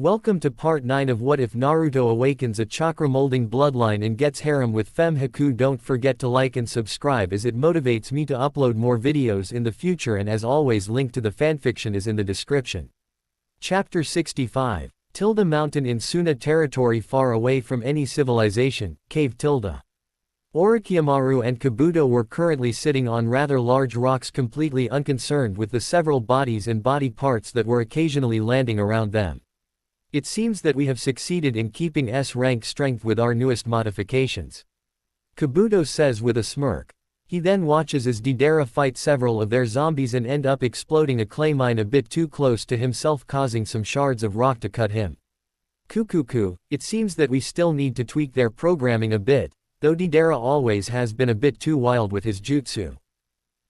Welcome to part 9 of What If Naruto Awakens a Chakra Molding Bloodline and Gets Harem with Fem Haku. Don't forget to like and subscribe as it motivates me to upload more videos in the future, and as always link to the fanfiction is in the description. Chapter 65. Tilda Mountain in Sunade territory far away from any civilization, Cave Tilda. Orochimaru and Kabuto were currently sitting on rather large rocks, completely unconcerned with the several bodies and body parts that were occasionally landing around them. It seems that we have succeeded in keeping S-rank strength with our newest modifications, Kabuto says with a smirk. He then watches as Deidara fight several of their zombies and end up exploding a clay mine a bit too close to himself, causing some shards of rock to cut him. Kukuku, it seems that we still need to tweak their programming a bit, though Deidara always has been a bit too wild with his jutsu.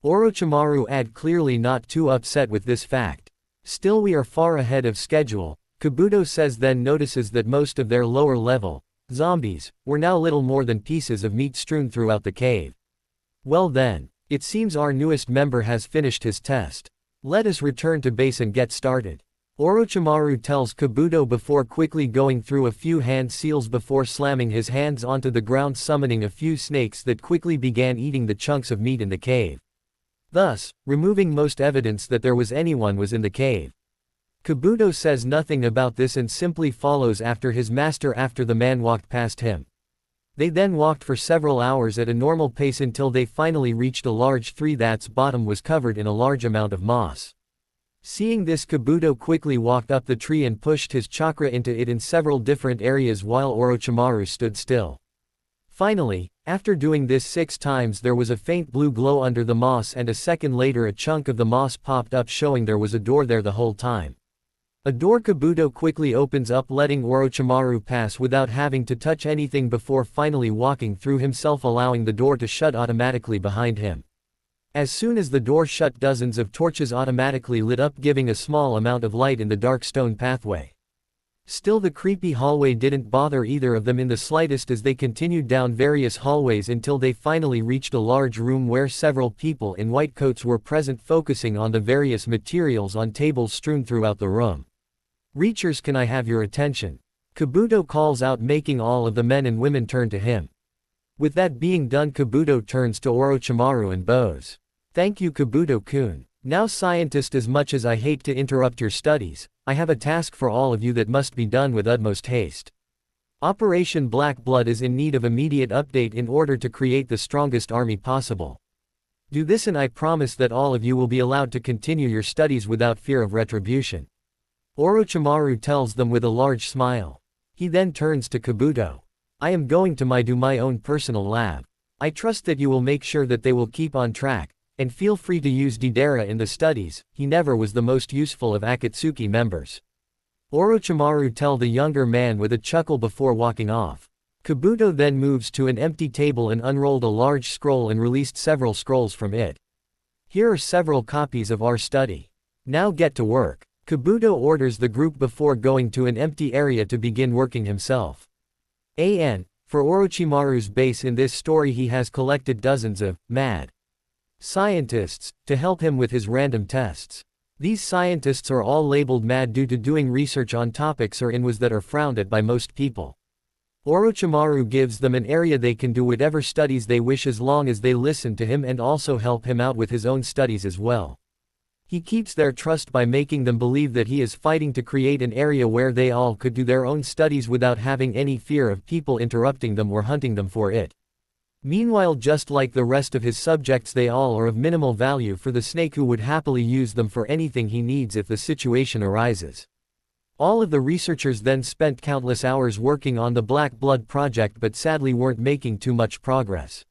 Orochimaru clearly not too upset with this fact. Still, we are far ahead of schedule, Kabuto says, then notices that most of their lower level zombies were now little more than pieces of meat strewn throughout the cave. Well then, it seems our newest member has finished his test. Let us return to base and get started, Orochimaru tells Kabuto before quickly going through a few hand seals before slamming his hands onto the ground, summoning a few snakes that quickly began eating the chunks of meat in the cave, thus removing most evidence that there was anyone was in the cave. Kabuto says nothing about this and simply follows after his master after the man walked past him. They then walked for several hours at a normal pace until they finally reached a large tree that's bottom was covered in a large amount of moss. Seeing this, Kabuto quickly walked up the tree and pushed his chakra into it in several different areas while Orochimaru stood still. Finally, after doing this 6 times, there was a faint blue glow under the moss, and a second later a chunk of the moss popped up, showing there was a door there the whole time. A door Kabuto quickly opens up, letting Orochimaru pass without having to touch anything before finally walking through himself, allowing the door to shut automatically behind him. As soon as the door shut, dozens of torches automatically lit up, giving a small amount of light in the dark stone pathway. Still, the creepy hallway didn't bother either of them in the slightest as they continued down various hallways until they finally reached a large room where several people in white coats were present, focusing on the various materials on tables strewn throughout the room. Reachers, can I have your attention? Kabuto calls out, making all of the men and women turn to him. With that being done, Kabuto turns to Orochimaru and bows. Thank you, Kabuto-kun. Now, scientist, as much as I hate to interrupt your studies, I have a task for all of you that must be done with utmost haste. Operation Black Blood is in need of immediate update in order to create the strongest army possible. Do this and I promise that all of you will be allowed to continue your studies without fear of retribution, Orochimaru tells them with a large smile. He then turns to Kabuto. I am going to do my own personal lab. I trust that you will make sure that they will keep on track, and feel free to use Deidara in the studies. He never was the most useful of Akatsuki members, Orochimaru tells the younger man with a chuckle before walking off. Kabuto then moves to an empty table and unrolled a large scroll and released several scrolls from it. Here are several copies of our study. Now get to work, Kabuto orders the group before going to an empty area to begin working himself. For Orochimaru's base in this story, he has collected dozens of mad scientists to help him with his random tests. These scientists are all labeled mad due to doing research on topics or inwas that are frowned at by most people. Orochimaru gives them an area they can do whatever studies they wish as long as they listen to him and also help him out with his own studies as well. He keeps their trust by making them believe that he is fighting to create an area where they all could do their own studies without having any fear of people interrupting them or hunting them for it. Meanwhile, just like the rest of his subjects, they all are of minimal value for the snake, who would happily use them for anything he needs if the situation arises. All of the researchers then spent countless hours working on the Black Blood project, but sadly weren't making too much progress.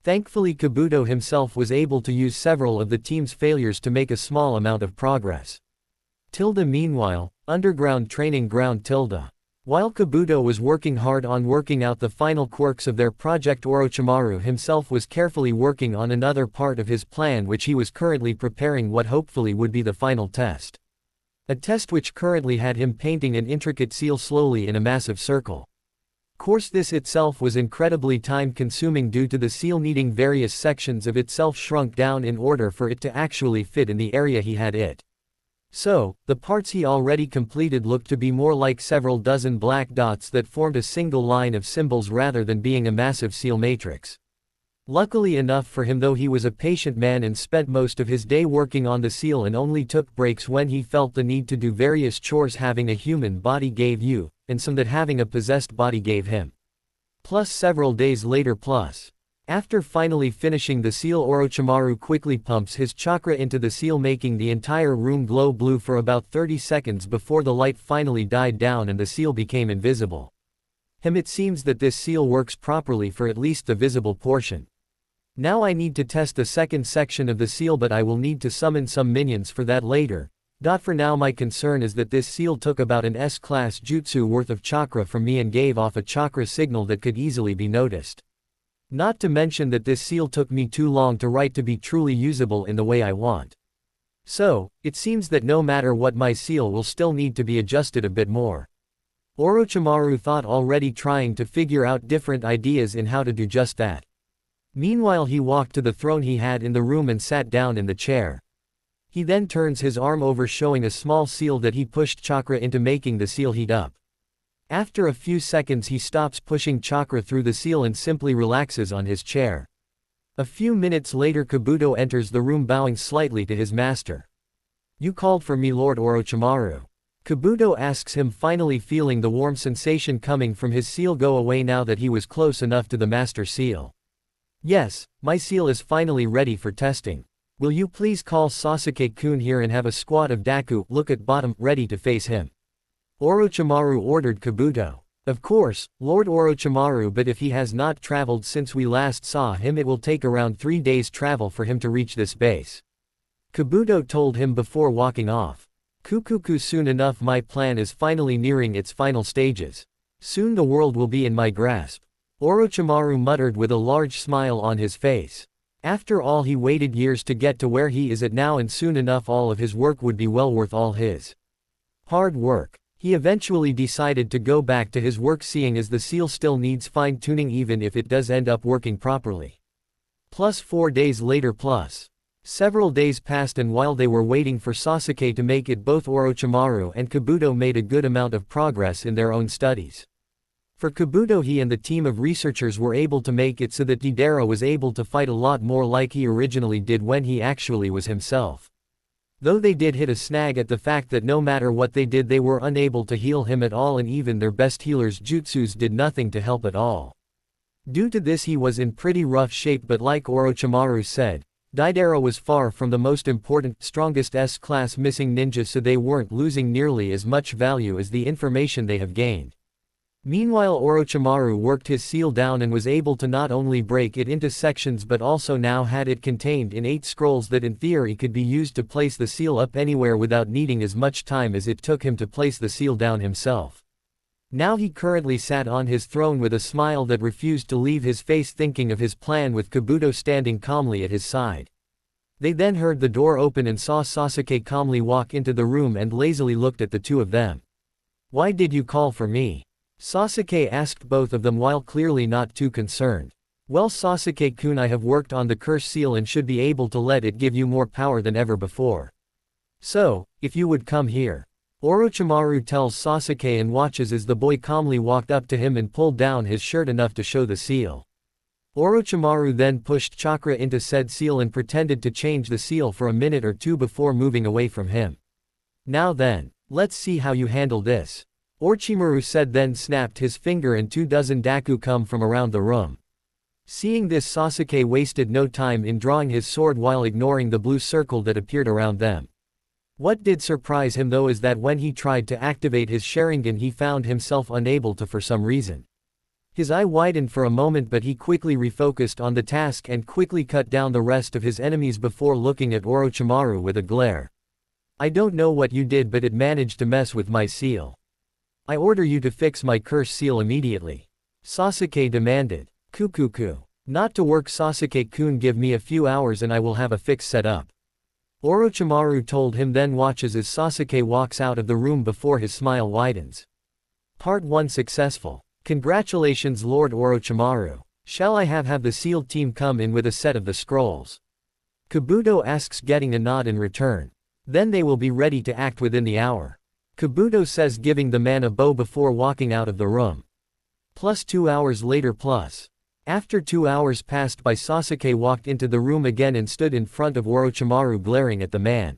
Thankfully, Kabuto himself was able to use several of the team's failures to make a small amount of progress. Meanwhile, underground training ground. While Kabuto was working hard on working out the final quirks of their project, Orochimaru himself was carefully working on another part of his plan, which he was currently preparing what hopefully would be the final test. A test which currently had him painting an intricate seal slowly in a massive circle. Course, this itself was incredibly time-consuming due to the seal needing various sections of itself shrunk down in order for it to actually fit in the area he had it. So, the parts he already completed looked to be more like several dozen black dots that formed a single line of symbols rather than being a massive seal matrix. Luckily enough for him though, he was a patient man and spent most of his day working on the seal and only took breaks when he felt the need to do various chores having a human body gave you, and some that having a possessed body gave him. Plus several days later after finally finishing the seal, Orochimaru quickly pumps his chakra into the seal, making the entire room glow blue for about 30 seconds before the light finally died down and the seal became invisible. It seems that this seal works properly for at least the visible portion. Now I need to test the second section of the seal, but I will need to summon some minions for that later. For now my concern is that this seal took about an S-class jutsu worth of chakra from me and gave off a chakra signal that could easily be noticed. Not to mention that this seal took me too long to write to be truly usable in the way I want. So, it seems that no matter what, my seal will still need to be adjusted a bit more. Orochimaru thought, already trying to figure out different ideas in how to do just that. Meanwhile he walked to the throne he had in the room and sat down in the chair. He then turns his arm over, showing a small seal that he pushed chakra into, making the seal heat up. After a few seconds he stops pushing chakra through the seal and simply relaxes on his chair. A few minutes later Kabuto enters the room, bowing slightly to his master. "You called for me, Lord Orochimaru?" Kabuto asks him, finally feeling the warm sensation coming from his seal go away now that he was close enough to the master seal. "Yes, my seal is finally ready for testing. Will you please call Sasuke-kun here and have a squad of Daku look at bottom ready to face him?" Orochimaru ordered Kabuto. "Of course, Lord Orochimaru, but if he has not traveled since we last saw him, it will take around 3 days travel for him to reach this base," Kabuto told him before walking off. "Kukuku, soon enough, my plan is finally nearing its final stages. Soon the world will be in my grasp," Orochimaru muttered with a large smile on his face. After all, he waited years to get to where he is at now, and soon enough all of his work would be well worth all his hard work. He eventually decided to go back to his work, seeing as the seal still needs fine-tuning even if it does end up working properly. 4 days later several days passed, and while they were waiting for Sasuke to make it, both Orochimaru and Kabuto made a good amount of progress in their own studies. For Kabuto, he and the team of researchers were able to make it so that Deidara was able to fight a lot more like he originally did when he actually was himself. Though they did hit a snag at the fact that no matter what they did they were unable to heal him at all, and even their best healers' jutsus did nothing to help at all. Due to this he was in pretty rough shape, but like Orochimaru said, Deidara was far from the most important, strongest S-class missing ninja, so they weren't losing nearly as much value as the information they have gained. Meanwhile Orochimaru worked his seal down and was able to not only break it into sections but also now had it contained in 8 scrolls that in theory could be used to place the seal up anywhere without needing as much time as it took him to place the seal down himself. Now he currently sat on his throne with a smile that refused to leave his face, thinking of his plan, with Kabuto standing calmly at his side. They then heard the door open and saw Sasuke calmly walk into the room and lazily looked at the two of them. "Why did you call for me?" Sasuke asked both of them while clearly not too concerned. "Well, Sasuke-kun, I have worked on the curse seal and should be able to let it give you more power than ever before. So, if you would come here." Orochimaru tells Sasuke and watches as the boy calmly walked up to him and pulled down his shirt enough to show the seal. Orochimaru then pushed chakra into said seal and pretended to change the seal for a minute or two before moving away from him. "Now then, let's see how you handle this," Orochimaru said, then snapped his finger and 24 Daku come from around the room. Seeing this, Sasuke wasted no time in drawing his sword while ignoring the blue circle that appeared around them. What did surprise him though is that when he tried to activate his Sharingan he found himself unable to for some reason. His eye widened for a moment, but he quickly refocused on the task and quickly cut down the rest of his enemies before looking at Orochimaru with a glare. "I don't know what you did, but it managed to mess with my seal. I order you to fix my curse seal immediately," Sasuke demanded. "Kukuku. Not to work, Sasuke-kun, give me a few hours and I will have a fix set up," Orochimaru told him, then watches as Sasuke walks out of the room before his smile widens. Part 1 successful. Congratulations, Lord Orochimaru. Shall I have the seal team come in with a set of the scrolls? Kabuto asks, getting a nod in return. Then they will be ready to act within the hour. Kabuto says, giving the man a bow before walking out of the room. Plus 2 hours later plus. After 2 hours passed by, Sasuke walked into the room again and stood in front of Orochimaru glaring at the man.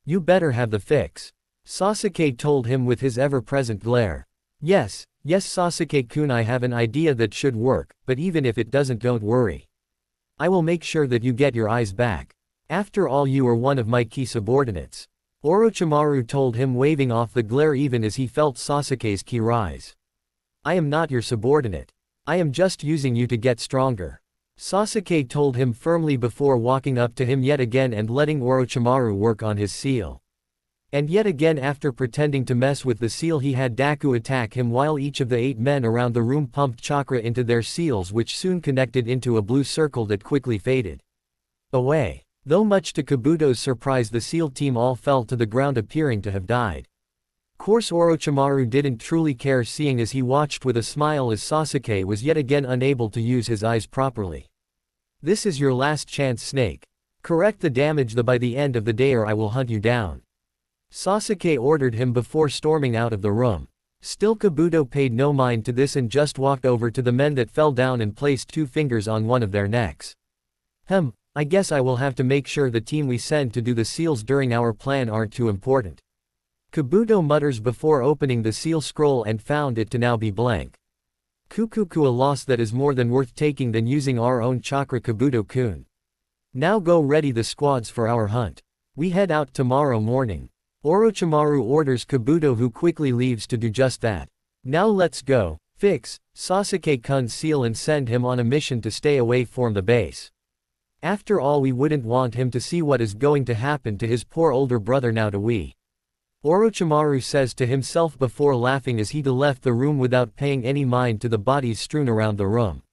You better have the fix. Sasuke told him with his ever-present glare. Yes, Sasuke-kun, I have an idea that should work, but even if it doesn't, don't worry. I will make sure that you get your eyes back. After all, you are one of my key subordinates. Orochimaru told him, waving off the glare even as he felt Sasuke's ki rise. I am not your subordinate. I am just using you to get stronger. Sasuke told him firmly before walking up to him yet again and letting Orochimaru work on his seal. And yet again, after pretending to mess with the seal, he had Deku attack him while each of the 8 men around the room pumped chakra into their seals, which soon connected into a blue circle that quickly faded away. Though much to Kabuto's surprise, the seal team all fell to the ground appearing to have died. Course Orochimaru didn't truly care, seeing as he watched with a smile as Sasuke was yet again unable to use his eyes properly. This is your last chance, Snake. Correct the damage by the end of the day or I will hunt you down. Sasuke ordered him before storming out of the room. Still, Kabuto paid no mind to this and just walked over to the men that fell down and placed 2 fingers on one of their necks. I guess I will have to make sure the team we send to do the seals during our plan aren't too important. Kabuto mutters before opening the seal scroll and found it to now be blank. Kukuku, a loss that is more than worth taking than using our own chakra, Kabuto-kun. Now go ready the squads for our hunt. We head out tomorrow morning. Orochimaru orders Kabuto, who quickly leaves to do just that. Now let's go, fix Sasuke-kun's seal and send him on a mission to stay away from the base. After all, we wouldn't want him to see what is going to happen to his poor older brother now, do we? Orochimaru says to himself before laughing as he left the room without paying any mind to the bodies strewn around the room.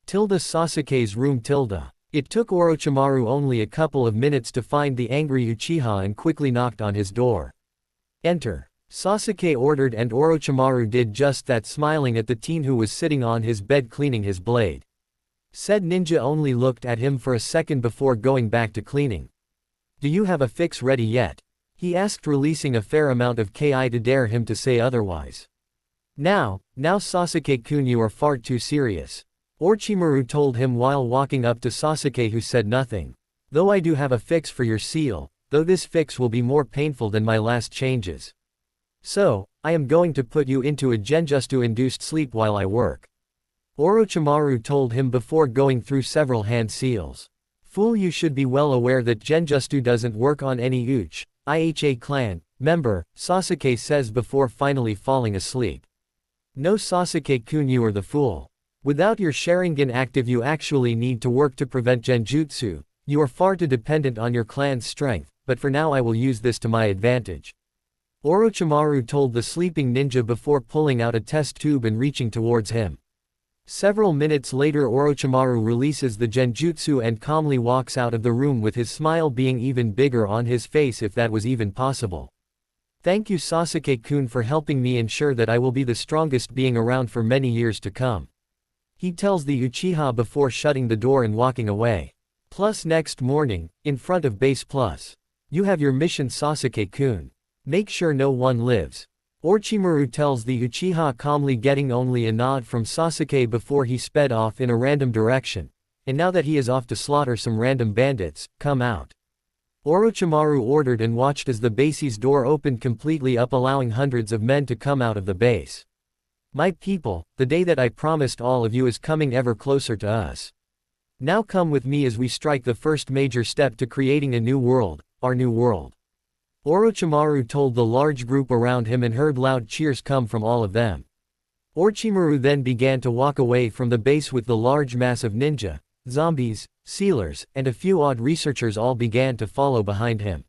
Sasuke's room. It took Orochimaru only a couple of minutes to find the angry Uchiha and quickly knocked on his door. Enter. Sasuke ordered, and Orochimaru did just that, smiling at the teen who was sitting on his bed cleaning his blade. Said ninja only looked at him for a second before going back to cleaning. Do you have a fix ready yet? He asked, releasing a fair amount of ki to dare him to say otherwise. Now Sasuke-kun, you are far too serious. Orochimaru told him while walking up to Sasuke, who said nothing. Though I do have a fix for your seal, though this fix will be more painful than my last changes. So, I am going to put you into a genjutsu-induced sleep while I work. Orochimaru told him before going through several hand seals. Fool, you should be well aware that genjutsu doesn't work on any Uchiha clan member, Sasuke says before finally falling asleep. No, Sasuke-kun, you are the fool. Without your Sharingan active, you actually need to work to prevent genjutsu. You are far too dependent on your clan's strength, but for now I will use this to my advantage. Orochimaru told the sleeping ninja before pulling out a test tube and reaching towards him. Several minutes later, Orochimaru releases the genjutsu and calmly walks out of the room with his smile being even bigger on his face, if that was even possible. Thank you, Sasuke-kun, for helping me ensure that I will be the strongest being around for many years to come. He tells the Uchiha before shutting the door and walking away. Plus, next morning, in front of base plus. You have your mission, Sasuke-kun. Make sure no one lives. Orochimaru tells the Uchiha calmly, getting only a nod from Sasuke before he sped off in a random direction. And now that he is off to slaughter some random bandits, come out. Orochimaru ordered and watched as the base's door opened completely up, allowing hundreds of men to come out of the base. My people, the day that I promised all of you is coming ever closer to us. Now come with me as we strike the first major step to creating a new world, our new world. Orochimaru told the large group around him and heard loud cheers come from all of them. Orochimaru then began to walk away from the base with the large mass of ninja, zombies, sealers, and a few odd researchers all began to follow behind him.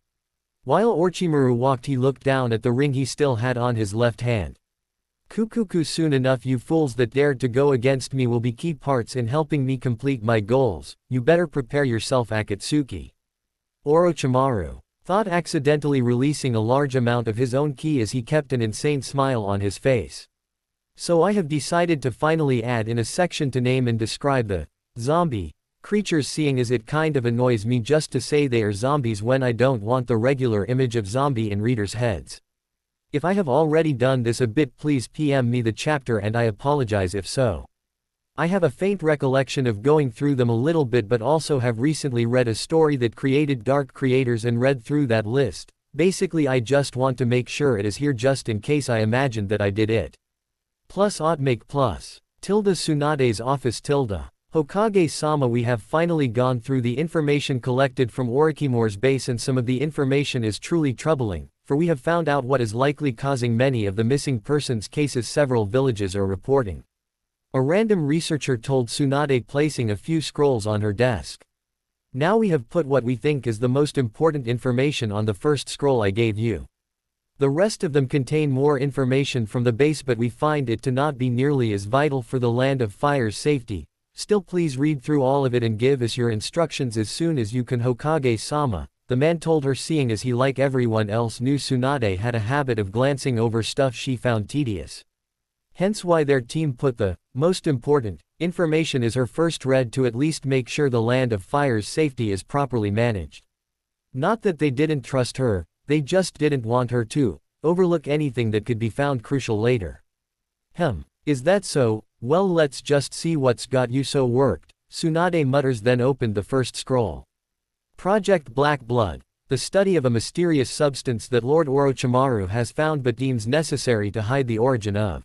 While Orochimaru walked, he looked down at the ring he still had on his left hand. Kukuku, soon enough you fools that dared to go against me will be key parts in helping me complete my goals. You better prepare yourself, Akatsuki. Orochimaru thought, accidentally releasing a large amount of his own ki as he kept an insane smile on his face. So I have decided to finally add in a section to name and describe the zombie creatures seeing as it kind of annoys me just to say they are zombies when I don't want the regular image of zombie in readers' heads. If I have already done this a bit, please PM me the chapter and I apologize if so. I have a faint recollection of going through them a little bit, but also have recently read a story that created dark creators and read through that list. Basically I just want to make sure it is here just in case I imagined that I did it. Plus ought make plus. Tilde Tsunade's office tilde. Hokage-sama, we have finally gone through the information collected from Orochimaru's base, and some of the information is truly troubling, for we have found out what is likely causing many of the missing persons cases several villages are reporting. A random researcher told Sunade, placing a few scrolls on her desk. Now we have put what we think is the most important information on the first scroll I gave you. The rest of them contain more information from the base, but we find it to not be nearly as vital for the Land of Fire's safety. Still, please read through all of it and give us your instructions as soon as you can, Hokage-sama, the man told her, seeing as he, like everyone else, knew Sunade had a habit of glancing over stuff she found tedious. Hence why their team put the most important information as her first read, to at least make sure the Land of Fire's safety is properly managed. Not that they didn't trust her, they just didn't want her to overlook anything that could be found crucial later. Is that so? Well, let's just see what's got you so worked, Sunade mutters, then opened the first scroll. Project Black Blood, the study of a mysterious substance that Lord Orochimaru has found but deems necessary to hide the origin of.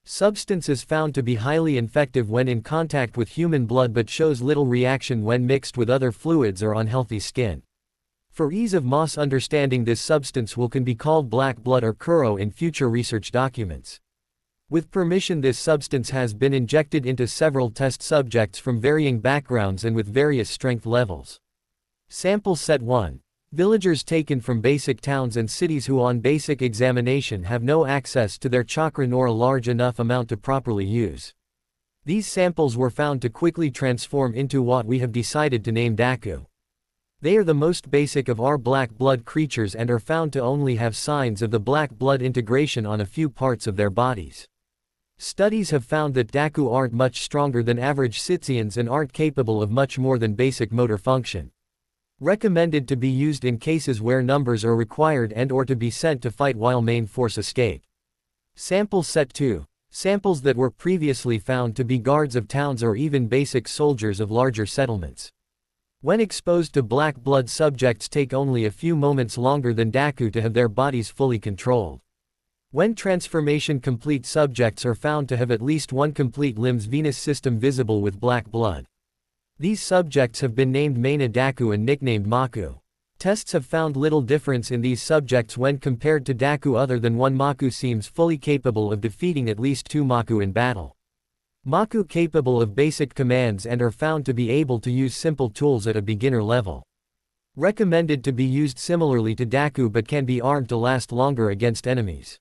Substance is found to be highly infective when in contact with human blood, but shows little reaction when mixed with other fluids or unhealthy skin. For ease of mass understanding, this substance can be called black blood or kuro in future research documents. With permission, this substance has been injected into several test subjects from varying backgrounds and with various strength levels. Sample Set 1. Villagers taken from basic towns and cities who on basic examination have no access to their chakra nor a large enough amount to properly use. These samples were found to quickly transform into what we have decided to name Daku. They are the most basic of our black blood creatures and are found to only have signs of the black blood integration on a few parts of their bodies. Studies have found that Daku aren't much stronger than average Scythians and aren't capable of much more than basic motor function. Recommended to be used in cases where numbers are required and or to be sent to fight while main force escape. Sample Set 2. Samples that were previously found to be guards of towns or even basic soldiers of larger settlements. When exposed to black blood, subjects take only a few moments longer than Daku to have their bodies fully controlled. When transformation complete, subjects are found to have at least one complete limb's venous system visible with black blood. These subjects have been named Maina Daku and nicknamed Maku. Tests have found little difference in these subjects when compared to Daku, other than one Maku seems fully capable of defeating at least two Maku in battle. Maku capable of basic commands and are found to be able to use simple tools at a beginner level. Recommended to be used similarly to Daku but can be armed to last longer against enemies.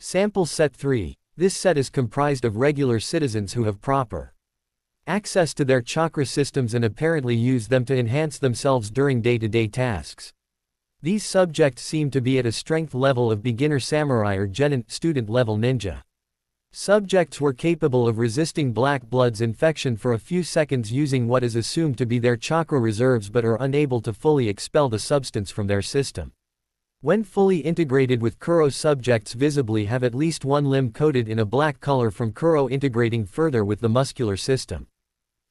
Sample Set 3. This set is comprised of regular citizens who have proper access to their chakra systems and apparently use them to enhance themselves during day-to-day tasks. These subjects seem to be at a strength level of beginner samurai or genin, student level ninja. Subjects were capable of resisting black blood's infection for a few seconds using what is assumed to be their chakra reserves, but are unable to fully expel the substance from their system. When fully integrated with kuro, subjects visibly have at least one limb coated in a black color from kuro integrating further with the muscular system.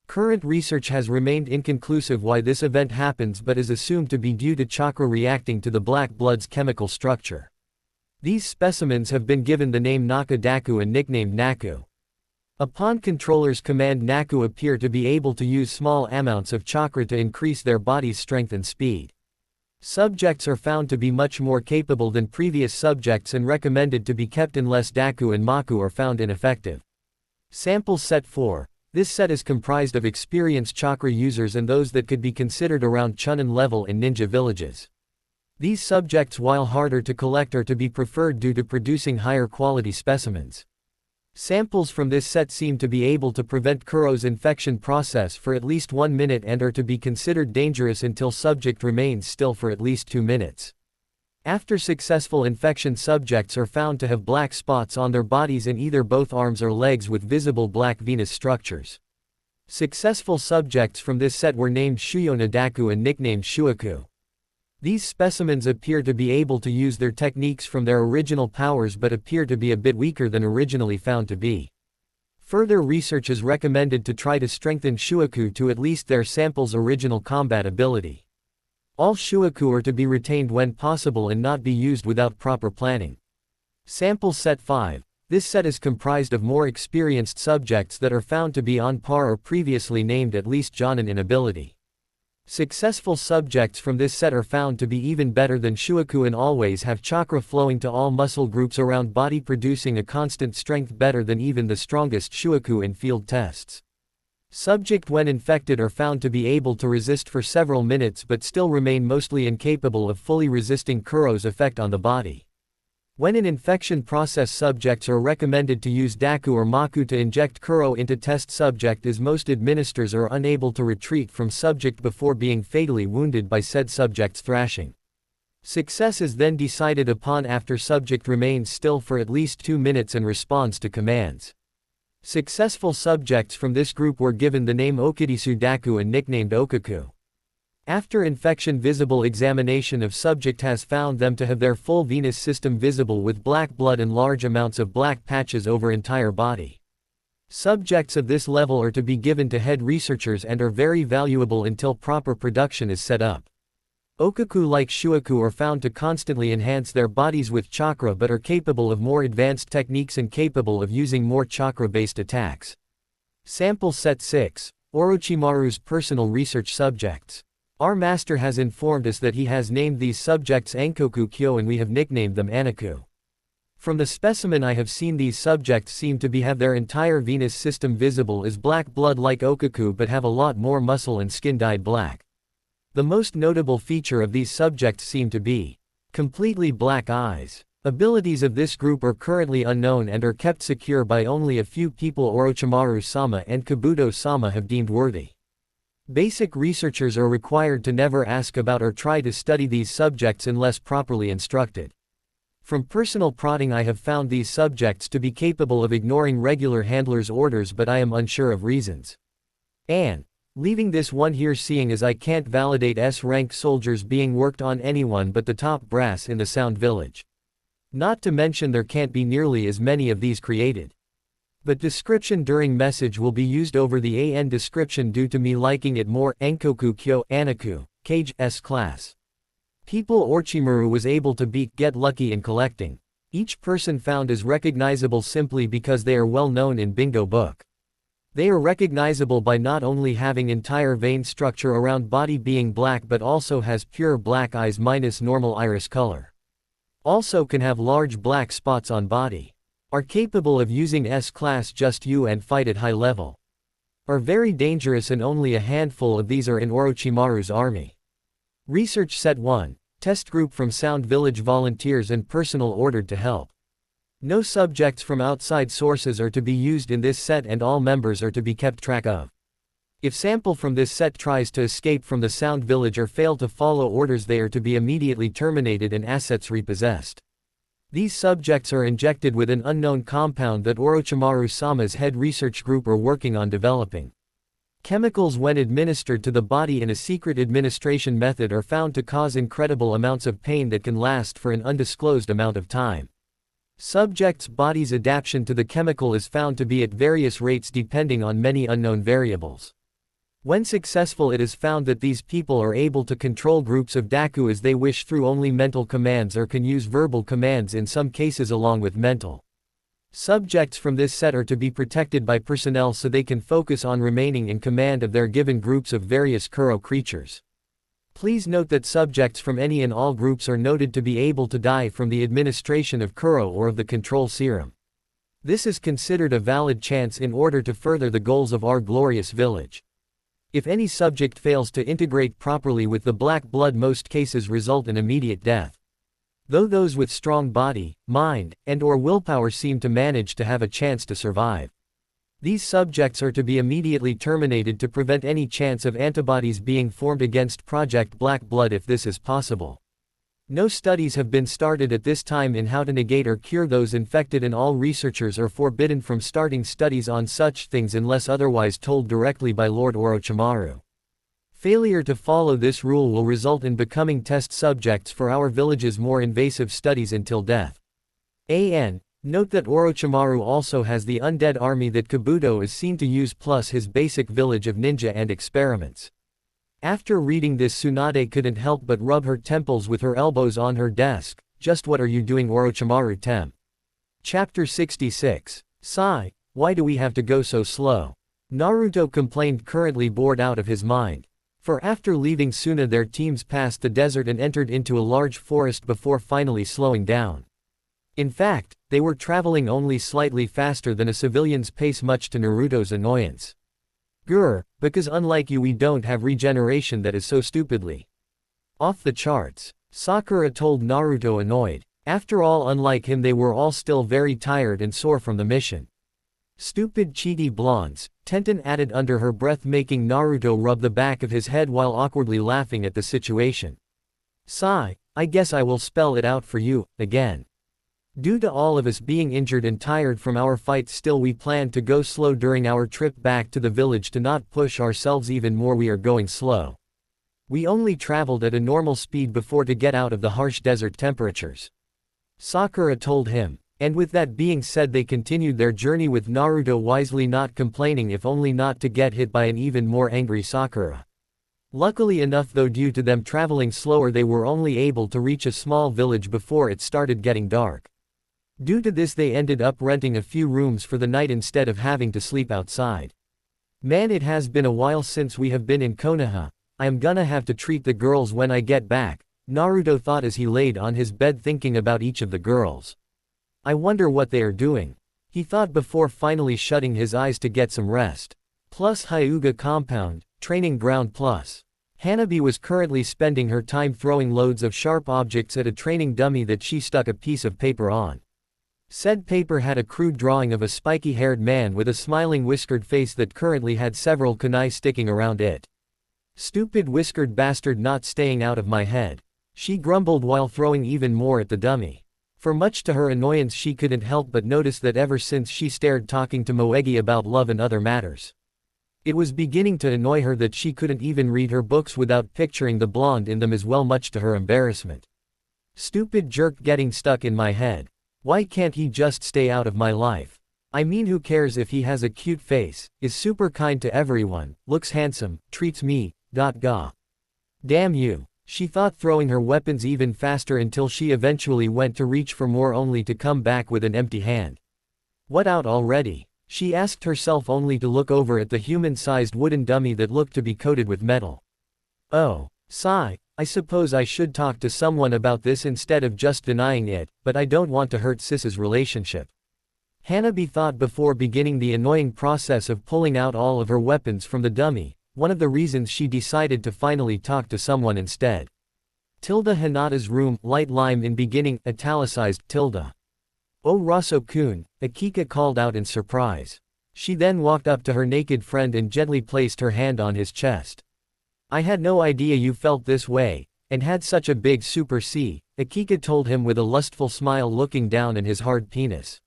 Current research has remained inconclusive why this event happens, but is assumed to be due to chakra reacting to the black blood's chemical structure. These specimens have been given the name Naka Daku and nicknamed Naku. Upon controller's command, Naku appear to be able to use small amounts of chakra to increase their body's strength and speed. Subjects are found to be much more capable than previous subjects and recommended to be kept unless Daku and Maku are found ineffective. Sample Set 4. This set is comprised of experienced chakra users and those that could be considered around Chunin level in ninja villages. These subjects, while harder to collect, are to be preferred due to producing higher quality specimens. Samples from this set seem to be able to prevent kuro's infection process for at least 1 minute and are to be considered dangerous until subject remains still for at least 2 minutes. After successful infection, subjects are found to have black spots on their bodies in either both arms or legs with visible black venous structures. Successful subjects from this set were named Shuyonadaku and nicknamed Shuaku. These specimens appear to be able to use their techniques from their original powers but appear to be a bit weaker than originally found to be. Further research is recommended to try to strengthen Shuaku to at least their sample's original combat ability. All Shuaku are to be retained when possible and not be used without proper planning. Sample Set 5. This set is comprised of more experienced subjects that are found to be on par or previously named at least Jonin in ability. Successful subjects from this set are found to be even better than Shuaku and always have chakra flowing to all muscle groups around body, producing a constant strength better than even the strongest Shuaku in field tests. Subject when infected are found to be able to resist for several minutes but still remain mostly incapable of fully resisting Kuro's effect on the body. When in infection process, subjects are recommended to use Daku or Maku to inject Kuro into test subject, as most administrators are unable to retreat from subject before being fatally wounded by said subject's thrashing. Success is then decided upon after subject remains still for at least 2 minutes and responds to commands. Successful subjects from this group were given the name Okurisu Daku and nicknamed Okaku. After infection, visible examination of subject has found them to have their full venous system visible with black blood and large amounts of black patches over entire body. Subjects of this level are to be given to head researchers and are very valuable until proper production is set up. Okaku, like Shuaku, are found to constantly enhance their bodies with chakra but are capable of more advanced techniques and capable of using more chakra-based attacks. Sample Set 6. Orochimaru's personal research subjects. Our master has informed us that he has named these subjects Ankoku Kyo and we have nicknamed them Anaku. From the specimen I have seen, these subjects seem to have their entire venous system visible as black blood like Okaku but have a lot more muscle and skin dyed black. The most notable feature of these subjects seem to be completely black eyes. Abilities of this group are currently unknown and are kept secure by only a few people Orochimaru-sama and Kabuto-sama have deemed worthy. Basic researchers are required to never ask about or try to study these subjects unless properly instructed. From personal prodding, I have found these subjects to be capable of ignoring regular handlers' orders, but I am unsure of reasons. And leaving this one here, seeing as I can't validate S-rank soldiers being worked on anyone but the top brass in the Sound Village. Not to mention there can't be nearly as many of these created. But description during message will be used over the AN description due to me liking it more. Ankoku Kyo, Anaku, Cage, S class. People Orochimaru was able to beat, get lucky in collecting. Each person found is recognizable simply because they are well known in Bingo Book. They are recognizable by not only having entire vein structure around body being black but also has pure black eyes minus normal iris color. Also can have large black spots on body. Are capable of using S-class just you and fight at high level. Are very dangerous and only a handful of these are in Orochimaru's army. Research Set 1. Test group from Sound Village volunteers and personal ordered to help. No subjects from outside sources are to be used in this set and all members are to be kept track of. If sample from this set tries to escape from the Sound Village or fail to follow orders, they are to be immediately terminated and assets repossessed. These subjects are injected with an unknown compound that Orochimaru-sama's head research group are working on developing. Chemicals, when administered to the body in a secret administration method, are found to cause incredible amounts of pain that can last for an undisclosed amount of time. Subjects' body's adaptation to the chemical is found to be at various rates depending on many unknown variables. When successful, it is found that these people are able to control groups of Daku as they wish through only mental commands or can use verbal commands in some cases along with mental. Subjects from this set are to be protected by personnel so they can focus on remaining in command of their given groups of various Kuro creatures. Please note that subjects from any and all groups are noted to be able to die from the administration of Kuro or of the control serum. This is considered a valid chance in order to further the goals of our glorious village. If any subject fails to integrate properly with the black blood, most cases result in immediate death. Though those with strong body, mind, and/or willpower seem to manage to have a chance to survive. These subjects are to be immediately terminated to prevent any chance of antibodies being formed against Project Black Blood if this is possible. No studies have been started at this time in how to negate or cure those infected, and all researchers are forbidden from starting studies on such things unless otherwise told directly by Lord Orochimaru. Failure to follow this rule will result in becoming test subjects for our village's more invasive studies until death. Note that Orochimaru also has the undead army that Kabuto is seen to use plus his basic village of ninja and experiments. After reading this, Sunade couldn't help but rub her temples with her elbows on her desk. Just what are you doing, Orochimaru Tem? Chapter 66. Sigh, why do we have to go so slow? Naruto complained, currently bored out of his mind. For after leaving Suna, their teams passed the desert and entered into a large forest before finally slowing down. In fact, they were traveling only slightly faster than a civilian's pace, much to Naruto's annoyance. Grr, because unlike you we don't have regeneration, that is so stupidly off the charts. Sakura told Naruto, annoyed. After all, unlike him, they were all still very tired and sore from the mission. Stupid cheaty blondes, Tenten added under her breath, making Naruto rub the back of his head while awkwardly laughing at the situation. Sigh, I guess I will spell it out for you, again. Due to all of us being injured and tired from our fight, still we plan to go slow during our trip back to the village to not push ourselves even more. We are going slow. We only traveled at a normal speed before to get out of the harsh desert temperatures. Sakura told him. And with that being said, they continued their journey with Naruto wisely not complaining, if only not to get hit by an even more angry Sakura. Luckily enough though, due to them traveling slower, they were only able to reach a small village before it started getting dark. Due to this, they ended up renting a few rooms for the night instead of having to sleep outside. Man, it has been a while since we have been in Konoha. I am gonna have to treat the girls when I get back, Naruto thought as he laid on his bed thinking about each of the girls. I wonder what they are doing, he thought before finally shutting his eyes to get some rest. Plus Hyuga compound, training ground plus. Hanabi was currently spending her time throwing loads of sharp objects at a training dummy that she stuck a piece of paper on. Said paper had a crude drawing of a spiky-haired man with a smiling whiskered face that currently had several kunai sticking around it. Stupid whiskered bastard, not staying out of my head, she grumbled while throwing even more at the dummy. For much to her annoyance, she couldn't help but notice that ever since she started talking to Moegi about love and other matters, it was beginning to annoy her that she couldn't even read her books without picturing the blonde in them as well, much to her embarrassment. Stupid jerk getting stuck in my head. Why can't he just stay out of my life? I mean, who cares if he has a cute face, is super kind to everyone, looks handsome, treats me, ga. Damn you, she thought, throwing her weapons even faster until she eventually went to reach for more only to come back with an empty hand. What, out already? She asked herself, only to look over at the human-sized wooden dummy that looked to be coated with metal. Oh, sigh. I suppose I should talk to someone about this instead of just denying it, but I don't want to hurt Sis's relationship. Hanabi thought before beginning the annoying process of pulling out all of her weapons from the dummy, one of the reasons she decided to finally talk to someone instead. Hinata's room, light lime in beginning, italicized, tilde. Oh Raso-kun, Akika called out in surprise. She then walked up to her naked friend and gently placed her hand on his chest. I had no idea you felt this way, and had such a big super C, Akika told him with a lustful smile, looking down in his hard penis.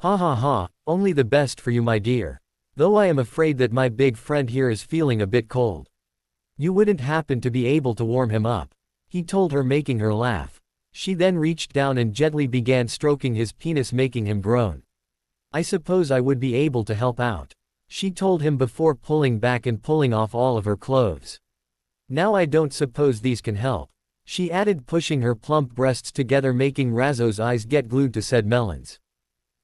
Ha ha ha, only the best for you, my dear. Though I am afraid that my big friend here is feeling a bit cold. You wouldn't happen to be able to warm him up, he told her, making her laugh. She then reached down and gently began stroking his penis, making him groan. I suppose I would be able to help out, she told him before pulling back and pulling off all of her clothes. Now I don't suppose these can help, she added, pushing her plump breasts together, making Razo's eyes get glued to said melons.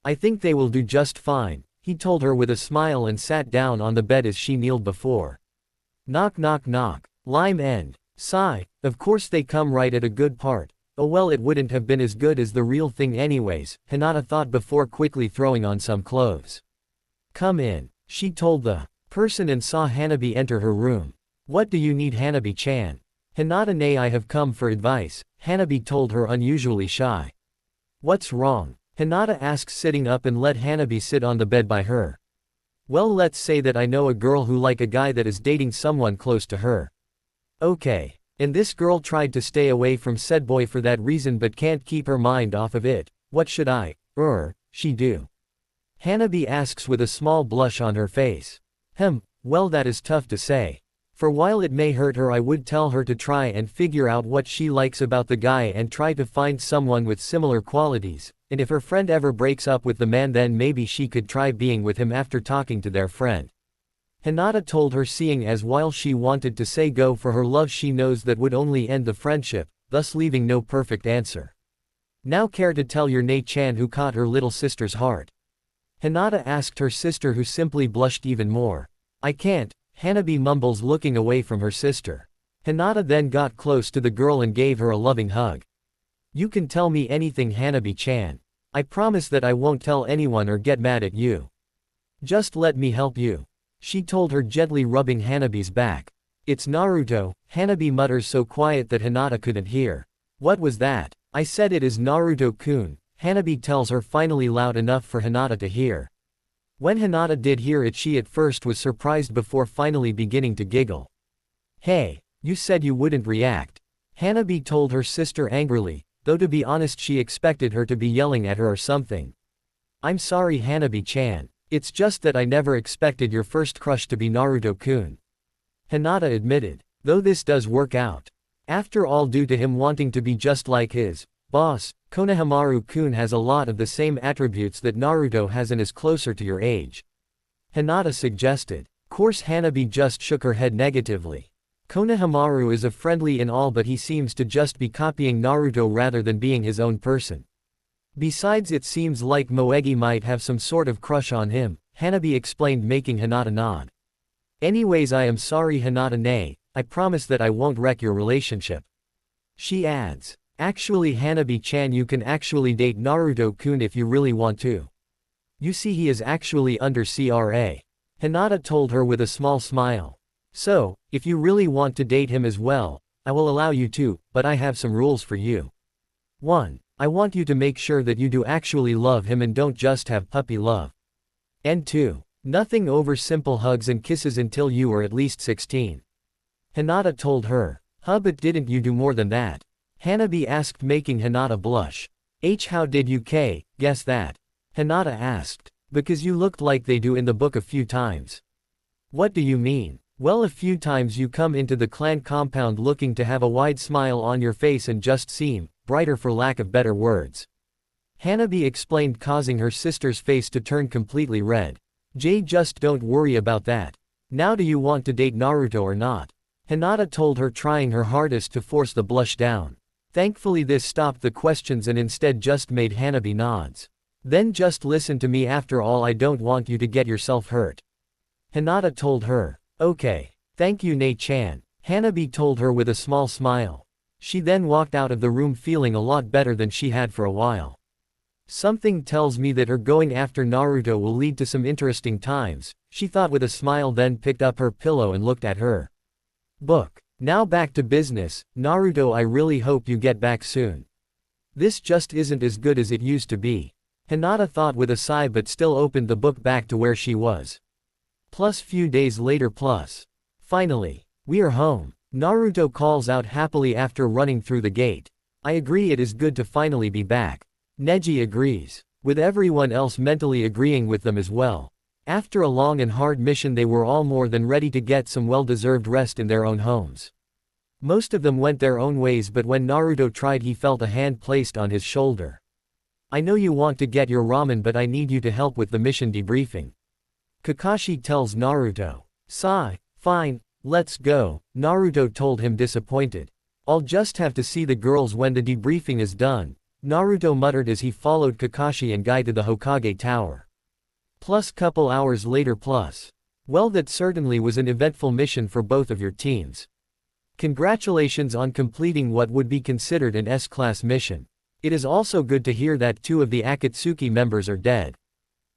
I think they will do just fine, he told her with a smile and sat down on the bed as she kneeled before. Knock knock knock, lime end, sigh, of course they come right at a good part. Oh well, it wouldn't have been as good as the real thing anyways, Hinata thought before quickly throwing on some clothes. Come in, she told the person and saw Hanabi enter her room. What do you need, Hanabi-chan? Hinata, nay, I have come for advice, Hanabi told her, unusually shy. What's wrong? Hinata asks, sitting up, and let Hanabi sit on the bed by her. Well, let's say that I know a girl who like a guy that is dating someone close to her. Okay. And this girl tried to stay away from said boy for that reason but can't keep her mind off of it. What should she do? Hanabi asks with a small blush on her face. Well, that is tough to say. For while it may hurt her, I would tell her to try and figure out what she likes about the guy and try to find someone with similar qualities, and if her friend ever breaks up with the man then maybe she could try being with him after talking to their friend. Hinata told her, seeing as while she wanted to say go for her love she knows that would only end the friendship, thus leaving no perfect answer. Now care to tell your Nei-chan who caught her little sister's heart? Hinata asked her sister, who simply blushed even more. I can't, Hanabi mumbles, looking away from her sister. Hinata then got close to the girl and gave her a loving hug. You can tell me anything, Hanabi-chan. I promise that I won't tell anyone or get mad at you. Just let me help you. She told her, gently rubbing Hanabi's back. It's Naruto, Hanabi mutters so quiet that Hinata couldn't hear. What was that? I said it is Naruto-kun, Hanabi tells her, finally loud enough for Hinata to hear. When Hinata did hear it, she at first was surprised before finally beginning to giggle. Hey, you said you wouldn't react. Hanabi told her sister angrily, though to be honest she expected her to be yelling at her or something. I'm sorry, Hanabi-chan. It's just that I never expected your first crush to be Naruto-kun. Hinata admitted, though this does work out. After all, due to him wanting to be just like his boss, Konohamaru-kun has a lot of the same attributes that Naruto has and is closer to your age. Hinata suggested. Course Hanabi just shook her head negatively. Konohamaru is a friendly and all, but he seems to just be copying Naruto rather than being his own person. Besides, it seems like Moegi might have some sort of crush on him, Hanabi explained, making Hinata nod. Anyways, I am sorry, Hinata. I promise that I won't wreck your relationship. She adds. Actually, Hanabi-chan, you can actually date Naruto-kun if you really want to. You see, he is actually under CRA. Hinata told her with a small smile. So, if you really want to date him as well, I will allow you to, but I have some rules for you. 1. I want you to make sure that you do actually love him and don't just have puppy love. And 2. Nothing over simple hugs and kisses until you are at least 16. Hinata told her. But didn't you do more than that? Hanabi asked, making Hinata blush. How did you guess that? Hinata asked. Because you looked like they do in the book a few times. What do you mean? Well, a few times you come into the clan compound looking to have a wide smile on your face and just seem brighter, for lack of better words. Hanabi explained, causing her sister's face to turn completely red. Just don't worry about that. Now, do you want to date Naruto or not? Hinata told her, trying her hardest to force the blush down. Thankfully this stopped the questions and instead just made Hanabi nods. Then just listen to me, after all I don't want you to get yourself hurt. Hinata told her. Okay. Thank you, Nei-chan, Hanabi told her with a small smile. She then walked out of the room feeling a lot better than she had for a while. Something tells me that her going after Naruto will lead to some interesting times, she thought with a smile, then picked up her pillow and looked at her book. Now back to business, Naruto, I really hope you get back soon. This just isn't as good as it used to be. Hinata thought with a sigh, but still opened the book back to where she was. Few days later. Finally, we are home. Naruto calls out happily after running through the gate. I agree, it is good to finally be back. Neji agrees, with everyone else mentally agreeing with them as well. After a long and hard mission, they were all more than ready to get some well-deserved rest in their own homes. Most of them went their own ways, but when Naruto tried, he felt a hand placed on his shoulder. I know you want to get your ramen, but I need you to help with the mission debriefing. Kakashi tells Naruto. Fine, let's go, Naruto told him, disappointed. I'll just have to see the girls when the debriefing is done, Naruto muttered as he followed Kakashi and Guy to the Hokage Tower. Couple hours later. Well, that certainly was an eventful mission for both of your teams. Congratulations on completing what would be considered an S-class mission. It is also good to hear that 2 of the Akatsuki members are dead.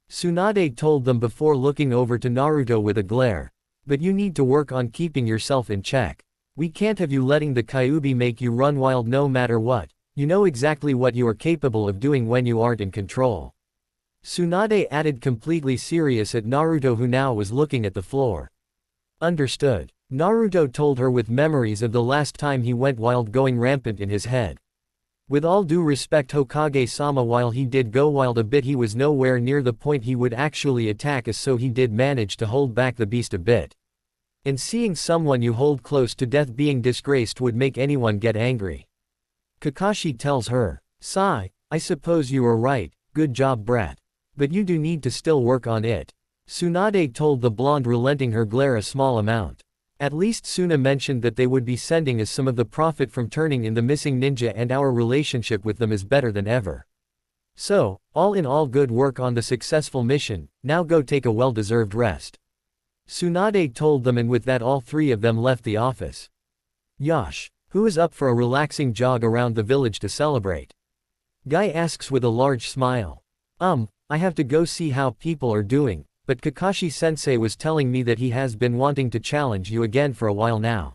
Sunade told them before looking over to Naruto with a glare. But you need to work on keeping yourself in check. We can't have you letting the Kyuubi make you run wild no matter what. You know exactly what you are capable of doing when you aren't in control. Sunade added, completely serious at Naruto, who now was looking at the floor. Understood. Naruto told her with memories of the last time he went wild going rampant in his head. With all due respect Hokage-sama, while he did go wild a bit, he was nowhere near the point he would actually attack us, so he did manage to hold back the beast a bit. And seeing someone you hold close to death being disgraced would make anyone get angry. Kakashi tells her, "Sigh, I suppose you are right, good job brat. But you do need to still work on it." Sunade told the blonde, relenting her glare a small amount. At least Suna mentioned that they would be sending us some of the profit from turning in the missing ninja, and our relationship with them is better than ever. So, all in all, good work on the successful mission, now go take a well-deserved rest. Sunade told them, and with that all three of them left the office. Yash, who is up for a relaxing jog around the village to celebrate? Guy asks with a large smile. I have to go see how people are doing. But Kakashi-sensei was telling me that he has been wanting to challenge you again for a while now.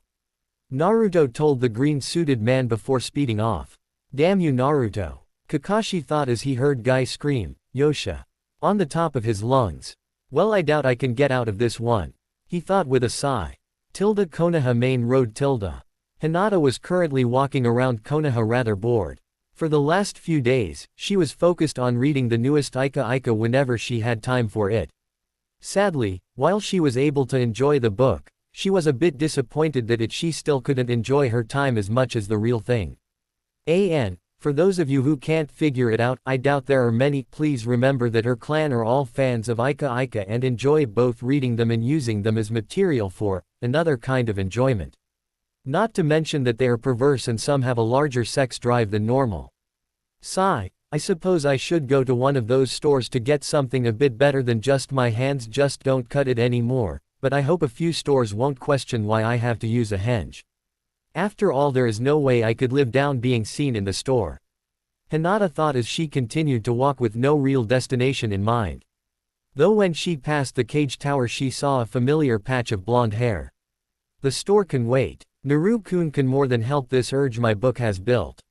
Naruto told the green-suited man before speeding off. Damn you Naruto. Kakashi thought as he heard Guy scream, Yosha. On the top of his lungs. Well, I doubt I can get out of this one. He thought with a sigh. Konoha Main Road. Hinata was currently walking around Konoha rather bored. For the last few days, she was focused on reading the newest Ika whenever she had time for it. Sadly, while she was able to enjoy the book, she was a bit disappointed that she still couldn't enjoy her time as much as the real thing. For those of you who can't figure it out, I doubt there are many, please remember that her clan are all fans of Ika and enjoy both reading them and using them as material for another kind of enjoyment. Not to mention that they are perverse and some have a larger sex drive than normal. Sigh. I suppose I should go to one of those stores to get something a bit better than just my hands just don't cut it anymore, but I hope a few stores won't question why I have to use a henge. After all, there is no way I could live down being seen in the store. Hinata thought as she continued to walk with no real destination in mind. Though when she passed the cage tower she saw a familiar patch of blonde hair. The store can wait. Naru-kun can more than help this urge my book has built.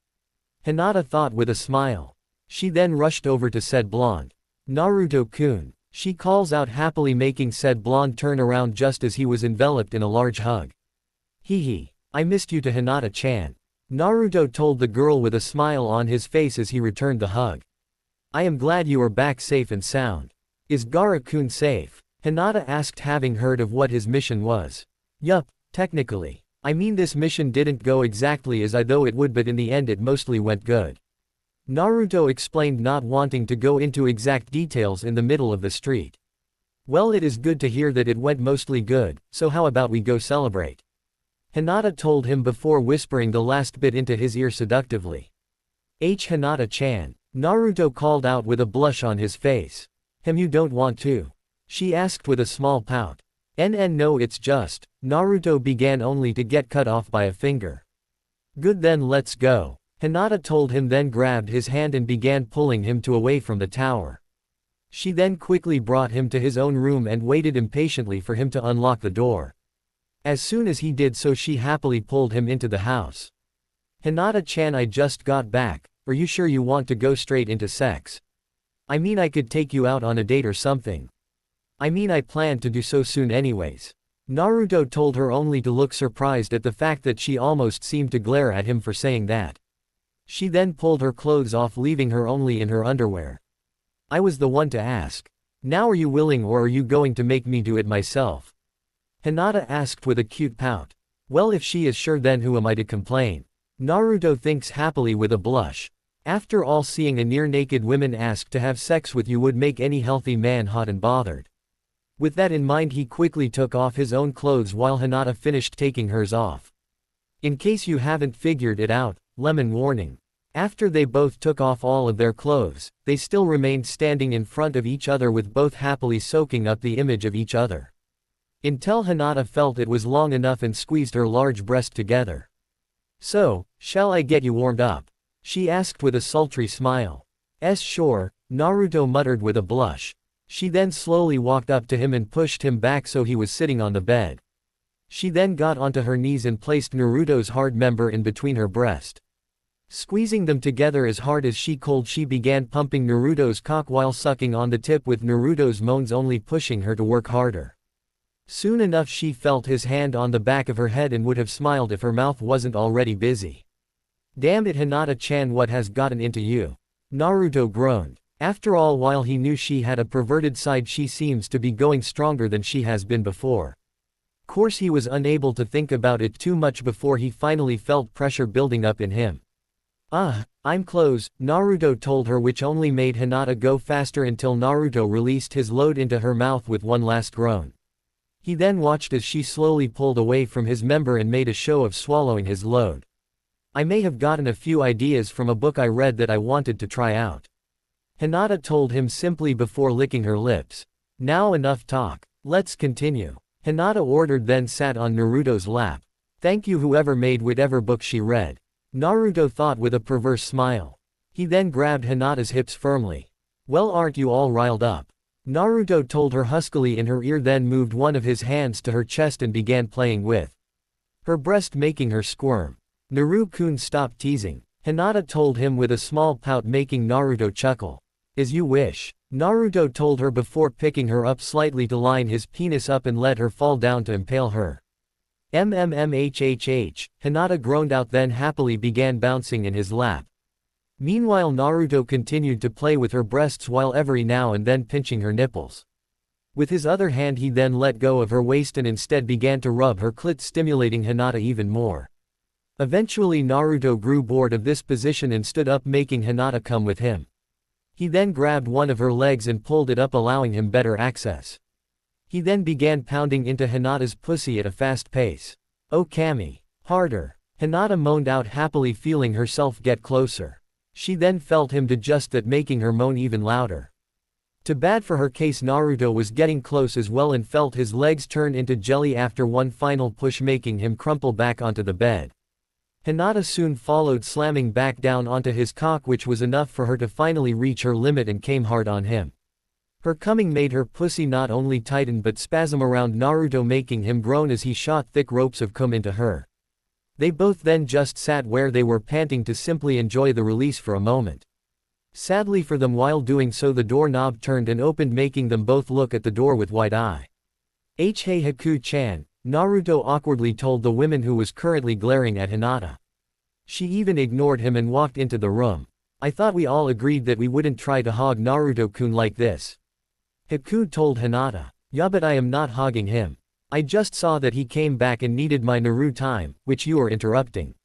Hinata thought with a smile. She then rushed over to said blonde. Naruto-kun. She calls out happily, making said blonde turn around just as he was enveloped in a large hug. Hee. I missed you to Hinata-chan. Naruto told the girl with a smile on his face as he returned the hug. I am glad you are back safe and sound. Is Gaara-kun safe? Hinata asked, having heard of what his mission was. Yup, technically. I mean, this mission didn't go exactly as I thought it would, but in the end it mostly went good. Naruto explained, not wanting to go into exact details in the middle of the street. Well, it is good to hear that it went mostly good, so how about we go celebrate? Hinata told him before whispering the last bit into his ear seductively. Hinata-chan. Naruto called out with a blush on his face. You don't want to? She asked with a small pout. No, it's just. Naruto began only to get cut off by a finger. Good, then let's go. Hinata told him, then grabbed his hand and began pulling him away from the tower. She then quickly brought him to his own room and waited impatiently for him to unlock the door. As soon as he did so, she happily pulled him into the house. Hinata-chan, I just got back. Are you sure you want to go straight into sex? I mean, I could take you out on a date or something. I mean, I planned to do so soon anyways. Naruto told her, only to look surprised at the fact that she almost seemed to glare at him for saying that. She then pulled her clothes off, leaving her only in her underwear. I was the one to ask. Now are you willing, or are you going to make me do it myself? Hinata asked with a cute pout. Well, if she is sure, then who am I to complain? Naruto thinks happily with a blush. After all, seeing a near-naked woman ask to have sex with you would make any healthy man hot and bothered. With that in mind, he quickly took off his own clothes while Hinata finished taking hers off. In case you haven't figured it out, lemon warning. After they both took off all of their clothes, they still remained standing in front of each other with both happily soaking up the image of each other. Until Hinata felt it was long enough and squeezed her large breast together. So, shall I get you warmed up? She asked with a sultry smile. Sure, Naruto muttered with a blush. She then slowly walked up to him and pushed him back so he was sitting on the bed. She then got onto her knees and placed Naruto's hard member in between her breast. Squeezing them together as hard as she could, she began pumping Naruto's cock while sucking on the tip, with Naruto's moans only pushing her to work harder. Soon enough she felt his hand on the back of her head and would have smiled if her mouth wasn't already busy. Damn it, Hinata-chan, what has gotten into you? Naruto groaned. After all, while he knew she had a perverted side, she seems to be going stronger than she has been before. Course he was unable to think about it too much before he finally felt pressure building up in him. I'm close, Naruto told her, which only made Hinata go faster until Naruto released his load into her mouth with one last groan. He then watched as she slowly pulled away from his member and made a show of swallowing his load. I may have gotten a few ideas from a book I read that I wanted to try out. Hinata told him simply before licking her lips. Now enough talk. Let's continue. Hinata ordered, then sat on Naruto's lap. Thank you, whoever made whatever book she read. Naruto thought with a perverse smile. He then grabbed Hinata's hips firmly. Well, aren't you all riled up? Naruto told her huskily in her ear, then moved one of his hands to her chest and began playing with her breast, making her squirm. Naru-kun, stop teasing. Hinata told him with a small pout, making Naruto chuckle. As you wish. Naruto told her before picking her up slightly to line his penis up and let her fall down to impale her. MMMHHH, Hinata groaned out, then happily began bouncing in his lap. Meanwhile, Naruto continued to play with her breasts while every now and then pinching her nipples. With his other hand he then let go of her waist and instead began to rub her clit, stimulating Hinata even more. Eventually Naruto grew bored of this position and stood up, making Hinata come with him. He then grabbed one of her legs and pulled it up, allowing him better access. He then began pounding into Hinata's pussy at a fast pace. Oh Kami. Harder. Hinata moaned out happily, feeling herself get closer. She then felt him do just that, making her moan even louder. Too bad for her case, Naruto was getting close as well and felt his legs turn into jelly after one final push, making him crumple back onto the bed. Hinata soon followed, slamming back down onto his cock, which was enough for her to finally reach her limit and came hard on him. Her coming made her pussy not only tighten but spasm around Naruto, making him groan as he shot thick ropes of cum into her. They both then just sat where they were, panting to simply enjoy the release for a moment. Sadly for them, while doing so the doorknob turned and opened, making them both look at the door with wide eye. Hey Haku-chan, Naruto awkwardly told the woman who was currently glaring at Hinata. She even ignored him and walked into the room. I thought we all agreed that we wouldn't try to hog Naruto-kun like this. Haku told Hinata. Yeah, but I am not hogging him. I just saw that he came back and needed my Naru time, which you are interrupting.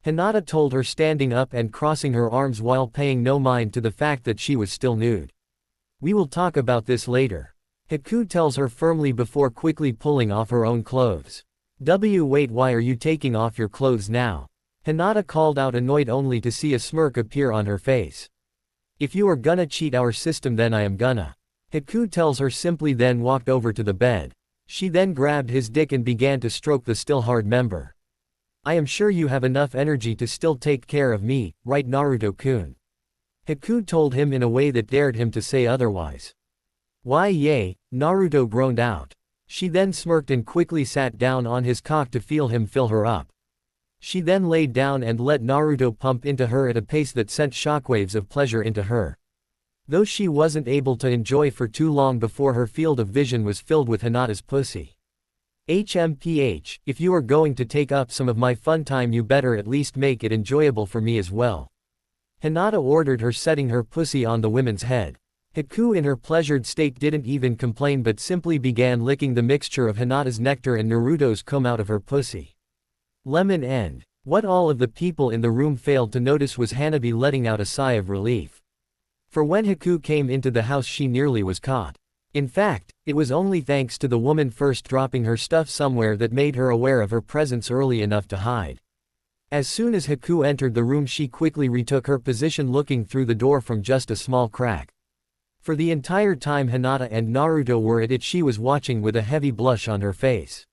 Hinata told her, standing up and crossing her arms while paying no mind to the fact that she was still nude. We will talk about this later. Haku tells her firmly before quickly pulling off her own clothes. Wait, why are you taking off your clothes now? Hinata called out, annoyed only to see a smirk appear on her face. If you are gonna cheat our system, then I am gonna. Haku tells her simply, then walked over to the bed. She then grabbed his dick and began to stroke the still hard member. I am sure you have enough energy to still take care of me, right Naruto-kun? Haku told him in a way that dared him to say otherwise. Why yay, Naruto groaned out. She then smirked and quickly sat down on his cock to feel him fill her up. She then laid down and let Naruto pump into her at a pace that sent shockwaves of pleasure into her. Though she wasn't able to enjoy for too long before her field of vision was filled with Hinata's pussy. HMPH, if you are going to take up some of my fun time, you better at least make it enjoyable for me as well. Hinata ordered her, setting her pussy on the woman's head. Haku in her pleasured state didn't even complain but simply began licking the mixture of Hinata's nectar and Naruto's cum out of her pussy. Lemon end. What all of the people in the room failed to notice was Hanabi letting out a sigh of relief. For when Haku came into the house she nearly was caught. In fact, it was only thanks to the woman first dropping her stuff somewhere that made her aware of her presence early enough to hide. As soon as Haku entered the room she quickly retook her position, looking through the door from just a small crack. For the entire time Hinata and Naruto were at it, she was watching with a heavy blush on her face.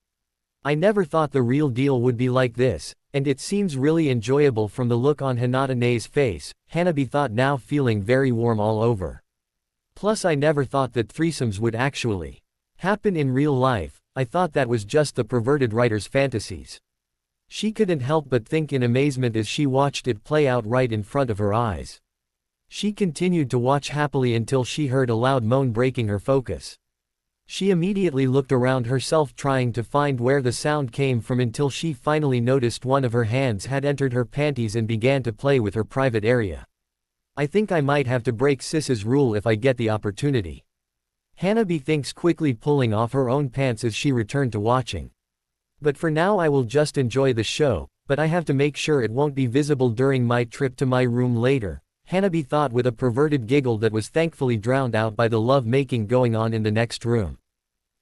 I never thought the real deal would be like this, and it seems really enjoyable from the look on Hinata-ne's face, Hanabi thought, now feeling very warm all over. Plus I never thought that threesomes would actually happen in real life, I thought that was just the perverted writer's fantasies. She couldn't help but think in amazement as she watched it play out right in front of her eyes. She continued to watch happily until she heard a loud moan breaking her focus. She immediately looked around herself trying to find where the sound came from until she finally noticed one of her hands had entered her panties and began to play with her private area. I think I might have to break Sis's rule if I get the opportunity. Hanabi thinks, quickly pulling off her own pants as she returned to watching. But for now I will just enjoy the show, but I have to make sure it won't be visible during my trip to my room later, Hanabi thought with a perverted giggle that was thankfully drowned out by the love-making going on in the next room.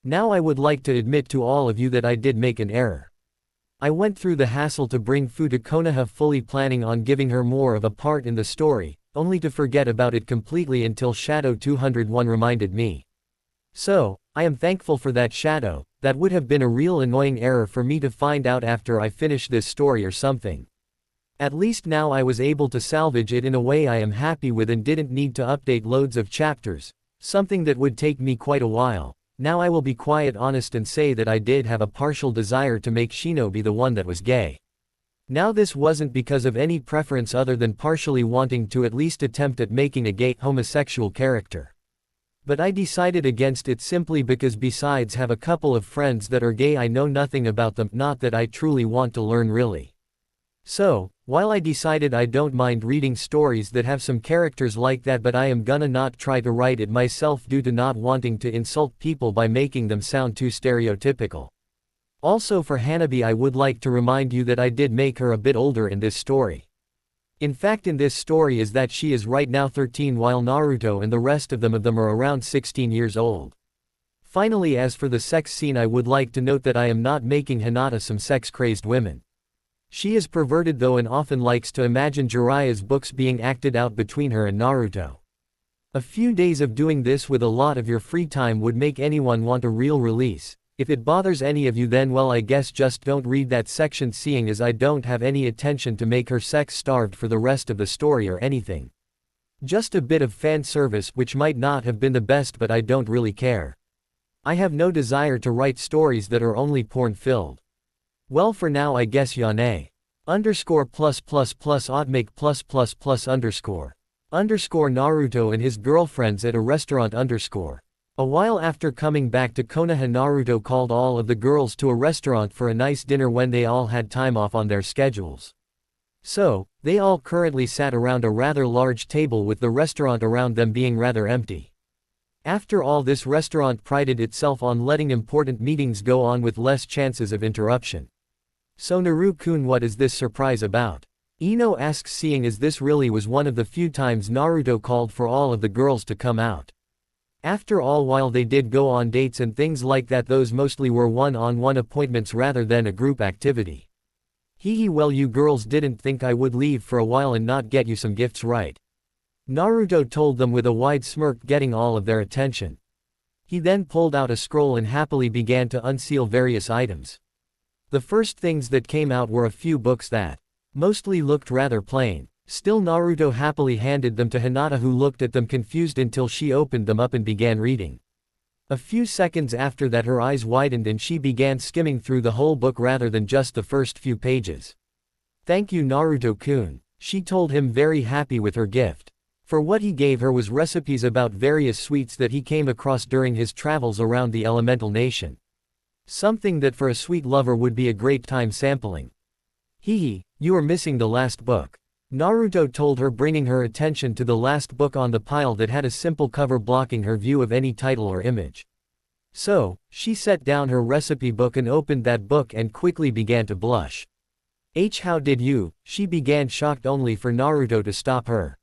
Now I would like to admit to all of you that I did make an error. I went through the hassle to bring Fu to Konoha fully planning on giving her more of a part in the story, only to forget about it completely until Shadow 201 reminded me. So, I am thankful for that, Shadow. That would have been a real annoying error for me to find out after I finish this story or something. At least now I was able to salvage it in a way I am happy with and didn't need to update loads of chapters, something that would take me quite a while. Now I will be quite honest and say that I did have a partial desire to make Shino be the one that was gay. Now this wasn't because of any preference other than partially wanting to at least attempt at making a gay, homosexual character. But I decided against it simply because besides have a couple of friends that are gay, I know nothing about them, not that I truly want to learn really. So, while I decided I don't mind reading stories that have some characters like that, but I am gonna not try to write it myself due to not wanting to insult people by making them sound too stereotypical. Also for Hanabi, I would like to remind you that I did make her a bit older in this story. In fact, in this story is that she is right now 13 while Naruto and the rest of them are around 16 years old. Finally, as for the sex scene, I would like to note that I am not making Hinata some sex-crazed women. She is perverted though and often likes to imagine Jiraiya's books being acted out between her and Naruto. A few days of doing this with a lot of your free time would make anyone want a real release. If it bothers any of you, then well, I guess just don't read that section, seeing as I don't have any intention to make her sex-starved for the rest of the story or anything. Just a bit of fan service which might not have been the best, but I don't really care. I have no desire to write stories that are only porn-filled. Well, for now I guess Yane. Underscore plus plus plus oddmake plus plus plus underscore Naruto and his girlfriends at a restaurant underscore. A while after coming back to Konoha, Naruto called all of the girls to a restaurant for a nice dinner when they all had time off on their schedules. So, they all currently sat around a rather large table with the restaurant around them being rather empty. After all, this restaurant prided itself on letting important meetings go on with less chances of interruption. So Naru-kun, what is this surprise about? Ino asks, seeing as this really was one of the few times Naruto called for all of the girls to come out. After all, while they did go on dates and things like that, those mostly were one-on-one appointments rather than a group activity. Hee, well, you girls didn't think I would leave for a while and not get you some gifts, right? Naruto told them with a wide smirk, getting all of their attention. He then pulled out a scroll and happily began to unseal various items. The first things that came out were a few books that mostly looked rather plain. Still, Naruto happily handed them to Hinata, who looked at them confused until she opened them up and began reading. A few seconds after that, her eyes widened and she began skimming through the whole book rather than just the first few pages. Thank you, Naruto-kun, she told him, very happy with her gift. For what he gave her was recipes about various sweets that he came across during his travels around the elemental nation. Something that for a sweet lover would be a great time sampling. Hee, you are missing the last book, Naruto told her, bringing her attention to the last book on the pile that had a simple cover blocking her view of any title or image. So, she set down her recipe book and opened that book and quickly began to blush. How did you? She began, shocked only for Naruto to stop her.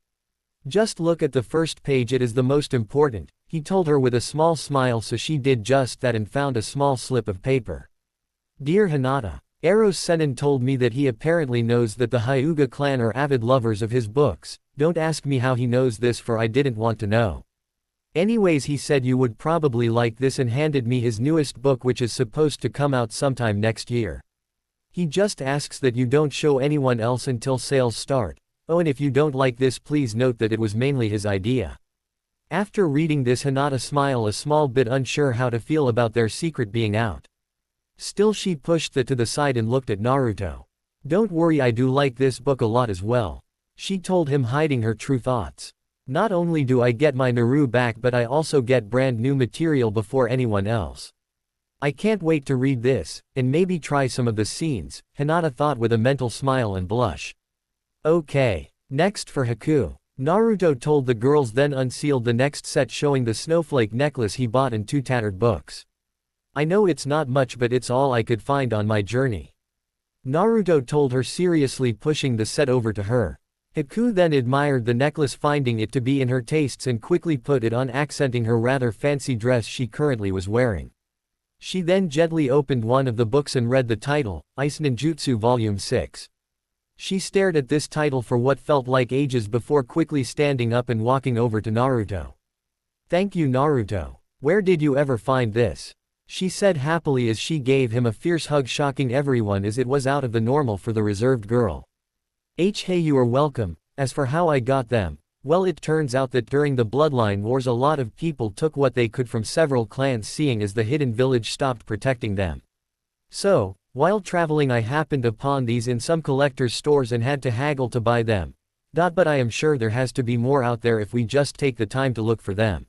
Just look at the first page, it is the most important, he told her with a small smile, so she did just that and found a small slip of paper. Dear Hinata, Eros Sennin told me that he apparently knows that the Hyuga clan are avid lovers of his books. Don't ask me how he knows this, for I didn't want to know. Anyways, he said you would probably like this and handed me his newest book, which is supposed to come out sometime next year. He just asks that you don't show anyone else until sales start. Oh, and if you don't like this, please note that it was mainly his idea. After reading this, Hinata smiled, a small bit unsure how to feel about their secret being out. Still, she pushed that to the side and looked at Naruto. Don't worry, I do like this book a lot as well, she told him, hiding her true thoughts. Not only do I get my Naru back but I also get brand new material before anyone else. I can't wait to read this, and maybe try some of the scenes, Hinata thought with a mental smile and blush. Okay. Next for Haku. Naruto told the girls, then unsealed the next set showing the snowflake necklace he bought and 2 tattered books. I know it's not much but it's all I could find on my journey. Naruto told her, seriously pushing the set over to her. Haku then admired the necklace, finding it to be in her tastes, and quickly put it on, accenting her rather fancy dress she currently was wearing. She then gently opened one of the books and read the title, Ice Ninjutsu Volume 6. She stared at this title for what felt like ages before quickly standing up and walking over to Naruto. Thank you, Naruto. Where did you ever find this? She said happily as she gave him a fierce hug, shocking everyone as it was out of the normal for the reserved girl. Hey, you are welcome. As for how I got them, well, it turns out that during the Bloodline Wars a lot of people took what they could from several clans, seeing as the hidden village stopped protecting them. So, while traveling I happened upon these in some collector's stores and had to haggle to buy them. But I am sure there has to be more out there if we just take the time to look for them.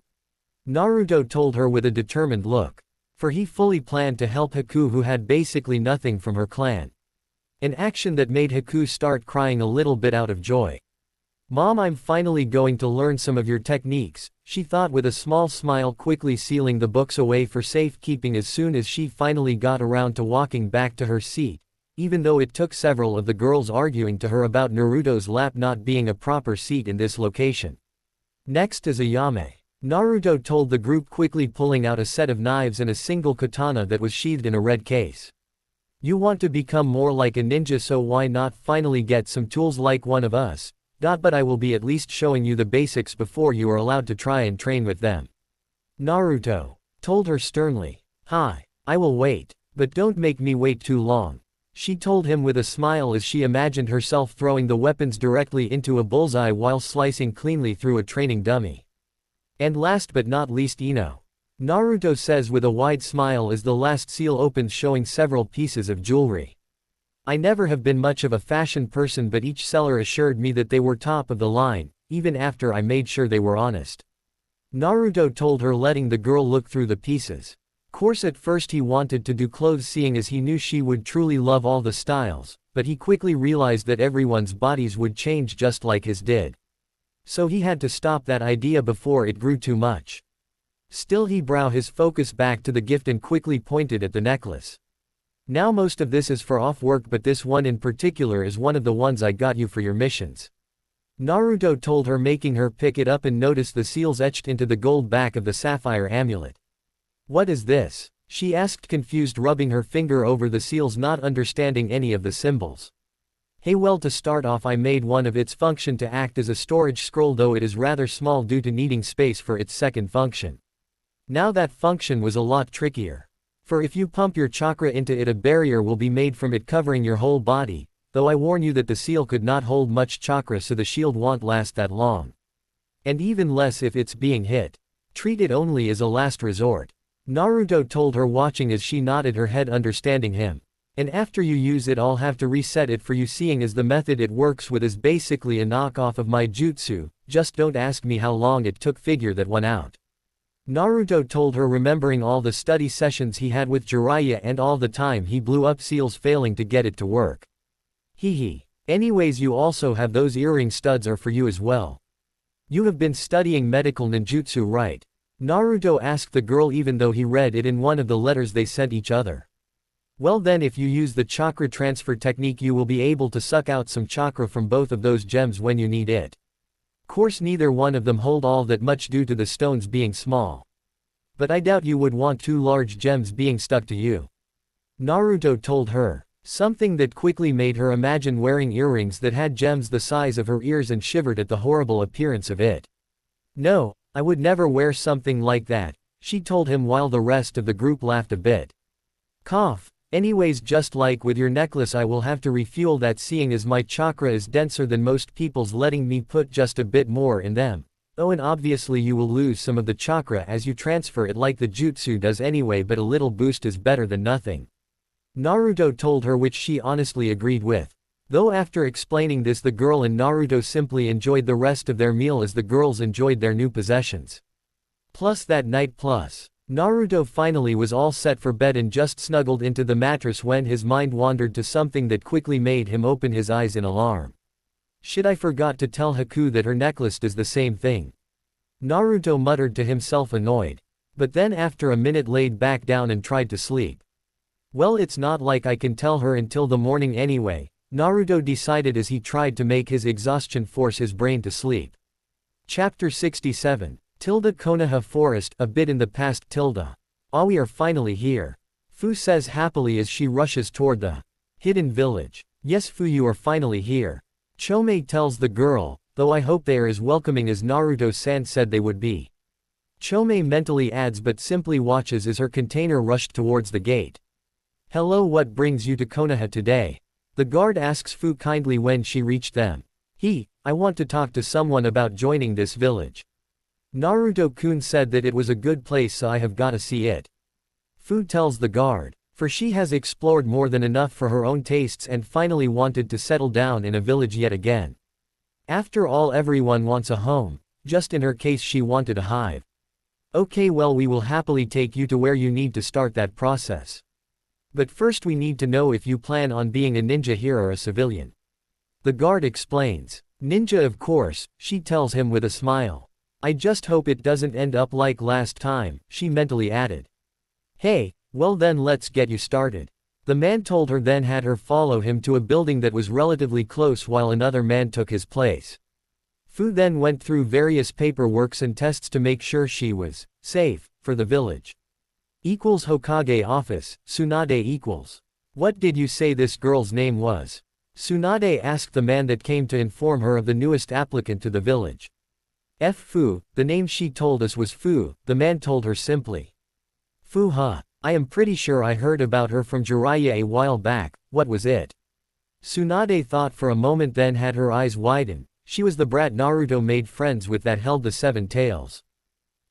Naruto told her with a determined look. For he fully planned to help Haku, who had basically nothing from her clan. An action that made Haku start crying a little bit out of joy. Mom, I'm finally going to learn some of your techniques, she thought with a small smile, quickly sealing the books away for safekeeping as soon as she finally got around to walking back to her seat, even though it took several of the girls arguing to her about Naruto's lap not being a proper seat in this location. Next is Ayame. Naruto told the group, quickly pulling out a set of knives and a single katana that was sheathed in a red case. You want to become more like a ninja, so why not finally get some tools like one of us? But I will be at least showing you the basics before you are allowed to try and train with them. Naruto told her sternly. Hi, I will wait, but don't make me wait too long, she told him with a smile as she imagined herself throwing the weapons directly into a bullseye while slicing cleanly through a training dummy. And last but not least, Ino. Naruto says with a wide smile as the last seal opens, showing several pieces of jewelry. I never have been much of a fashion person, but each seller assured me that they were top of the line, even after I made sure they were honest. Naruto told her, letting the girl look through the pieces. Course at first he wanted to do clothes, seeing as he knew she would truly love all the styles, but he quickly realized that everyone's bodies would change just like his did. So he had to stop that idea before it grew too much. Still, he brought his focus back to the gift and quickly pointed at the necklace. Now most of this is for off work, but this one in particular is one of the ones I got you for your missions. Naruto told her, making her pick it up and notice the seals etched into the gold back of the sapphire amulet. What is this? She asked, confused, rubbing her finger over the seals, not understanding any of the symbols. Hey, well, to start off I made one of its function to act as a storage scroll, though it is rather small due to needing space for its second function. Now that function was a lot trickier. For if you pump your chakra into it, a barrier will be made from it covering your whole body, though I warn you that the seal could not hold much chakra, so the shield won't last that long. And even less if it's being hit. Treat it only as a last resort. Naruto told her, watching as she nodded her head, understanding him. And after you use it I'll have to reset it for you, seeing as the method it works with is basically a knockoff of my jutsu, just don't ask me how long it took, figure that one out. Naruto told her, remembering all the study sessions he had with Jiraiya and all the time he blew up seals failing to get it to work. Hee. Anyways, you also have those earring studs are for you as well. You have been studying medical ninjutsu, right? Naruto asked the girl, even though he read it in one of the letters they sent each other. Well then, if you use the chakra transfer technique you will be able to suck out some chakra from both of those gems when you need it. Course neither one of them hold all that much due to the stones being small. But I doubt you would want 2 large gems being stuck to you. Naruto told her, something that quickly made her imagine wearing earrings that had gems the size of her ears, and shivered at the horrible appearance of it. No, I would never wear something like that, she told him, while the rest of the group laughed a bit. Cough. Anyways, just like with your necklace I will have to refuel that, seeing as my chakra is denser than most people's, letting me put just a bit more in them. Oh, and obviously you will lose some of the chakra as you transfer it like the jutsu does anyway, but a little boost is better than nothing. Naruto told her, which she honestly agreed with. Though after explaining this the girl and Naruto simply enjoyed the rest of their meal as the girls enjoyed their new possessions. Plus that night Naruto finally was all set for bed and just snuggled into the mattress when his mind wandered to something that quickly made him open his eyes in alarm. Shit, I forgot to tell Haku that her necklace does the same thing. Naruto muttered to himself annoyed. But then after a minute laid back down and tried to sleep. Well, it's not like I can tell her until the morning anyway, Naruto decided as he tried to make his exhaustion force his brain to sleep. Chapter 67. Konoha Forest, a bit in the past. Ah, we are finally here. Fu says happily as she rushes toward the hidden village. Yes Fu, you are finally here. Chomei tells the girl, though I hope they are as welcoming as Naruto-san said they would be. Chomei mentally adds but simply watches as her container rushed towards the gate. Hello, what brings you to Konoha today? The guard asks Fu kindly when she reached them. I want to talk to someone about joining this village. Naruto-kun said that it was a good place so I have gotta see it. Fu tells the guard, for she has explored more than enough for her own tastes and finally wanted to settle down in a village yet again. After all, everyone wants a home, just in her case she wanted a hive. Okay, well, we will happily take you to where you need to start that process. But first we need to know if you plan on being a ninja here or a civilian. The guard explains. Ninja of course, she tells him with a smile. I just hope it doesn't end up like last time, she mentally added. Hey, well then let's get you started. The man told her, then had her follow him to a building that was relatively close while another man took his place. Fu then went through various paperworks and tests to make sure she was safe for the village. Hokage office, Sunade equals. What did you say this girl's name was? Sunade asked the man that came to inform her of the newest applicant to the village. Fu, the name she told us was Fu, the man told her simply. Fu, huh? I am pretty sure I heard about her from Jiraiya a while back, what was it? Sunade thought for a moment, then had her eyes widen. She was the brat Naruto made friends with that held the 7 tails.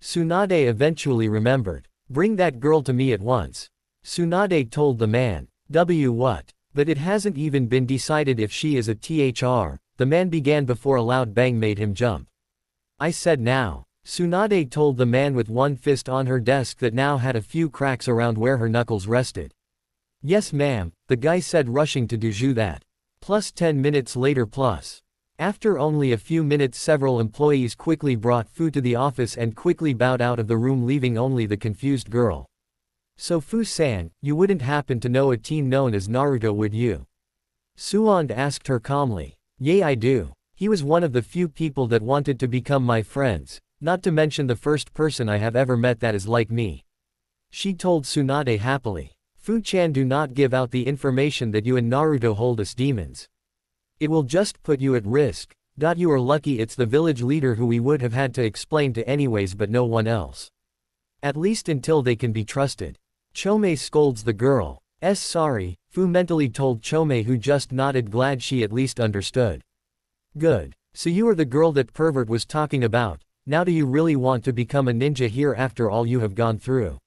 Sunade eventually remembered. Bring that girl to me at once. Sunade told the man. What? But it hasn't even been decided if she is a THR, the man began before a loud bang made him jump. I said now. Sunade told the man with one fist on her desk that now had a few cracks around where her knuckles rested. Yes ma'am, the guy said, rushing to do that. Plus 10 minutes later. After only a few minutes several employees quickly brought Fu to the office and quickly bowed out of the room, leaving only the confused girl. So Fu-san, you wouldn't happen to know a teen known as Naruto, would you? Suand asked her calmly. Yay, I do. He was one of the few people that wanted to become my friends, not to mention the first person I have ever met that is like me. She told Sunade happily. Fu-chan, do not give out the information that you and Naruto hold as demons. It will just put you at risk. You are lucky it's the village leader who we would have had to explain to anyways, but no one else. At least until they can be trusted. Chomei scolds the girl. Sorry, Fu mentally told Chomei, who just nodded, glad she at least understood. Good. So you are the girl that pervert was talking about. Now do you really want to become a ninja here after all you have gone through?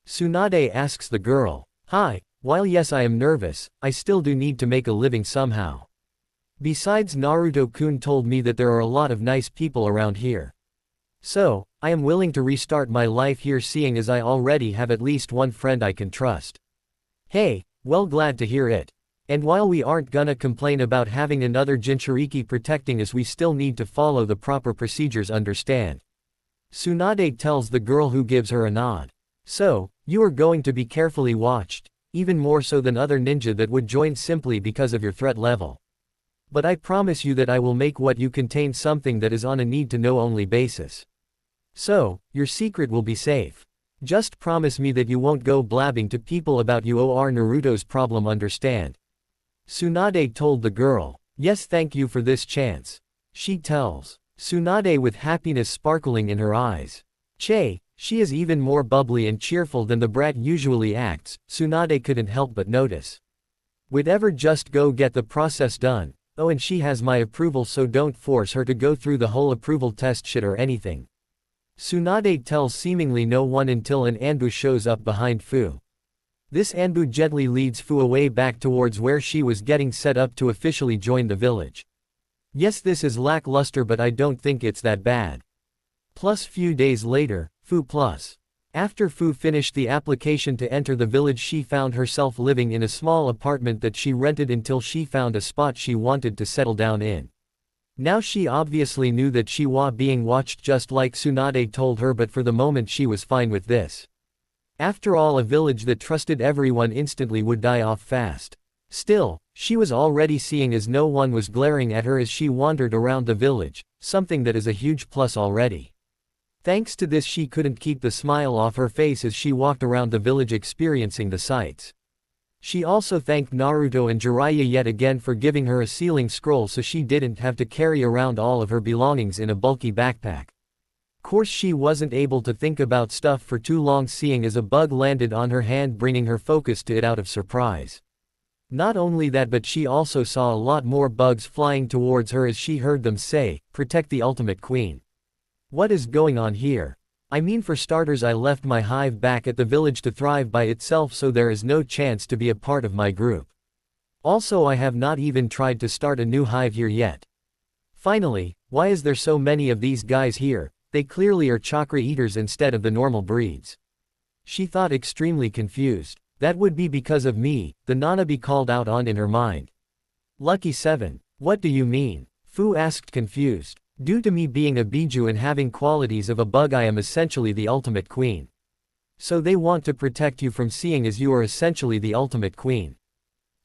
Sunade asks the girl. Hi, while yes I am nervous, I still do need to make a living somehow. Besides, Naruto-kun told me that there are a lot of nice people around here. So, I am willing to restart my life here, seeing as I already have at least one friend I can trust. Hey, well, glad to hear it. And while we aren't gonna complain about having another Jinchuriki protecting us, we still need to follow the proper procedures, understand? Sunade tells the girl, who gives her a nod. So, you are going to be carefully watched, even more so than other ninja that would join simply because of your threat level. But I promise you that I will make what you contain something that is on a need-to-know only basis. So, your secret will be safe. Just promise me that you won't go blabbing to people about you or Naruto's problem, understand? Sunade told the girl. Yes, thank you for this chance. She tells Sunade with happiness sparkling in her eyes. Che, she is even more bubbly and cheerful than the brat usually acts, Sunade couldn't help but notice. Would ever just go get the process done. Oh, and she has my approval, so don't force her to go through the whole approval test shit or anything. Sunade tells seemingly no one until an ambush shows up behind Fu. This Anbu gently leads Fu away back towards where she was getting set up to officially join the village. Yes, this is lackluster, but I don't think it's that bad. Plus few days later, Fu plus. After Fu finished the application to enter the village, she found herself living in a small apartment that she rented until she found a spot she wanted to settle down in. Now she obviously knew that she was being watched just like Sunade told her, but for the moment she was fine with this. After all, a village that trusted everyone instantly would die off fast. Still, she was already seeing as no one was glaring at her as she wandered around the village, something that is a huge plus already. Thanks to this, she couldn't keep the smile off her face as she walked around the village experiencing the sights. She also thanked Naruto and Jiraiya yet again for giving her a sealing scroll so she didn't have to carry around all of her belongings in a bulky backpack. Course she wasn't able to think about stuff for too long, seeing as a bug landed on her hand, bringing her focus to it out of surprise. Not only that, but she also saw a lot more bugs flying towards her as she heard them say, "Protect the ultimate queen." What is going on here? I mean, for starters, I left my hive back at the village to thrive by itself, so there is no chance to be a part of my group. Also, I have not even tried to start a new hive here yet. Finally, why is there so many of these guys here? They clearly are chakra eaters instead of the normal breeds. She thought, extremely confused. That would be because of me, the Hanabi called out on in her mind. Lucky 7. What do you mean? Fu asked, confused. Due to me being a biju and having qualities of a bug, I am essentially the ultimate queen. So they want to protect you from seeing as you are essentially the ultimate queen.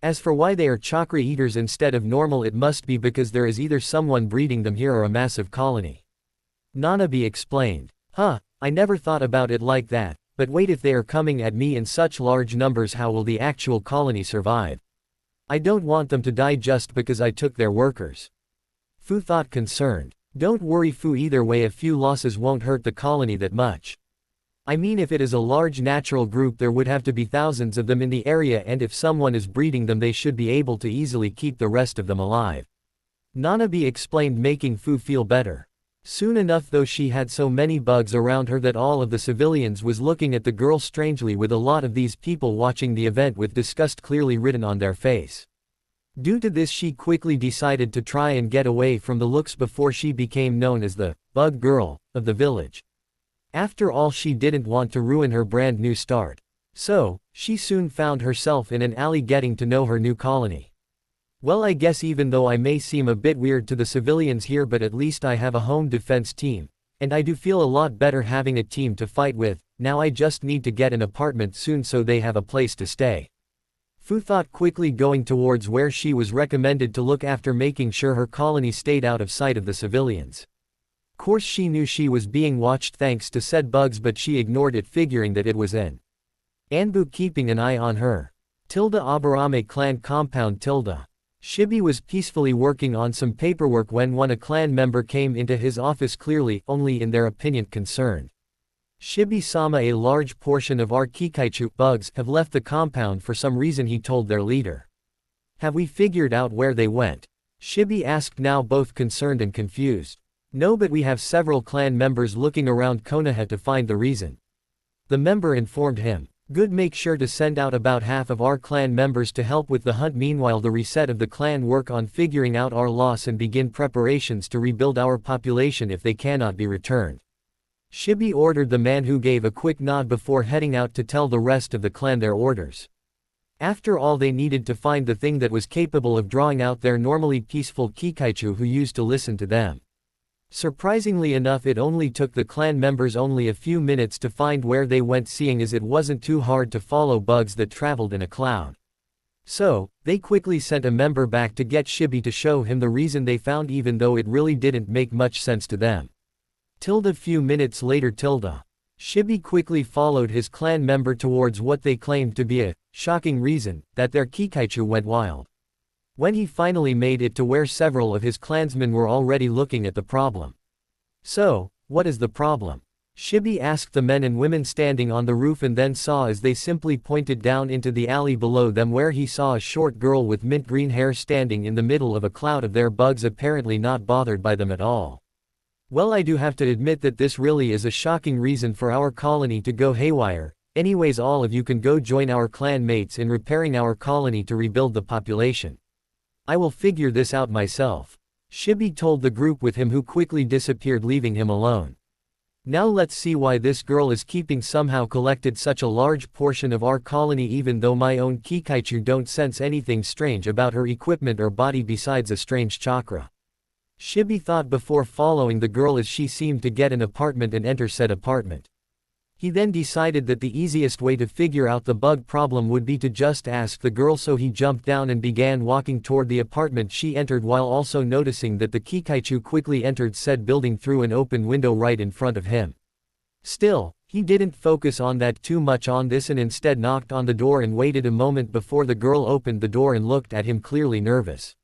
As for why they are chakra eaters instead of normal, it must be because there is either someone breeding them here or a massive colony. Hanabi explained. Huh, I never thought about it like that, but wait, if they are coming at me in such large numbers, how will the actual colony survive? I don't want them to die just because I took their workers. Fu thought, concerned. Don't worry, Fu, either way a few losses won't hurt the colony that much. I mean, if it is a large natural group, there would have to be thousands of them in the area, and if someone is breeding them, they should be able to easily keep the rest of them alive. Hanabi explained, making Fu feel better. Soon enough, though, she had so many bugs around her that all of the civilians was looking at the girl strangely, with a lot of these people watching the event with disgust clearly written on their face. Due to this, she quickly decided to try and get away from the looks before she became known as the bug girl of the village. After all, she didn't want to ruin her brand new start. So, she soon found herself in an alley getting to know her new colony. Well, I guess even though I may seem a bit weird to the civilians here, but at least I have a home defense team, and I do feel a lot better having a team to fight with. Now I just need to get an apartment soon so they have a place to stay. Fu thought, quickly going towards where she was recommended to look after making sure her colony stayed out of sight of the civilians. Course she knew she was being watched thanks to said bugs, but she ignored it, figuring that it was an Anbu keeping an eye on her. Aburame clan compound. Shibi was peacefully working on some paperwork when a clan member came into his office, clearly only in their opinion concerned. Shibi-sama, a large portion of our Kikaichu bugs have left the compound for some reason, he told their leader. Have we figured out where they went? Shibi asked, now both concerned and confused. No, but we have several clan members looking around Konoha to find the reason. The member informed him. Good, make sure to send out about half of our clan members to help with the hunt. Meanwhile, the reset of the clan work on figuring out our loss and begin preparations to rebuild our population if they cannot be returned. Shibi ordered the man, who gave a quick nod before heading out to tell the rest of the clan their orders. After all, they needed to find the thing that was capable of drawing out their normally peaceful Kikaichu who used to listen to them. Surprisingly enough, it only took the clan members only a few minutes to find where they went, seeing as it wasn't too hard to follow bugs that traveled in a cloud. So, they quickly sent a member back to get Shibi to show him the reason they found, even though it really didn't make much sense to them. Few minutes later. Shibi quickly followed his clan member towards what they claimed to be a shocking reason, that their Kikaichu went wild. When he finally made it to where several of his clansmen were already looking at the problem. So, what is the problem? Shibi asked the men and women standing on the roof, and then saw as they simply pointed down into the alley below them, where he saw a short girl with mint green hair standing in the middle of a cloud of their bugs, apparently not bothered by them at all. Well, I do have to admit that this really is a shocking reason for our colony to go haywire, Anyways, all of you can go join our clan mates in repairing our colony to rebuild the population. I will figure this out myself. Shibi told the group with him, who quickly disappeared, leaving him alone. Now let's see why this girl is keeping somehow collected such a large portion of our colony, even though my own Kikaichu don't sense anything strange about her equipment or body besides a strange chakra. Shibi thought before following the girl, as she seemed to get an apartment and enter said apartment. He then decided that the easiest way to figure out the bug problem would be to just ask the girl, so he jumped down and began walking toward the apartment she entered, while also noticing that the Kikaichu quickly entered said building through an open window right in front of him. Still, he didn't focus on that too much on this and instead knocked on the door and waited a moment before the girl opened the door and looked at him, clearly nervous.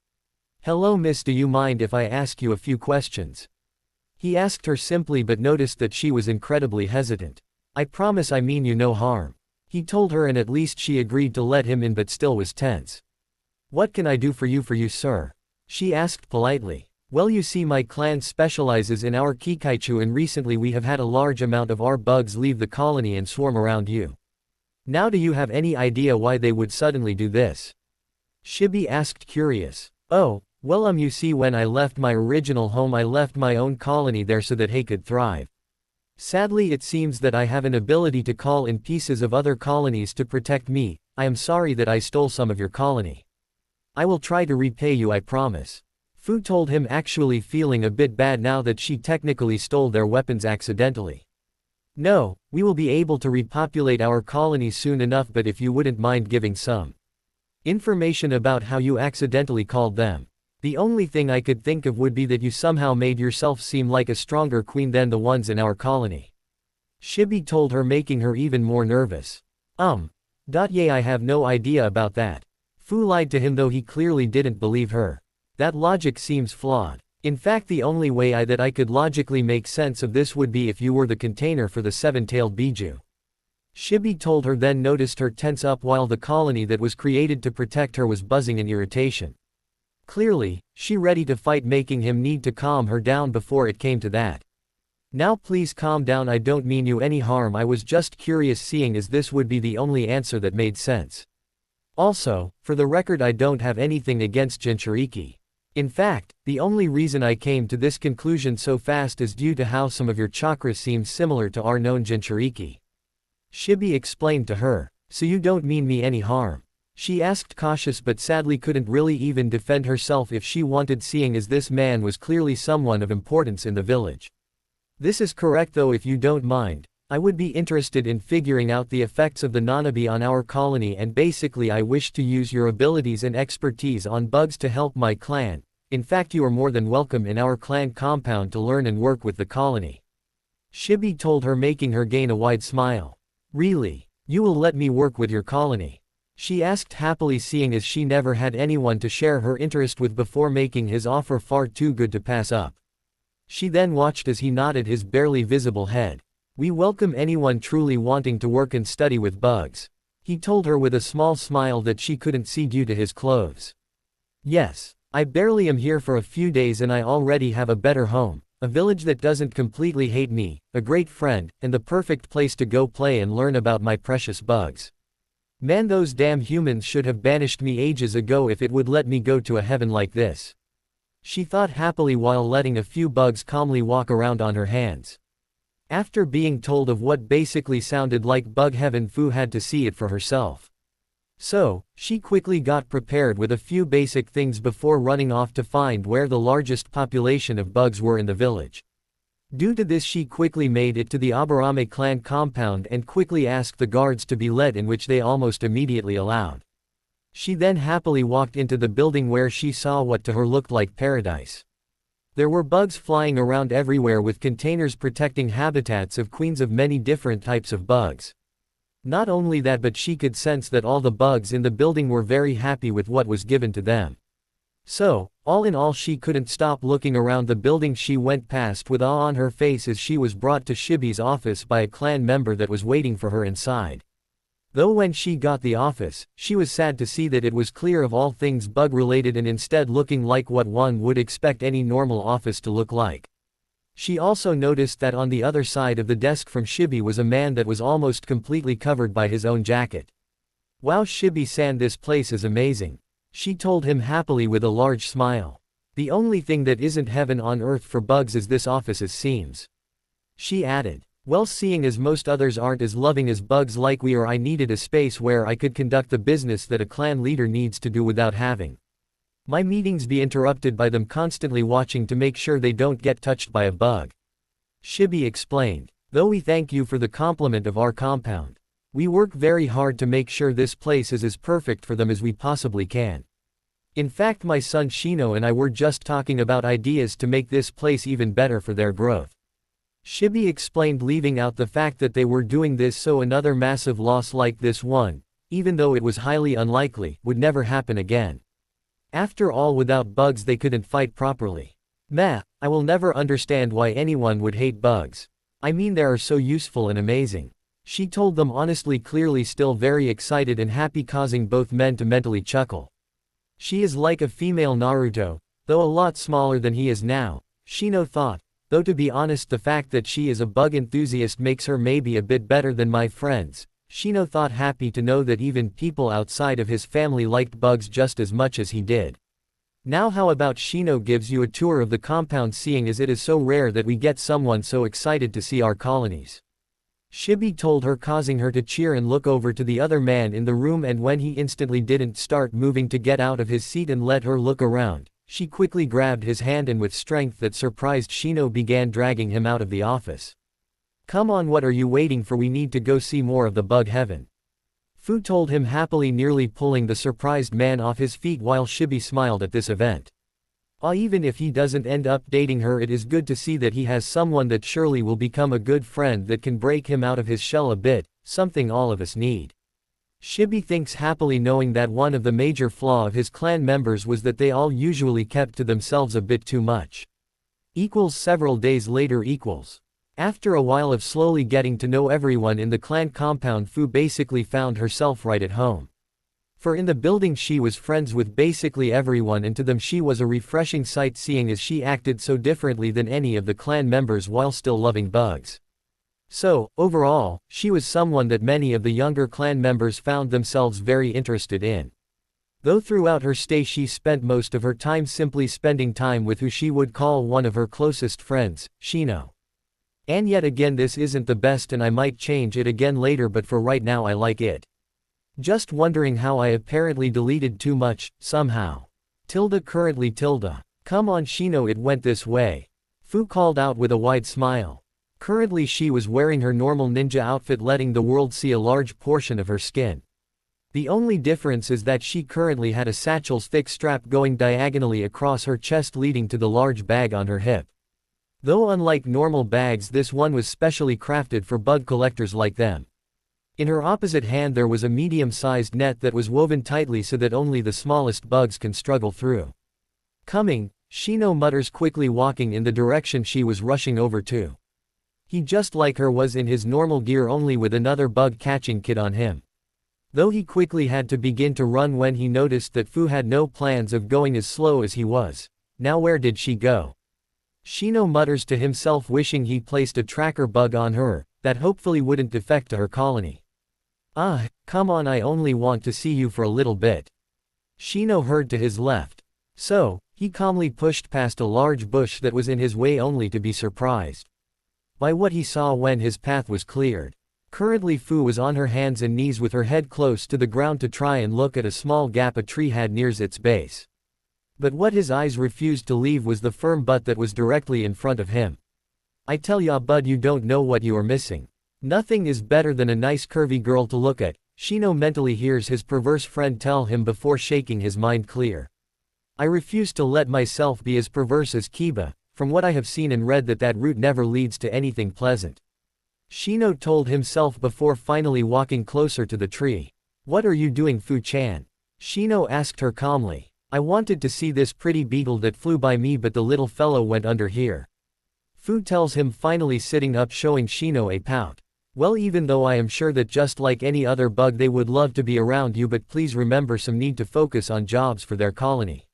"Hello miss, do you mind if I ask you a few questions?" He asked her simply, but noticed that she was incredibly hesitant. "I promise I mean you no harm," he told her, and at least she agreed to let him in, but still was tense. "What can I do for you sir?" she asked politely. "Well, you see, my clan specializes in our Kikaichu, and recently we have had a large amount of our bugs leave the colony and swarm around you. Now do you have any idea why they would suddenly do this?" Shibi asked, curious. "Oh, well you see, when I left my original home I left my own colony there so that he could thrive. Sadly it seems that I have an ability to call in pieces of other colonies to protect me. I am sorry that I stole some of your colony. I will try to repay you, I promise." Fu told him, actually feeling a bit bad now that she technically stole their weapons accidentally. "No, we will be able to repopulate our colony soon enough, but if you wouldn't mind giving some information about how you accidentally called them. The only thing I could think of would be that you somehow made yourself seem like a stronger queen than the ones in our colony," Shibi told her, making her even more nervous. Yeah, I have no idea about that." Fu lied to him, though he clearly didn't believe her. "That logic seems flawed. In fact, the only way that I could logically make sense of this would be if you were the container for the seven-tailed Biju," Shibi told her, then noticed her tense up while the colony that was created to protect her was buzzing in irritation. Clearly, she ready to fight, making him need to calm her down before it came to that. "Now please calm down, I don't mean you any harm, I was just curious, seeing as this would be the only answer that made sense. Also, for the record, I don't have anything against Jinchuriki. In fact, the only reason I came to this conclusion so fast is due to how some of your chakras seem similar to our known Jinchuriki," Shibi explained to her. "So you don't mean me any harm?" she asked, cautious, but sadly couldn't really even defend herself if she wanted, seeing as this man was clearly someone of importance in the village. "This is correct, though if you don't mind. I would be interested in figuring out the effects of the Hanabi on our colony, and basically I wish to use your abilities and expertise on bugs to help my clan. In fact, you are more than welcome in our clan compound to learn and work with the colony," Shibi told her, making her gain a wide smile. "Really? You will let me work with your colony?" she asked happily, seeing as she never had anyone to share her interest with before, making his offer far too good to pass up. She then watched as he nodded his barely visible head. "We welcome anyone truly wanting to work and study with bugs," he told her with a small smile that she couldn't see due to his clothes. "Yes. I barely am here for a few days and I already have a better home, a village that doesn't completely hate me, a great friend, and the perfect place to go play and learn about my precious bugs. Man, those damn humans should have banished me ages ago if it would let me go to a heaven like this," she thought happily while letting a few bugs calmly walk around on her hands. After being told of what basically sounded like bug heaven, Fu had to see it for herself. So, she quickly got prepared with a few basic things before running off to find where the largest population of bugs were in the village. Due to this, she quickly made it to the Aburame clan compound and quickly asked the guards to be let in, which they almost immediately allowed. She then happily walked into the building where she saw what to her looked like paradise. There were bugs flying around everywhere, with containers protecting habitats of queens of many different types of bugs. Not only that, but she could sense that all the bugs in the building were very happy with what was given to them. So, all in all, she couldn't stop looking around the building she went past with awe on her face as she was brought to Shibi's office by a clan member that was waiting for her inside. Though when she got the office, she was sad to see that it was clear of all things bug related and instead looking like what one would expect any normal office to look like. She also noticed that on the other side of the desk from Shibi was a man that was almost completely covered by his own jacket. "Wow, Shibi-san, this place is amazing," she told him happily with a large smile. "The only thing that isn't heaven on earth for bugs is this office, it seems." She added, "Well, seeing as most others aren't as loving as bugs like we are, I needed a space where I could conduct the business that a clan leader needs to do without having my meetings be interrupted by them constantly watching to make sure they don't get touched by a bug." Shibi explained, "Though we thank you for the compliment of our compound. We work very hard to make sure this place is as perfect for them as we possibly can. In fact, my son Shino and I were just talking about ideas to make this place even better for their growth." Shibi explained, leaving out the fact that they were doing this so another massive loss like this one, even though it was highly unlikely, would never happen again. After all, without bugs they couldn't fight properly. Meh, I will never understand why anyone would hate bugs. I mean, they are so useful and amazing. She told them honestly, clearly still very excited and happy, causing both men to mentally chuckle. She is like a female Naruto, though a lot smaller than he is now, Shino thought, though to be honest the fact that she is a bug enthusiast makes her maybe a bit better than my friends. Shino thought, happy to know that even people outside of his family liked bugs just as much as he did. Now how about Shino gives you a tour of the compound, seeing as it is so rare that we get someone so excited to see our colonies. Shibi told her, causing her to cheer and look over to the other man in the room, and when he instantly didn't start moving to get out of his seat and let her look around, she quickly grabbed his hand and with strength that surprised Shino began dragging him out of the office. "Come on, what are you waiting for? We need to go see more of the bug heaven," Fu told him happily, nearly pulling the surprised man off his feet while Shibi smiled at this event. Even if he doesn't end up dating her, it is good to see that he has someone that surely will become a good friend that can break him out of his shell a bit, something all of us need. Shibi thinks happily, knowing that one of the major flaw of his clan members was that they all usually kept to themselves a bit too much. Several days later. After a while of slowly getting to know everyone in the clan compound, Fu basically found herself right at home. For in the building she was friends with basically everyone, and to them she was a refreshing sight, seeing as she acted so differently than any of the clan members while still loving bugs. So, overall, she was someone that many of the younger clan members found themselves very interested in. Though throughout her stay she spent most of her time simply spending time with who she would call one of her closest friends, Shino. And yet again, this isn't the best and I might change it again later, but for right now I like it. Just wondering how I apparently deleted too much, somehow. Currently. Come on Shino, it went this way. Fu called out with a wide smile. Currently she was wearing her normal ninja outfit, letting the world see a large portion of her skin. The only difference is that she currently had a satchel's thick strap going diagonally across her chest, leading to the large bag on her hip. Though unlike normal bags, this one was specially crafted for bug collectors like them. In her opposite hand there was a medium-sized net that was woven tightly so that only the smallest bugs can struggle through. Coming, Shino mutters, quickly walking in the direction she was rushing over to. He, just like her, was in his normal gear, only with another bug-catching kit on him. Though he quickly had to begin to run when he noticed that Fu had no plans of going as slow as he was. Now where did she go? Shino mutters to himself, wishing he placed a tracker bug on her, that hopefully wouldn't defect to her colony. Come on, I only want to see you for a little bit. Shino heard to his left. So, he calmly pushed past a large bush that was in his way, only to be surprised by what he saw when his path was cleared. Currently Fu was on her hands and knees with her head close to the ground to try and look at a small gap a tree had near its base. But what his eyes refused to leave was the firm butt that was directly in front of him. I tell ya bud, you don't know what you are missing. Nothing is better than a nice curvy girl to look at, Shino mentally hears his perverse friend tell him before shaking his mind clear. I refuse to let myself be as perverse as Kiba, from what I have seen and read that route never leads to anything pleasant. Shino told himself before finally walking closer to the tree. What are you doing, Fu-chan? Shino asked her calmly. I wanted to see this pretty beetle that flew by me, but the little fellow went under here. Fu tells him, finally sitting up, showing Shino a pout. Well, even though I am sure that just like any other bug they would love to be around you, but please remember some need to focus on jobs for their colony.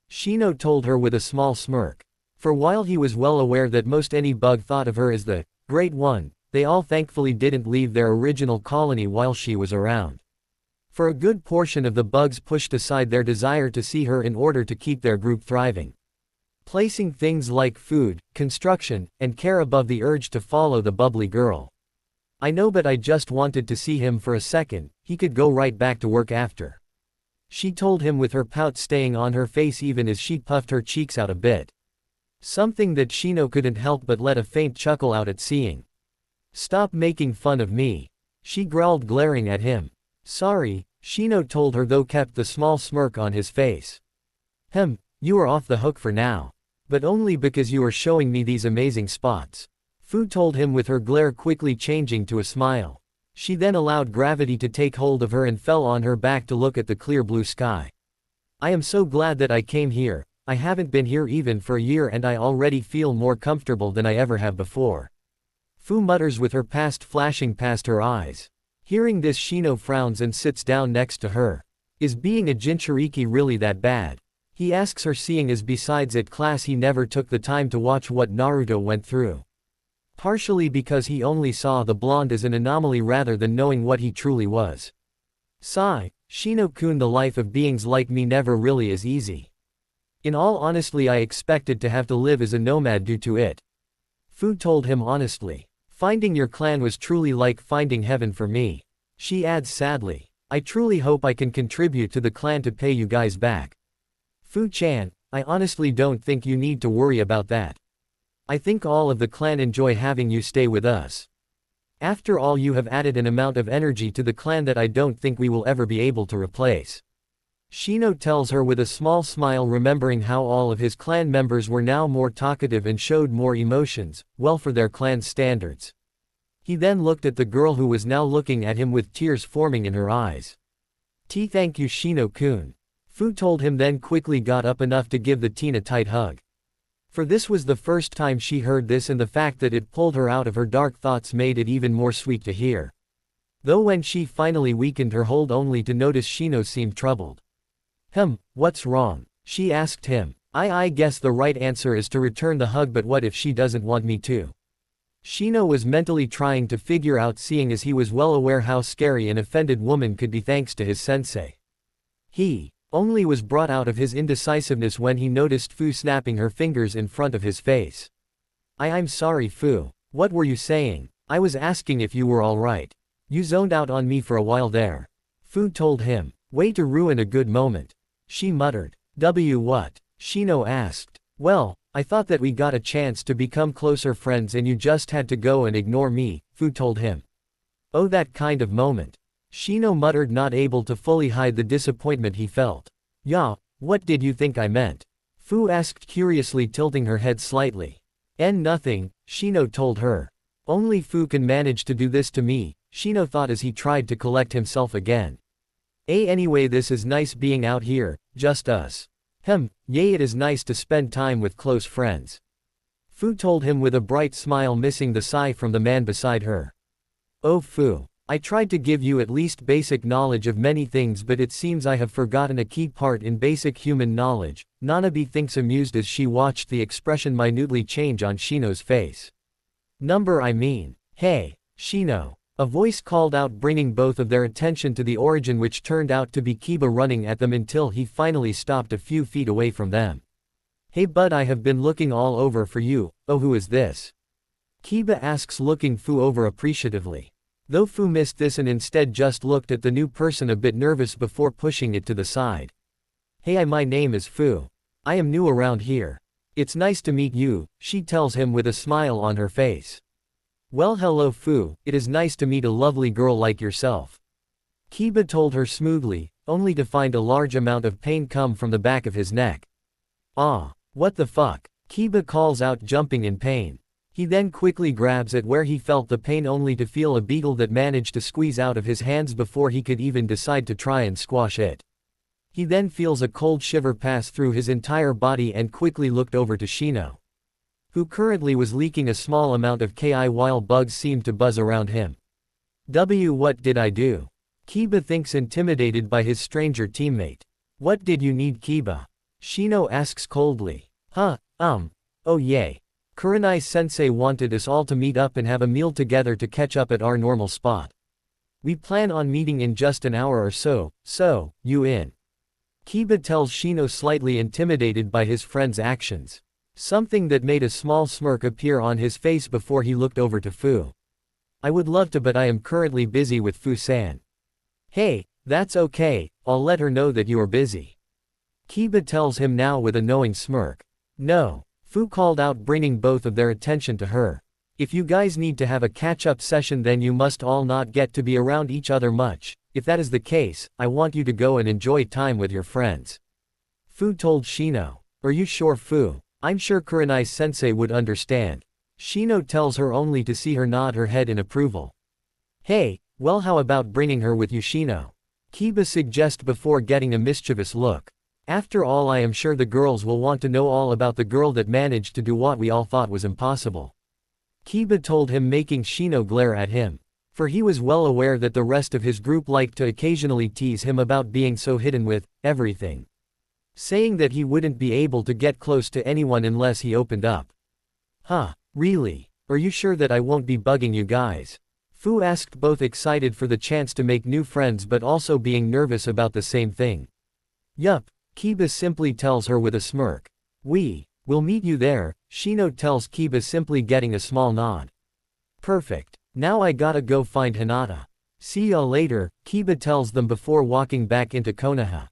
Shino told her with a small smirk. For while he was well aware that most any bug thought of her as the Great One, they all thankfully didn't leave their original colony while she was around. For a good portion of the bugs pushed aside their desire to see her in order to keep their group thriving, placing things like food, construction, and care above the urge to follow the bubbly girl. I know, but I just wanted to see him for a second, he could go right back to work after. She told him with her pout staying on her face even as she puffed her cheeks out a bit. Something that Shino couldn't help but let a faint chuckle out at seeing. Stop making fun of me, she growled, glaring at him. Sorry, Shino told her, though kept the small smirk on his face. You are off the hook for now. But only because you are showing me these amazing spots, Fu told him with her glare quickly changing to a smile. She then allowed gravity to take hold of her and fell on her back to look at the clear blue sky. I am so glad that I came here. I haven't been here even for a year and I already feel more comfortable than I ever have before, Fu mutters with her past flashing past her eyes. Hearing this, Shino frowns and sits down next to her. Is being a Jinchuriki really that bad? He asks her, seeing as besides at class he never took the time to watch what Naruto went through. Partially because he only saw the blonde as an anomaly rather than knowing what he truly was. Sigh, Shino-kun, the life of beings like me never really is easy. In all honesty, I expected to have to live as a nomad due to it, Fu told him honestly. Finding your clan was truly like finding heaven for me, she adds sadly. I truly hope I can contribute to the clan to pay you guys back. Fu-chan, I honestly don't think you need to worry about that. I think all of the clan enjoy having you stay with us. After all, you have added an amount of energy to the clan that I don't think we will ever be able to replace, Shino tells her with a small smile, remembering how all of his clan members were now more talkative and showed more emotions, well for their clan's standards. He then looked at the girl who was now looking at him with tears forming in her eyes. Thank you, Shino-kun, Fu told him, then quickly got up enough to give the teen a tight hug. For this was the first time she heard this, and the fact that it pulled her out of her dark thoughts made it even more sweet to hear. Though when she finally weakened her hold only to notice Shino seemed troubled. What's wrong? She asked him. I guess the right answer is to return the hug, but what if she doesn't want me to? Shino was mentally trying to figure out, seeing as he was well aware how scary an offended woman could be thanks to his sensei. He only was brought out of his indecisiveness when he noticed Fu snapping her fingers in front of his face. I'm sorry, Fu. What were you saying? I was asking if you were alright. You zoned out on me for a while there, Fu told him. Way to ruin a good moment, she muttered. What? Shino asked. Well, I thought that we got a chance to become closer friends and you just had to go and ignore me, Fu told him. Oh, that kind of moment, Shino muttered, not able to fully hide the disappointment he felt. Yeah, what did you think I meant? Fu asked curiously, tilting her head slightly. Nothing, Shino told her. Only Fu can manage to do this to me, Shino thought as he tried to collect himself again. Anyway, this is nice being out here, just us. Yay, it is nice to spend time with close friends, Fu told him with a bright smile, missing the sigh from the man beside her. Oh Fu, I tried to give you at least basic knowledge of many things, but it seems I have forgotten a key part in basic human knowledge, Hanabi thinks, amused as she watched the expression minutely change on Shino's face. Hey, Shino, a voice called out, bringing both of their attention to the origin, which turned out to be Kiba running at them until he finally stopped a few feet away from them. Hey bud, I have been looking all over for you. Oh, who is this? Kiba asks, looking Fu over appreciatively. Though Fu missed this and instead just looked at the new person a bit nervous before pushing it to the side. Hey, my name is Fu. I am new around here. It's nice to meet you, she tells him with a smile on her face. Well, hello Fu, it is nice to meet a lovely girl like yourself, Kiba told her smoothly, only to find a large amount of pain come from the back of his neck. What the fuck? Kiba calls out, jumping in pain. He then quickly grabs at where he felt the pain, only to feel a beetle that managed to squeeze out of his hands before he could even decide to try and squash it. He then feels a cold shiver pass through his entire body and quickly looked over to Shino, who currently was leaking a small amount of Ki while bugs seemed to buzz around him. What did I do? Kiba thinks, intimidated by his stranger teammate. What did you need, Kiba? Shino asks coldly. Oh yay. Kurenai-sensei wanted us all to meet up and have a meal together to catch up at our normal spot. We plan on meeting in just an hour or so, you in? Kiba tells Shino, slightly intimidated by his friend's actions. Something that made a small smirk appear on his face before he looked over to Fu. I would love to, but I am currently busy with Fu-san. Hey, that's okay, I'll let her know that you are busy. Kiba tells him now with a knowing smirk. No. Fu called out, bringing both of their attention to her. If you guys need to have a catch-up session, then you must all not get to be around each other much. If that is the case, I want you to go and enjoy time with your friends. Fu told Shino. Are you sure, Fu? I'm sure Kurenai-sensei would understand. Shino tells her only to see her nod her head in approval. Hey, well, how about bringing her with you, Shino? Kiba suggests before getting a mischievous look. After all, I am sure the girls will want to know all about the girl that managed to do what we all thought was impossible. Kiba told him, making Shino glare at him. For he was well aware that the rest of his group liked to occasionally tease him about being so hidden with everything. Saying that he wouldn't be able to get close to anyone unless he opened up. Huh, really? Are you sure that I won't be bugging you guys? Fu asked, both excited for the chance to make new friends but also being nervous about the same thing. Yup, Kiba simply tells her with a smirk. We'll meet you there, Shino tells Kiba, simply getting a small nod. Perfect. Now I gotta go find Hinata. See ya later, Kiba tells them before walking back into Konoha.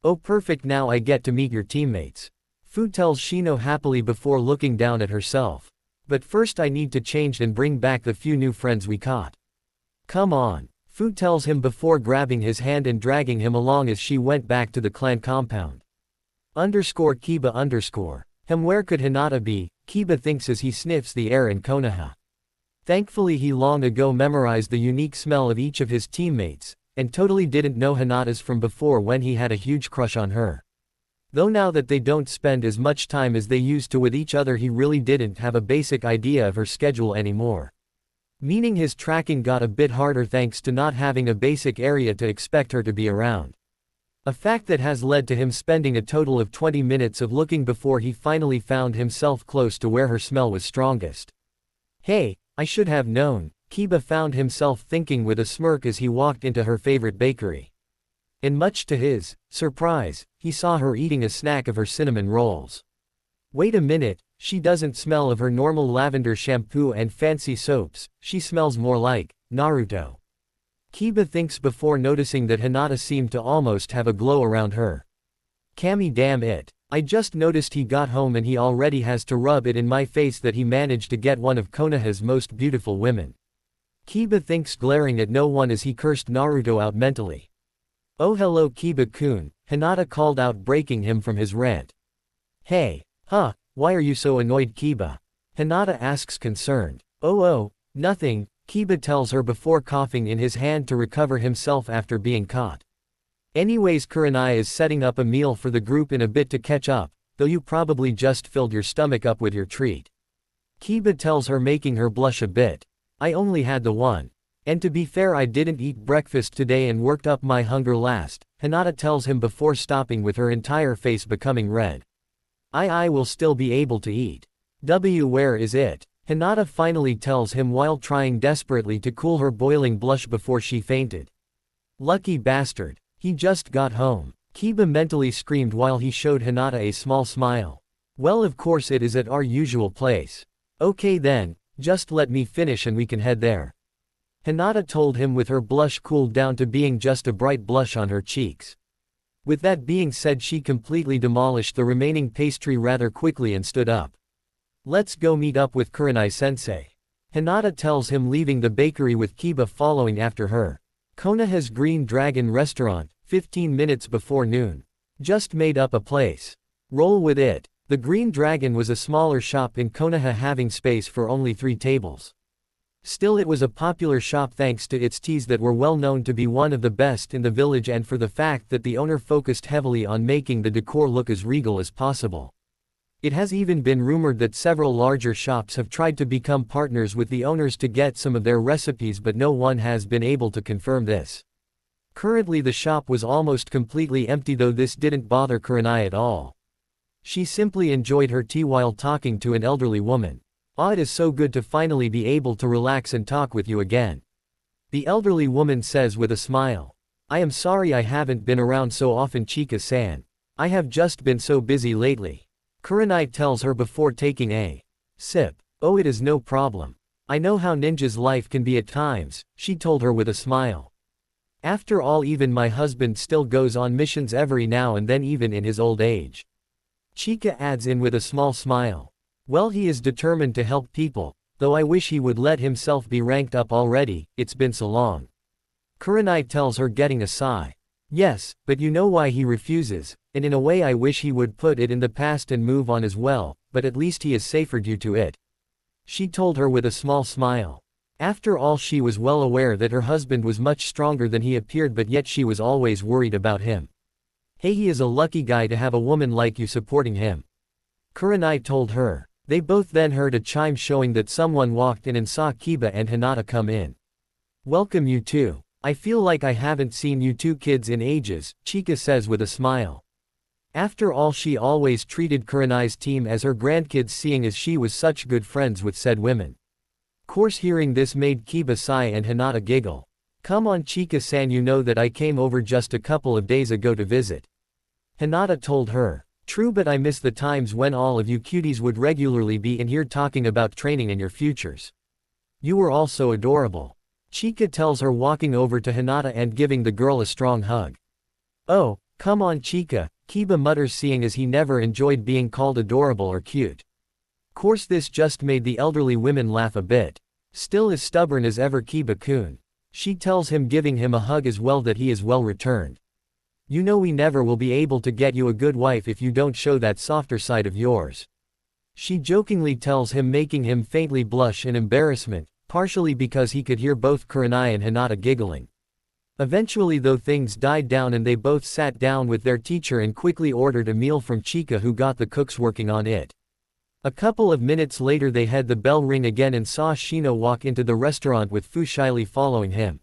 Oh perfect, now I get to meet your teammates. Fu tells Shino happily before looking down at herself. But first I need to change and bring back the few new friends we caught. Come on, Fu tells him before grabbing his hand and dragging him along as she went back to the clan compound. Kiba_. Where could Hinata be? Kiba thinks as he sniffs the air in Konoha. Thankfully he long ago memorized the unique smell of each of his teammates, and totally didn't know Hinata's from before when he had a huge crush on her. Though now that they don't spend as much time as they used to with each other, he really didn't have a basic idea of her schedule anymore. Meaning his tracking got a bit harder thanks to not having a basic area to expect her to be around. A fact that has led to him spending a total of 20 minutes of looking before he finally found himself close to where her smell was strongest. Hey, I should have known, Kiba found himself thinking with a smirk as he walked into her favorite bakery. And much to his surprise, he saw her eating a snack of her cinnamon rolls. Wait a minute, she doesn't smell of her normal lavender shampoo and fancy soaps, she smells more like Naruto. Kiba thinks before noticing that Hinata seemed to almost have a glow around her. Kami, damn it. I just noticed he got home and he already has to rub it in my face that he managed to get one of Konoha's most beautiful women. Kiba thinks, glaring at no one as he cursed Naruto out mentally. Oh hello Kiba-kun, Hinata called out, breaking him from his rant. Hey, why are you so annoyed, Kiba? Hinata asks, concerned. Oh, nothing, Kiba tells her before coughing in his hand to recover himself after being caught. Anyways, Kurenai is setting up a meal for the group in a bit to catch up, though you probably just filled your stomach up with your treat. Kiba tells her, making her blush a bit. I only had the one. And to be fair, I didn't eat breakfast today and worked up my hunger last, Hinata tells him before stopping with her entire face becoming red. I will still be able to eat. Where is it? Hinata finally tells him while trying desperately to cool her boiling blush before she fainted. Lucky bastard. He just got home. Kiba mentally screamed while he showed Hinata a small smile. Well, of course it is at our usual place. Okay then, just let me finish and we can head there. Hinata told him with her blush cooled down to being just a bright blush on her cheeks. With that being said, she completely demolished the remaining pastry rather quickly and stood up. Let's go meet up with Kurenai-sensei. Hinata tells him, leaving the bakery with Kiba following after her. Konoha's Green Dragon restaurant, 15 minutes before noon. Just made up a place. Roll with it. The Green Dragon was a smaller shop in Konoha, having space for only 3 tables. Still, it was a popular shop thanks to its teas that were well known to be one of the best in the village, and for the fact that the owner focused heavily on making the decor look as regal as possible. It has even been rumored that several larger shops have tried to become partners with the owners to get some of their recipes, but no one has been able to confirm this. Currently the shop was almost completely empty, though this didn't bother Kurenai at all. She simply enjoyed her tea while talking to an elderly woman. "Ah, it is so good to finally be able to relax and talk with you again," the elderly woman says with a smile. "I am sorry I haven't been around so often, Chika-san. I have just been so busy lately," Kurenai tells her before taking a sip. "Oh, it is no problem. I know how ninja's life can be at times," she told her with a smile. "After all, even my husband still goes on missions every now and then, even in his old age." Chika adds in with a small smile. "Well, he is determined to help people, though I wish he would let himself be ranked up already, it's been so long." Kurenai tells her, getting a sigh. "Yes, but you know why he refuses, and in a way I wish he would put it in the past and move on as well, but at least he is safer due to it," she told her with a small smile. After all, she was well aware that her husband was much stronger than he appeared, but yet she was always worried about him. "Hey, he is a lucky guy to have a woman like you supporting him," Kurenai told her. They both then heard a chime showing that someone walked in and saw Kiba and Hinata come in. "Welcome, you two. I feel like I haven't seen you two kids in ages," Chika says with a smile. After all, she always treated Kurenai's team as her grandkids, seeing as she was such good friends with said women. Course, hearing this made Kiba sigh and Hinata giggle. "Come on, Chika-san, you know that I came over just a couple of days ago to visit," Hinata told her. "True, but I miss the times when all of you cuties would regularly be in here talking about training and your futures. You were all so adorable," Chika tells her, walking over to Hinata and giving the girl a strong hug. "Oh, come on, Chika," Kiba mutters, seeing as he never enjoyed being called adorable or cute. Course, this just made the elderly women laugh a bit. Still as stubborn as ever, Kiba-kun. She tells him, giving him a hug as well, that he is well returned. "You know we never will be able to get you a good wife if you don't show that softer side of yours," she jokingly tells him, making him faintly blush in embarrassment, partially because he could hear both Kurenai and Hinata giggling. Eventually, though, things died down and they both sat down with their teacher and quickly ordered a meal from Chika, who got the cooks working on it. A couple of minutes later, they had the bell ring again and saw Shino walk into the restaurant with Fu shyly following him.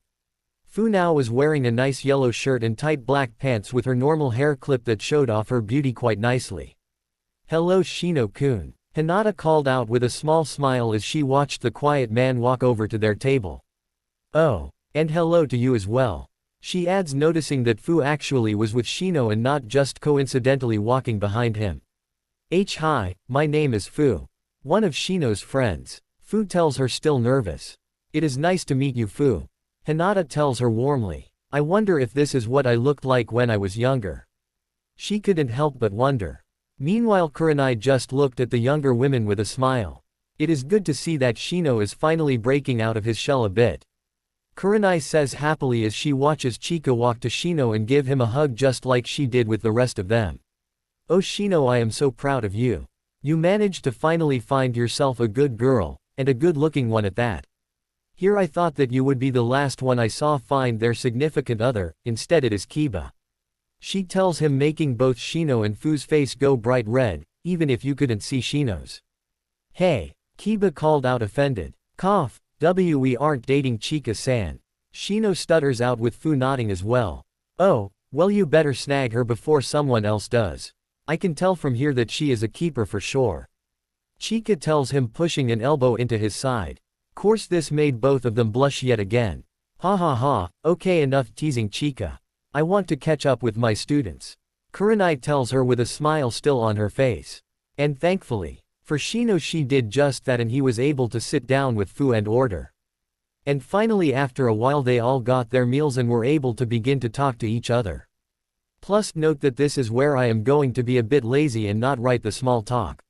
Fu now was wearing a nice yellow shirt and tight black pants with her normal hair clip that showed off her beauty quite nicely. "Hello, Shino-kun," Hinata called out with a small smile as she watched the quiet man walk over to their table. "Oh, and hello to you as well," she adds, noticing that Fu actually was with Shino and not just coincidentally walking behind him. "Hi, my name is Fu. One of Shino's friends," Fu tells her, still nervous. "It is nice to meet you, Fu," Hinata tells her warmly. "I wonder if this is what I looked like when I was younger." She couldn't help but wonder. Meanwhile, Kurenai just looked at the younger women with a smile. It is good to see that Shino is finally breaking out of his shell a bit, Kurenai says happily as she watches Chika walk to Shino and give him a hug just like she did with the rest of them. "Oh Shino, I am so proud of you. You managed to finally find yourself a good girl, and a good-looking one at that. Here I thought that you would be the last one I saw find their significant other, instead it is Kiba," she tells him, making both Shino and Fu's face go bright red, even if you couldn't see Shino's. "Hey," Kiba called out, offended. "Cough, we aren't dating, Chika-san," Shino stutters out, with Fu nodding as well. "Oh, well, you better snag her before someone else does. I can tell from here that she is a keeper for sure," Chika tells him, pushing an elbow into his side. Course, this made both of them blush yet again. "Ha ha ha, okay, enough teasing, Chika. I want to catch up with my students," Kurenai tells her with a smile still on her face. And thankfully for Shino, she did just that, and he was able to sit down with Fu and order. And finally, after a while, they all got their meals and were able to begin to talk to each other. Plus, note that this is where I am going to be a bit lazy and not write the small talk.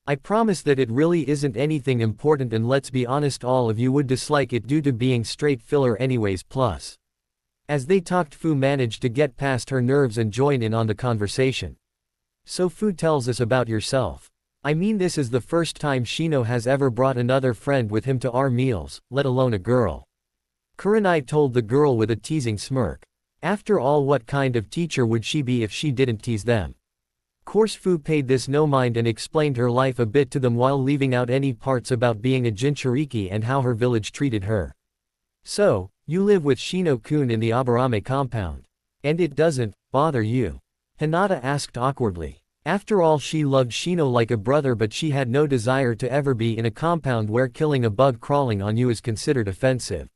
I promise that it really isn't anything important, and let's be honest, all of you would dislike it due to being straight filler anyways. Plus, as they talked, Fu managed to get past her nerves and join in on the conversation. "So Fu tells us about yourself. I mean, this is the first time Shino has ever brought another friend with him to our meals, let alone a girl," Kurenai told the girl with a teasing smirk. After all, what kind of teacher would she be if she didn't tease them? Course, Fu paid this no mind and explained her life a bit to them while leaving out any parts about being a Jinchuriki and how her village treated her. "So, you live with Shino-kun in the Aburame compound. And it doesn't bother you?" Hinata asked awkwardly. After all, she loved Shino like a brother, but she had no desire to ever be in a compound where killing a bug crawling on you is considered offensive.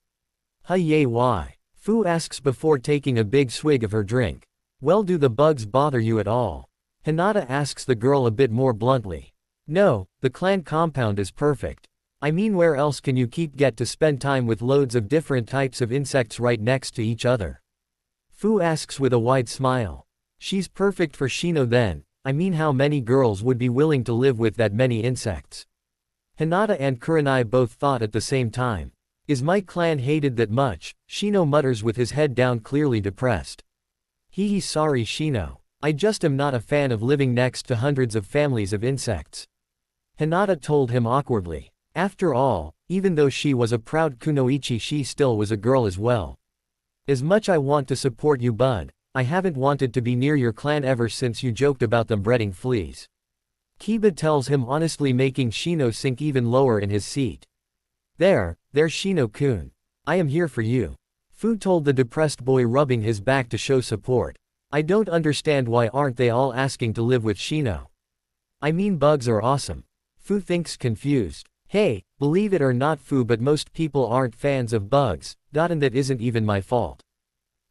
Yay, why? Fu asks before taking a big swig of her drink. Well, do the bugs bother you at all? Hinata asks the girl a bit more bluntly. No, the clan compound is perfect. I mean, where else can you get to spend time with loads of different types of insects right next to each other? Fu asks with a wide smile. She's perfect for Shino then. I mean, how many girls would be willing to live with that many insects? Hinata and Kurenai both thought at the same time. Is my clan hated that much? Shino mutters with his head down, clearly depressed. Hee, sorry Shino. I just am not a fan of living next to hundreds of families of insects. Hinata told him awkwardly. After all, even though she was a proud kunoichi, she still was a girl as well. As much I want to support you, bud, I haven't wanted to be near your clan ever since you joked about them breeding fleas. Kiba tells him honestly, making Shino sink even lower in his seat. There's Shino-kun. I am here for you. Fu told the depressed boy, rubbing his back to show support. I don't understand why aren't they all asking to live with Shino? I mean, bugs are awesome. Fu thinks, confused. Hey, believe it or not Fu, but most people aren't fans of bugs, and that isn't even my fault.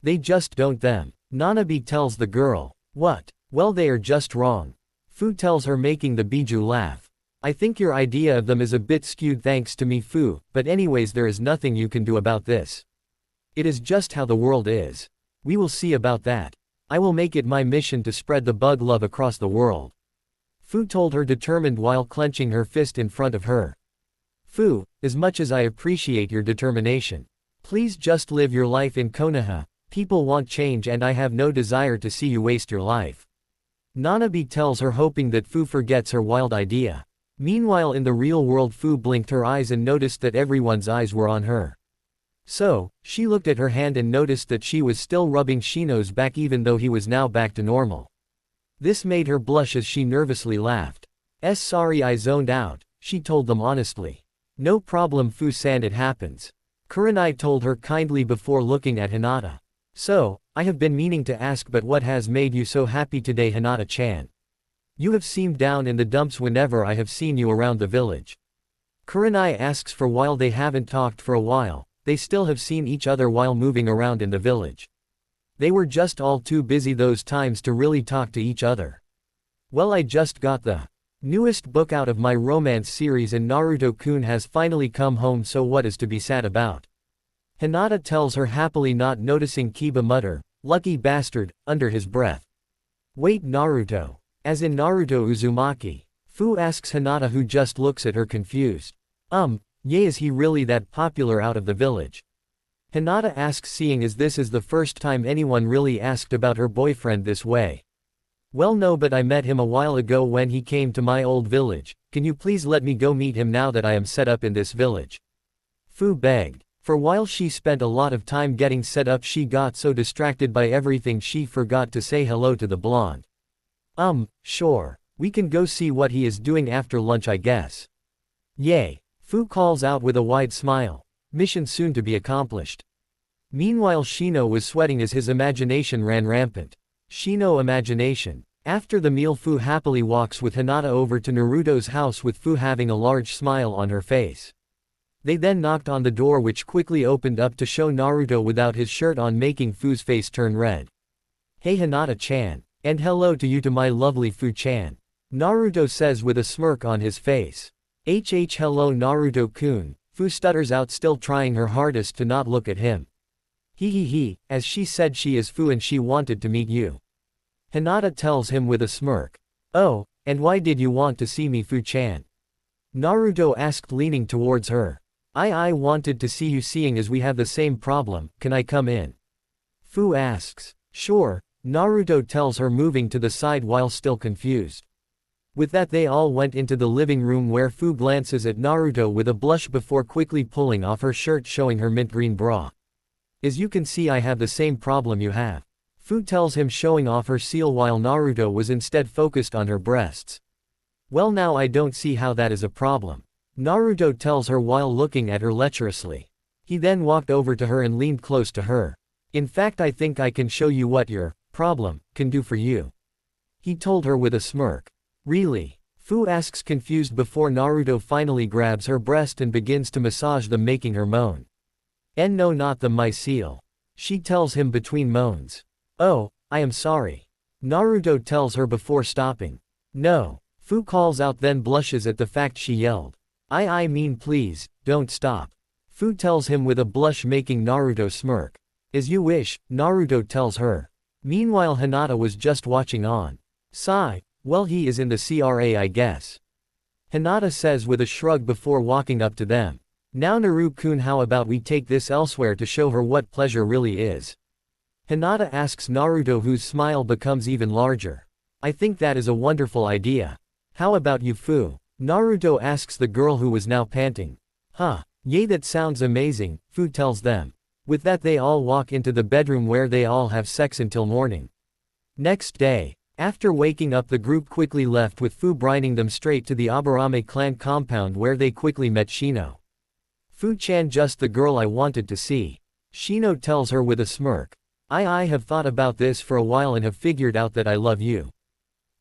They just don't them. Hanabi tells the girl. What? Well, they are just wrong. Fu tells her, making the Biju laugh. I think your idea of them is a bit skewed thanks to me Fu, but anyways, there is nothing you can do about this. It is just how the world is. We will see about that. I will make it my mission to spread the bug love across the world. Fu told her, determined while clenching her fist in front of her. Fu, as much as I appreciate your determination, please just live your life in Konoha. People want change and I have no desire to see you waste your life. Hanabi tells her, hoping that Fu forgets her wild idea. Meanwhile, in the real world, Fu blinked her eyes and noticed that everyone's eyes were on her. So, she looked at her hand and noticed that she was still rubbing Shino's back even though he was now back to normal. This made her blush as she nervously laughed. Sorry, I zoned out, she told them honestly. No problem Fu-san, it happens. Kurenai told her kindly before looking at Hinata. So, I have been meaning to ask, but what has made you so happy today, Hinata-chan? You have seemed down in the dumps whenever I have seen you around the village. Kurenai asks, for while they haven't talked for a while, they still have seen each other while moving around in the village. They were just all too busy those times to really talk to each other. Well, I just got the newest book out of my romance series and Naruto-kun has finally come home, so what is to be sad about? Hinata tells her happily, not noticing Kiba mutter, lucky bastard, under his breath. Wait, Naruto? As in Naruto Uzumaki? Fu asks Hinata, who just looks at her confused. Yeah, is he really that popular out of the village? Hinata asks, seeing as this is the first time anyone really asked about her boyfriend this way. Well, no, but I met him a while ago when he came to my old village. Can you please let me go meet him now that I am set up in this village? Fu begged. For while she spent a lot of time getting set up, she got so distracted by everything she forgot to say hello to the blonde. Sure. We can go see what he is doing after lunch, I guess. Yay. Fu calls out with a wide smile. Mission soon to be accomplished. Meanwhile, Shino was sweating as his imagination ran rampant. Shino imagination. After the meal, Fu happily walks with Hinata over to Naruto's house, with Fu having a large smile on her face. They then knocked on the door, which quickly opened up to show Naruto without his shirt on, making Fu's face turn red. Hey Hinata-chan. And hello to you, to my lovely Fu-chan. Naruto says with a smirk on his face. Hello Naruto-kun, Fu stutters out, still trying her hardest to not look at him. He, as she said she is Fu and she wanted to meet you. Hinata tells him with a smirk. Oh, and why did you want to see me, Fu-chan? Naruto asked, leaning towards her. I wanted to see you, seeing as we have the same problem. Can I come in? Fu asks. Sure, Naruto tells her, moving to the side while still confused. With that, they all went into the living room, where Fu glances at Naruto with a blush before quickly pulling off her shirt, showing her mint green bra. As you can see, I have the same problem you have. Fu tells him, showing off her seal while Naruto was instead focused on her breasts. Well, now I don't see how that is a problem. Naruto tells her while looking at her lecherously. He then walked over to her and leaned close to her. In fact, I think I can show you what your problem can do for you. he told her with a smirk. Really? Fu asks confused before Naruto finally grabs her breast and begins to massage them, making her moan. No, not the mycel. She tells him between moans. Oh, I am sorry. Naruto tells her before stopping. No. Fu calls out, then blushes at the fact she yelled. I mean please, don't stop. Fu tells him with a blush, making Naruto smirk. As you wish, Naruto tells her. Meanwhile Hinata was just watching on. Sigh, well he is in the CRA I guess. Hinata says with a shrug before walking up to them. Now Naru-kun, how about we take this elsewhere to show her what pleasure really is? Hinata asks Naruto, whose smile becomes even larger. I think that is a wonderful idea. How about you, Fu? Naruto asks the girl who was now panting. Huh, yay, that sounds amazing, Fu tells them. With that they all walk into the bedroom where they all have sex until morning. Next day, after waking up, the group quickly left with Fu brining them straight to the Aburame clan compound where they quickly met Shino. Fu-chan, just the girl I wanted to see. Shino tells her with a smirk. I have thought about this for a while and have figured out that I love you.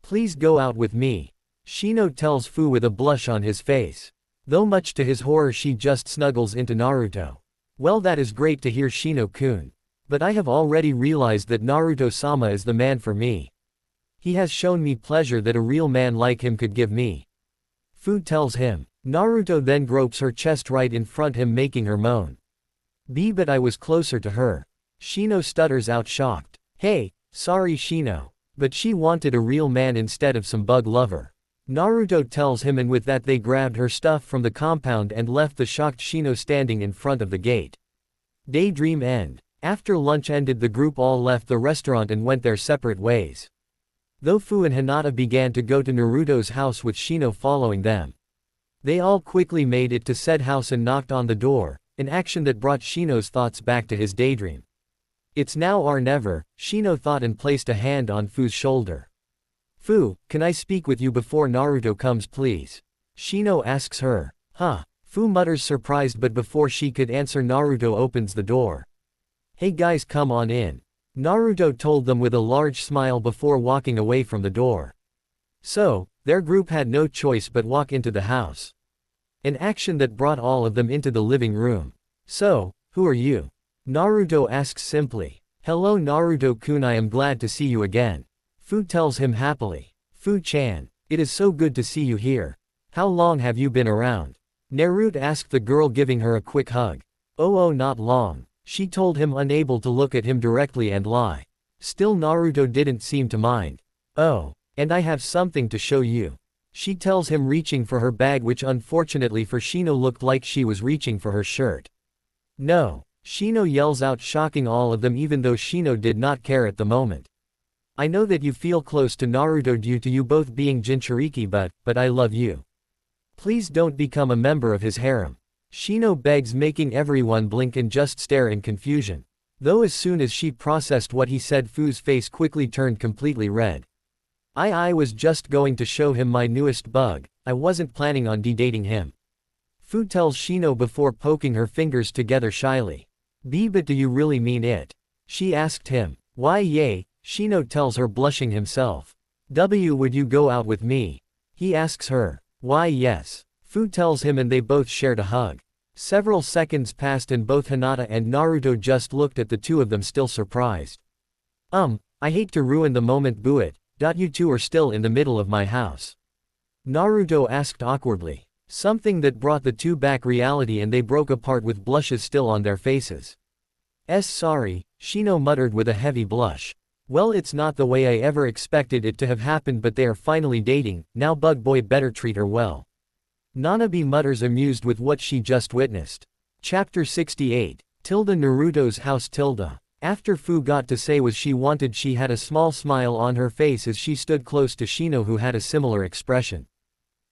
Please go out with me. Shino tells Fu with a blush on his face. Though much to his horror she just snuggles into Naruto. Well, that is great to hear, Shino-kun. But I have already realized that Naruto-sama is the man for me. He has shown me pleasure that a real man like him could give me. Fu tells him. Naruto then gropes her chest right in front him, making her moan. But I was closer to her. Shino stutters out, shocked. Hey, sorry Shino. But she wanted a real man instead of some bug lover. Naruto tells him, and with that they grabbed her stuff from the compound and left the shocked Shino standing in front of the gate. Daydream end. After lunch ended, the group all left the restaurant and went their separate ways. Though Fu and Hinata began to go to Naruto's house with Shino following them. They all quickly made it to said house and knocked on the door, an action that brought Shino's thoughts back to his daydream. It's now or never, Shino thought, and placed a hand on Fu's shoulder. Fu, can I speak with you before Naruto comes please? Shino asks her. Huh? Fu mutters surprised, but before she could answer Naruto opens the door. Hey guys, come on in. Naruto told them with a large smile before walking away from the door. So, their group had no choice but walk into the house. An action that brought all of them into the living room. So, who are you? Naruto asks simply. Hello Naruto-kun, I am glad to see you again. Fu tells him happily. Fu-chan, it is so good to see you here. How long have you been around? Naruto asked the girl, giving her a quick hug. Oh, not long, she told him, unable to look at him directly and lie. Still Naruto didn't seem to mind. Oh, and I have something to show you. She tells him, reaching for her bag, which unfortunately for Shino looked like she was reaching for her shirt. No, Shino yells out, shocking all of them, even though Shino did not care at the moment. I know that you feel close to Naruto due to you both being Jinchuriki, but I love you. Please don't become a member of his harem. Shino begs, making everyone blink and just stare in confusion. Though as soon as she processed what he said, Fu's face quickly turned completely red. I was just going to show him my newest bug, I wasn't planning on dating him. Fu tells Shino before poking her fingers together shyly. But do you really mean it? She asked him. Why yay, Shino tells her, blushing himself. Would you go out with me? He asks her. Why yes. Fu tells him, and they both shared a hug. Several seconds passed and both Hinata and Naruto just looked at the two of them, still surprised. I hate to ruin the moment, but you two are still in the middle of my house. Naruto asked awkwardly. Something that brought the two back reality, and they broke apart with blushes still on their faces. Sorry, Shino muttered with a heavy blush. Well, it's not the way I ever expected it to have happened, but they are finally dating, now Bug Boy better treat her well. Hanabi mutters, amused with what she just witnessed. Chapter 68. Naruto's house. After Fu got to say what she wanted, she had a small smile on her face as she stood close to Shino, who had a similar expression.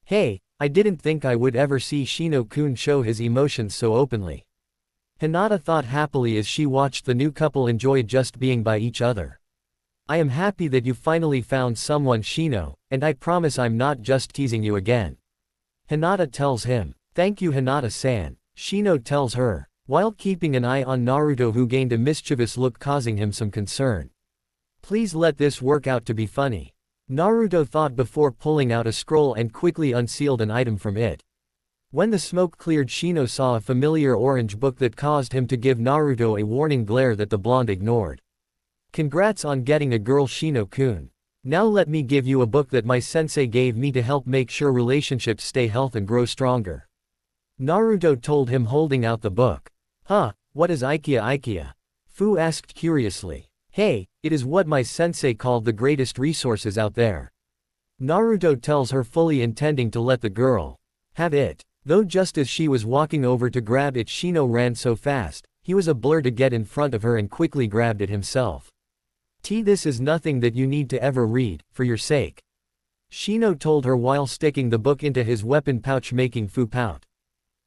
Hey, I didn't think I would ever see Shino-kun show his emotions so openly. Hinata thought happily as she watched the new couple enjoy just being by each other. I am happy that you finally found someone, Shino, and I promise I'm not just teasing you again. Hinata tells him. Thank you, Hinata-san, Shino tells her, while keeping an eye on Naruto, who gained a mischievous look, causing him some concern. Please let this work out to be funny. Naruto thought before pulling out a scroll and quickly unsealed an item from it. When the smoke cleared, Shino saw a familiar orange book that caused him to give Naruto a warning glare that the blonde ignored. Congrats on getting a girl, Shino-kun. Now let me give you a book that my sensei gave me to help make sure relationships stay healthy and grow stronger. Naruto told him, holding out the book. Huh, what is Ikea? Fu asked curiously. Hey, it is what my sensei called the greatest resources out there. Naruto tells her, fully intending to let the girl have it. Though just as she was walking over to grab it, Shino ran so fast, he was a blur to get in front of her and quickly grabbed it himself. This is nothing that you need to ever read, for your sake. Shino told her while sticking the book into his weapon pouch, making Fu pout.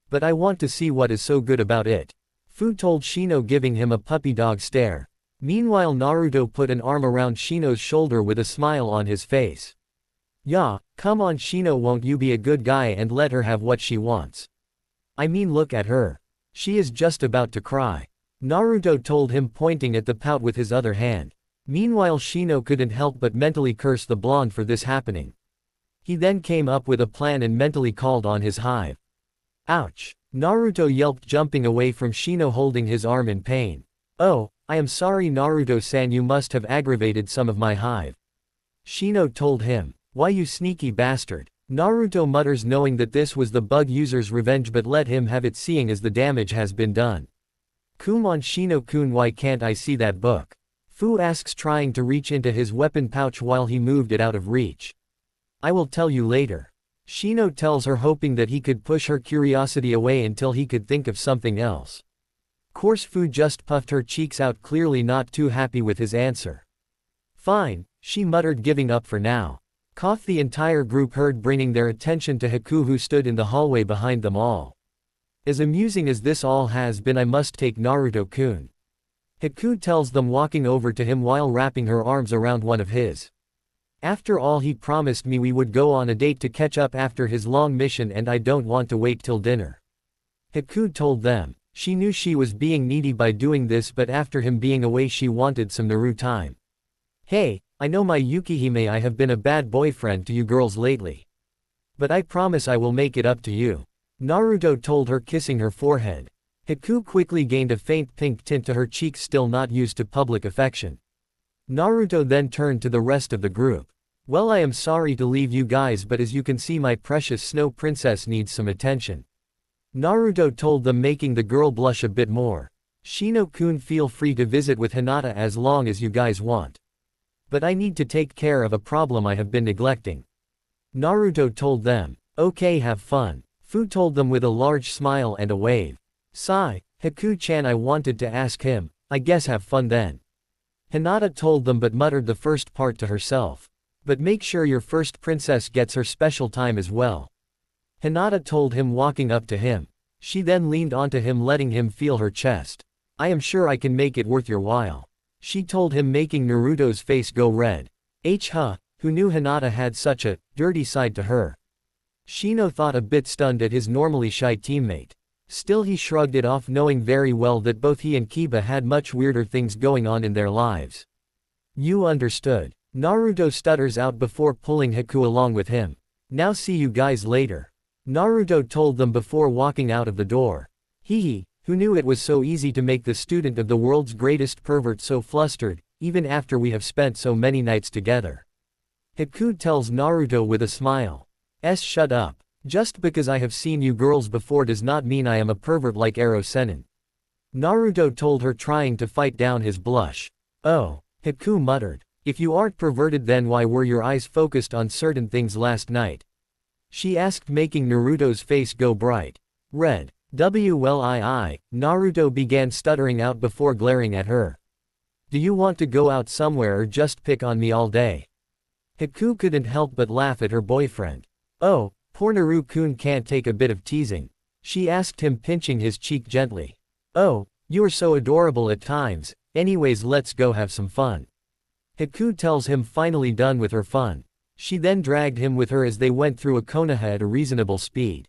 But I want to see what is so good about it. Fu told Shino, giving him a puppy dog stare. Meanwhile, Naruto put an arm around Shino's shoulder with a smile on his face. Yeah, come on Shino, won't you be a good guy and let her have what she wants? I mean, look at her. She is just about to cry. Naruto told him, pointing at the pout with his other hand. Meanwhile, Shino couldn't help but mentally curse the blonde for this happening. He then came up with a plan and mentally called on his hive. Ouch! Naruto yelped, jumping away from Shino, holding his arm in pain. Oh, I am sorry Naruto-san, you must have aggravated some of my hive. Shino told him. Why, you sneaky bastard. Naruto mutters, knowing that this was the bug user's revenge, but let him have it, seeing as the damage has been done. Come on Shino-kun, why can't I see that book? Fu asks, trying to reach into his weapon pouch while he moved it out of reach. I will tell you later. Shino tells her, hoping that he could push her curiosity away until he could think of something else. Course Fu just puffed her cheeks out, clearly not too happy with his answer. Fine, she muttered, giving up for now. The entire group heard, bringing their attention to Haku, who stood in the hallway behind them all. As amusing as this all has been, I must take Naruto-kun. Haku tells them, walking over to him while wrapping her arms around one of his. After all, he promised me we would go on a date to catch up after his long mission, and I don't want to wait till dinner. Haku told them. She knew she was being needy by doing this, but after him being away, she wanted some Naru time. Hey, I know my Yukihime, I have been a bad boyfriend to you girls lately. But I promise I will make it up to you. Naruto told her, kissing her forehead. Haku quickly gained a faint pink tint to her cheeks, still not used to public affection. Naruto then turned to the rest of the group. Well, I am sorry to leave you guys, but as you can see, my precious snow princess needs some attention. Naruto told them, making the girl blush a bit more. Shino-kun, feel free to visit with Hinata as long as you guys want. But I need to take care of a problem I have been neglecting. Naruto told them. Okay, have fun. Fu told them with a large smile and a wave. Sigh, Haku-chan, I wanted to ask him, I guess have fun then. Hinata told them, but muttered the first part to herself. But make sure your first princess gets her special time as well. Hinata told him, walking up to him. She then leaned onto him, letting him feel her chest. I am sure I can make it worth your while. She told him, making Naruto's face go red. Who knew Hinata had such a dirty side to her? Shino thought, a bit stunned at his normally shy teammate. Still, he shrugged it off, knowing very well that both he and Kiba had much weirder things going on in their lives. You understood. Naruto stutters out before pulling Haku along with him. Now see you guys later. Naruto told them before walking out of the door. Who knew it was so easy to make the student of the world's greatest pervert so flustered, even after we have spent so many nights together. Haku tells Naruto with a smile. Shut up. Just because I have seen you girls before does not mean I am a pervert like Ero Sennin. Naruto told her, trying to fight down his blush. Oh, Haku muttered. If you aren't perverted, then why were your eyes focused on certain things last night? She asked, making Naruto's face go bright red. Naruto began stuttering out before glaring at her. Do you want to go out somewhere or just pick on me all day? Haku couldn't help but laugh at her boyfriend. Oh, poor Naru-kun can't take a bit of teasing. She asked him, pinching his cheek gently. Oh, you are so adorable at times. Anyways, let's go have some fun. Haku tells him, finally done with her fun. She then dragged him with her as they went through a Konoha at a reasonable speed.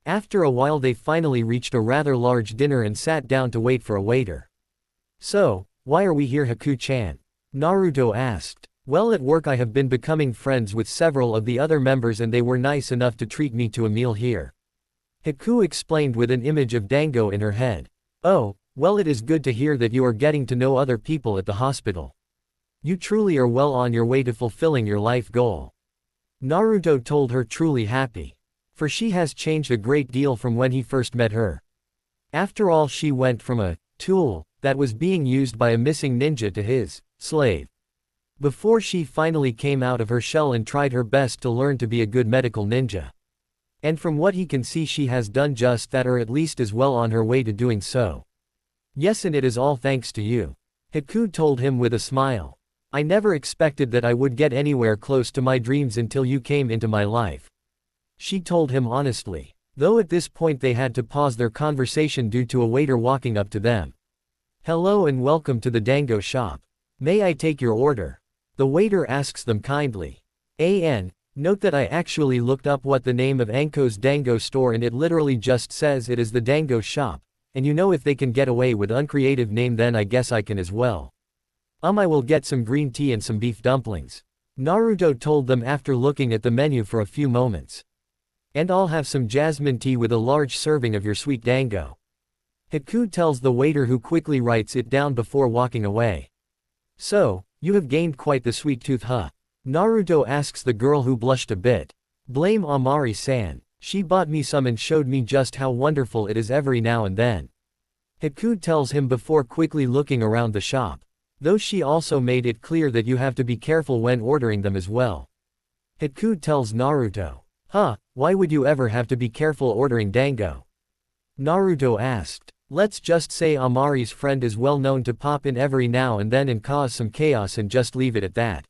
After a while, they finally reached a rather large dinner and sat down to wait for a waiter. So, why are we here, Haku-chan? Naruto asked. Well, at work I have been becoming friends with several of the other members and they were nice enough to treat me to a meal here. Haku explained with an image of Dango in her head. Oh, well, it is good to hear that you are getting to know other people at the hospital. You truly are well on your way to fulfilling your life goal. Naruto told her, truly happy. For she has changed a great deal from when he first met her. After all, she went from a tool that was being used by a missing ninja to his slave. Before she finally came out of her shell and tried her best to learn to be a good medical ninja. And from what he can see, she has done just that, or at least is well on her way to doing so. Yes, and it is all thanks to you. Haku told him with a smile. I never expected that I would get anywhere close to my dreams until you came into my life. She told him honestly. Though at this point they had to pause their conversation due to a waiter walking up to them. Hello and welcome to the Dango shop. May I take your order? The waiter asks them kindly. Note that I actually looked up what the name of Anko's Dango store and it literally just says it is the Dango shop, and you know if they can get away with uncreative name then I guess I can as well. I will get some green tea and some beef dumplings. Naruto told them after looking at the menu for a few moments. And I'll have some jasmine tea with a large serving of your sweet dango. Haku tells the waiter, who quickly writes it down before walking away. So, you have gained quite the sweet tooth, huh? Naruto asks the girl, who blushed a bit. Blame Amari-san. She bought me some and showed me just how wonderful it is every now and then. Haku tells him before quickly looking around the shop. Though she also made it clear that you have to be careful when ordering them as well. Haku tells Naruto. Huh, why would you ever have to be careful ordering dango? Naruto asked. Let's just say Amari's friend is well known to pop in every now and then and cause some chaos and just leave it at that.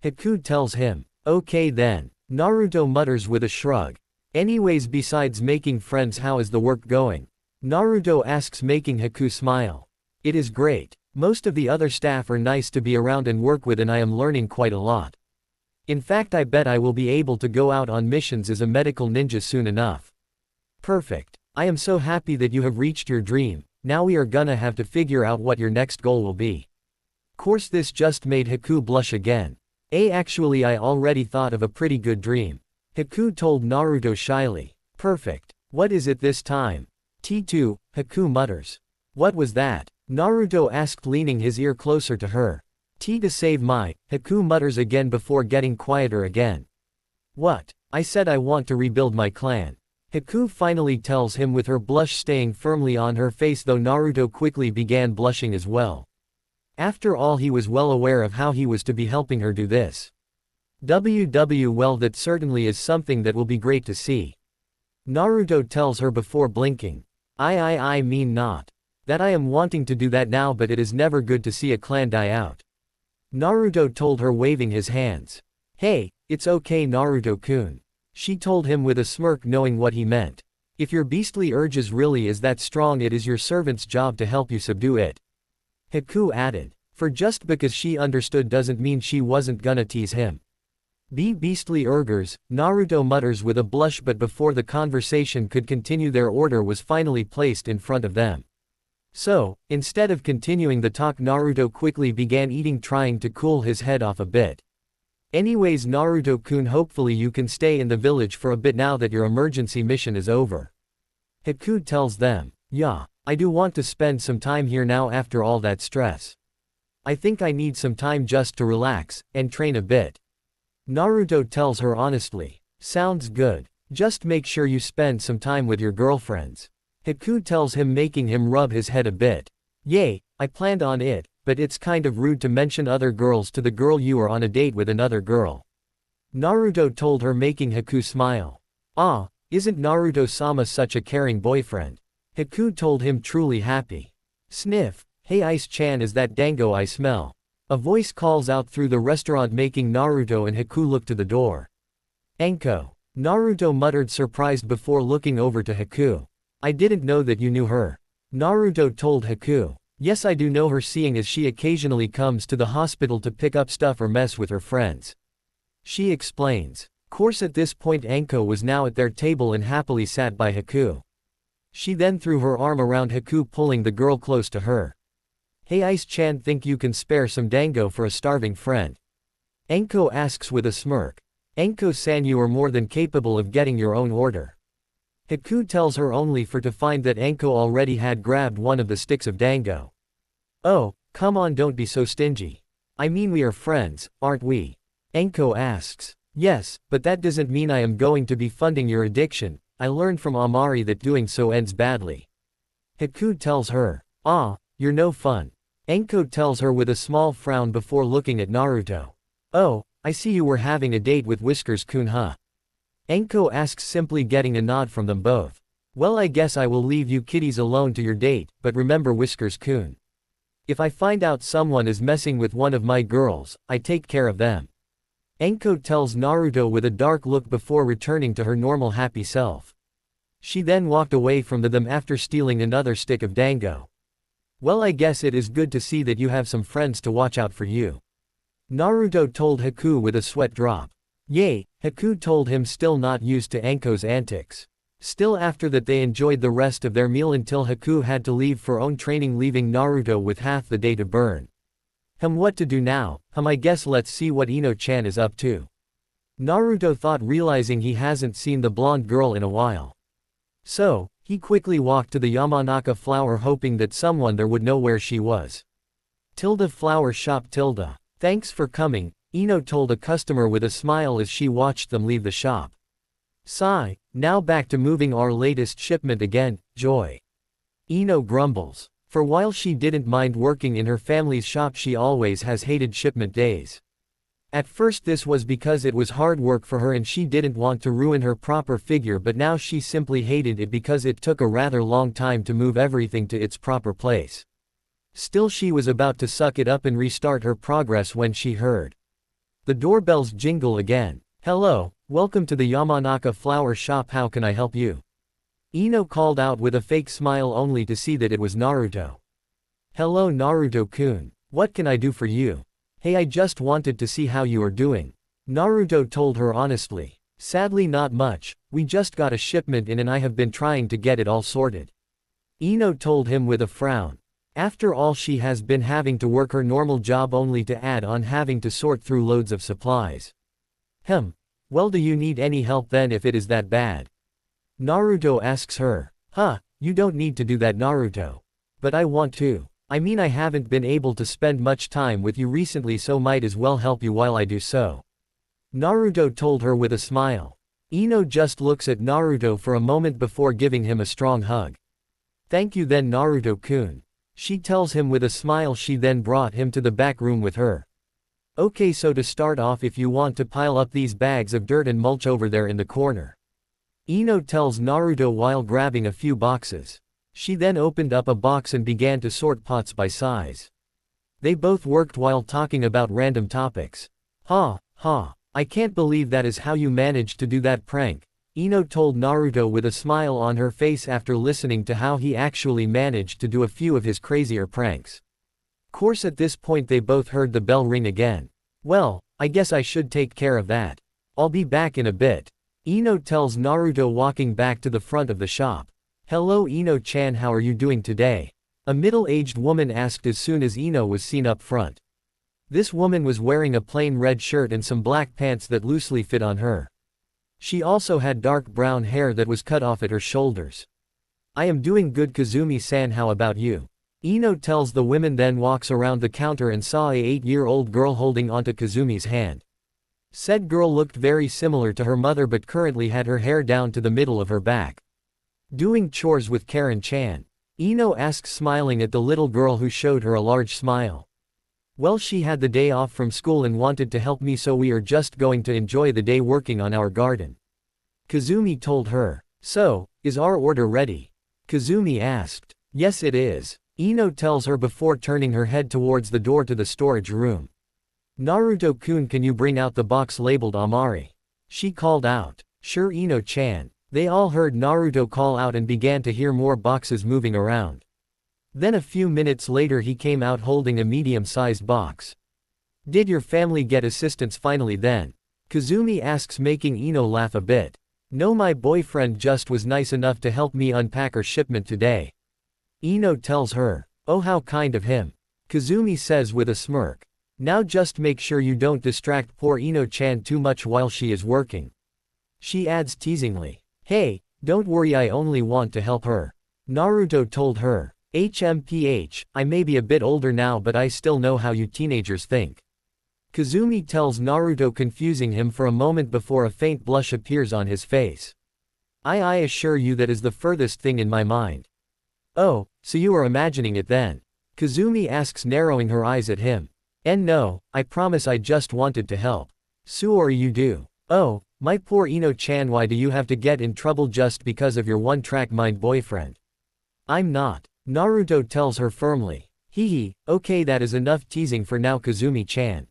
Haku tells him. Okay then. Naruto mutters with a shrug. Anyways, besides making friends, how is the work going? Naruto asks, making Haku smile. It is great. Most of the other staff are nice to be around and work with and I am learning quite a lot. In fact, I bet I will be able to go out on missions as a medical ninja soon enough. Perfect. I am so happy that you have reached your dream. Now we are gonna have to figure out what your next goal will be. Course, this just made Haku blush again. Actually, I already thought of a pretty good dream. Haku told Naruto shyly. Perfect. What is it this time? T2, Haku mutters. What was that? Naruto asked, leaning his ear closer to her. T to save my, Haku mutters again before getting quieter again. What? I said I want to rebuild my clan. Haku finally tells him, with her blush staying firmly on her face, though Naruto quickly began blushing as well. After all, he was well aware of how he was to be helping her do this. Well, that certainly is something that will be great to see. Naruto tells her before blinking. I mean not that I am wanting to do that now, but it is never good to see a clan die out. Naruto told her, waving his hands. Hey, it's okay Naruto-kun. She told him with a smirk, knowing what he meant. If your beastly urges really is that strong, it is your servant's job to help you subdue it. Haku added. For just because she understood doesn't mean she wasn't gonna tease him. Beastly urgers, Naruto mutters with a blush, but before the conversation could continue, their order was finally placed in front of them. So, instead of continuing the talk, Naruto quickly began eating, trying to cool his head off a bit. Anyways Naruto-kun, hopefully you can stay in the village for a bit now that your emergency mission is over. Haku tells them. Yeah, I do want to spend some time here now after all that stress. I think I need some time just to relax and train a bit. Naruto tells her honestly. Sounds good. Just make sure you spend some time with your girlfriends. Haku tells him, making him rub his head a bit. Yay, I planned on it, but it's kind of rude to mention other girls to the girl you are on a date with another girl. Naruto told her, making Haku smile. Ah, isn't Naruto-sama such a caring boyfriend? Haku told him, truly happy. Sniff. Hey Ice-chan, is that dango I smell? A voice calls out through the restaurant, making Naruto and Haku look to the door. Anko. Naruto muttered, surprised, before looking over to Haku. I didn't know that you knew her. Naruto told Haku. Yes, I do know her, seeing as she occasionally comes to the hospital to pick up stuff or mess with her friends. She explains. Course, at this point Anko was now at their table and happily sat by Haku. She then threw her arm around Haku, pulling the girl close to her. Hey Ice-chan, think you can spare some dango for a starving friend? Enko asks with a smirk. Enko-san, you are more than capable of getting your own order. Haku tells her only for to find that Enko already had grabbed one of the sticks of dango. Oh, come on, don't be so stingy. I mean, we are friends, aren't we? Enko asks. Yes, but that doesn't mean I am going to be funding your addiction. I learned from Amari that doing so ends badly. Haku tells her. Ah, you're no fun. Enko tells her with a small frown before looking at Naruto. Oh, I see you were having a date with Whiskers-kun, huh? Enko asks, simply getting a nod from them both. Well, I guess I will leave you kiddies alone to your date, but remember Whiskers-kun. If I find out someone is messing with one of my girls, I take care of them. Enko tells Naruto with a dark look before returning to her normal happy self. She then walked away from them after stealing another stick of dango. Well, I guess it is good to see that you have some friends to watch out for you. Naruto told Haku with a sweat drop. Yay, Haku told him, still not used to Enko's antics. Still, after that they enjoyed the rest of their meal until Haku had to leave for own training, leaving Naruto with half the day to burn. What to do now? I guess let's see what Ino-chan is up to. Naruto thought, realizing he hasn't seen the blonde girl in a while. So, he quickly walked to the Yamanaka flower, hoping that someone there would know where she was. Flower shop. Thanks for coming, Ino told a customer with a smile as she watched them leave the shop. Sigh, now back to moving our latest shipment again, joy. Ino grumbles. For while she didn't mind working in her family's shop, she always has hated shipment days. At first this was because it was hard work for her and she didn't want to ruin her proper figure, but now she simply hated it because it took a rather long time to move everything to its proper place. Still, she was about to suck it up and restart her progress when she heard the doorbells jingle again. Hello, welcome to the Yamanaka flower shop, how can I help you? Ino called out with a fake smile only to see that it was Naruto. Hello Naruto-kun, what can I do for you? Hey, I just wanted to see how you are doing. Naruto told her honestly. Sadly, not much, we just got a shipment in and I have been trying to get it all sorted. Ino told him with a frown. After all, she has been having to work her normal job only to add on having to sort through loads of supplies. Well, do you need any help then if it is that bad? Naruto asks her. You don't need to do that, Naruto. But I want to. I mean, I haven't been able to spend much time with you recently, so might as well help you while I do so. Naruto told her with a smile. Ino just looks at Naruto for a moment before giving him a strong hug. Thank you then, Naruto-kun. She tells him with a smile. She then brought him to the back room with her. Okay, so to start off, if you want to pile up these bags of dirt and mulch over there in the corner. Ino tells Naruto while grabbing a few boxes. She then opened up a box and began to sort pots by size. They both worked while talking about random topics. I can't believe that is how you managed to do that prank, Ino told Naruto with a smile on her face after listening to how he actually managed to do a few of his crazier pranks. Course, at this point they both heard the bell ring again. Well, I guess I should take care of that. I'll be back in a bit. Ino tells Naruto walking back to the front of the shop. Hello Ino-chan, how are you doing today? A middle-aged woman asked as soon as Ino was seen up front. This woman was wearing a plain red shirt and some black pants that loosely fit on her. She also had dark brown hair that was cut off at her shoulders. I am doing good, Kazumi-san, how about you? Ino tells the woman, then walks around the counter and saw a 8-year-old girl holding onto Kazumi's hand. Said girl looked very similar to her mother but currently had her hair down to the middle of her back. Doing chores with Karen-chan? Ino asks, smiling at the little girl who showed her a large smile. Well, she had the day off from school and wanted to help me, so we are just going to enjoy the day working on our garden. Kazumi told her. So, is our order ready? Kazumi asked. Yes it is, Ino tells her before turning her head towards the door to the storage room. Naruto-kun, can you bring out the box labeled Amari? She called out. Sure Ino-chan. They all heard Naruto call out and began to hear more boxes moving around. Then a few minutes later he came out holding a medium-sized box. Did your family get assistance finally then? Kazumi asks, making Ino laugh a bit. No, my boyfriend just was nice enough to help me unpack our shipment today. Ino tells her. Oh, how kind of him. Kazumi says with a smirk. Now just make sure you don't distract poor Ino-chan too much while she is working. She adds teasingly. Hey, don't worry, I only want to help her. Naruto told her. HMPH, I may be a bit older now but I still know how you teenagers think. Kazumi tells Naruto, confusing him for a moment before a faint blush appears on his face. I assure you that is the furthest thing in my mind. Oh, so you are imagining it then? Kazumi asks, narrowing her eyes at him. And no, I promise I just wanted to help. Suori, you do. Oh, my poor Ino-chan, why do you have to get in trouble just because of your one-track mind boyfriend? I'm not. Naruto tells her firmly. Hee, okay, that is enough teasing for now, Kazumi-chan.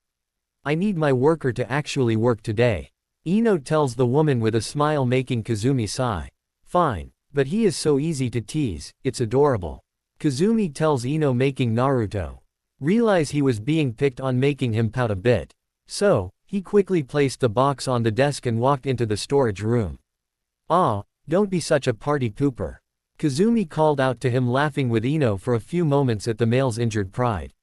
I need my worker to actually work today. Ino tells the woman with a smile, making Kazumi sigh. Fine, but he is so easy to tease, it's adorable. Kazumi tells Ino, making Naruto realize he was being picked on, making him pout a bit. So, he quickly placed the box on the desk and walked into the storage room. Ah, don't be such a party pooper. Kazumi called out to him, laughing with Ino for a few moments at the male's injured pride.